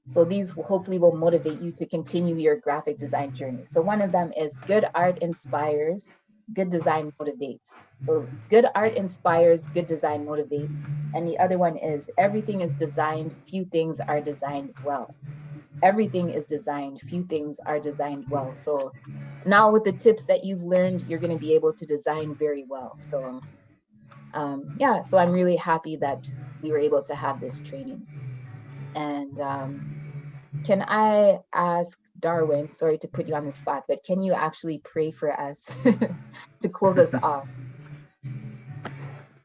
So these hopefully will motivate you to continue your graphic design journey. So one of them is, good art inspires, good design motivates. So good art inspires, good design motivates. And the other one is, everything is designed, few things are designed well. Everything is designed, few things are designed well. So now with the tips that you've learned, you're going to be able to design very well. So yeah, so I'm really happy that we were able to have this training. And can I ask Darwin, sorry to put you on the spot, but can you actually pray for us to close us off?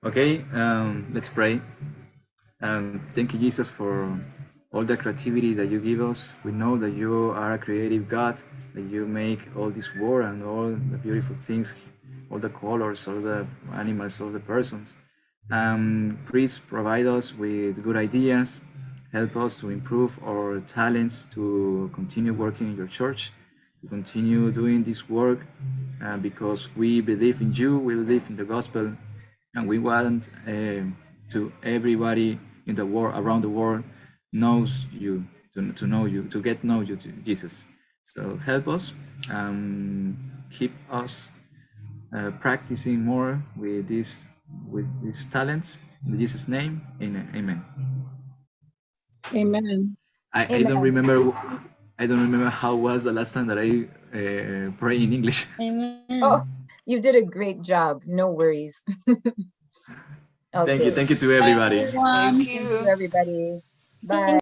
Okay, let's pray. Thank you, Jesus, for all the creativity that you give us. We know that you are a creative God, that you make all this world and all the beautiful things, all the colors, all the animals, all the persons. Please provide us with good ideas, help us to improve our talents, to continue working in your church, to continue doing this work, because we believe in you, we believe in the gospel, and we want to everybody in the world, around the world, knows you, to know you, to get to know you, to Jesus. So help us, keep us practicing more with these talents. In Jesus' name, amen. Amen. I don't remember. I don't remember how was the last time that I pray in English. Amen. Oh, you did a great job. No worries. Okay. Thank you to everybody. Thank Thank you, everybody. Bye.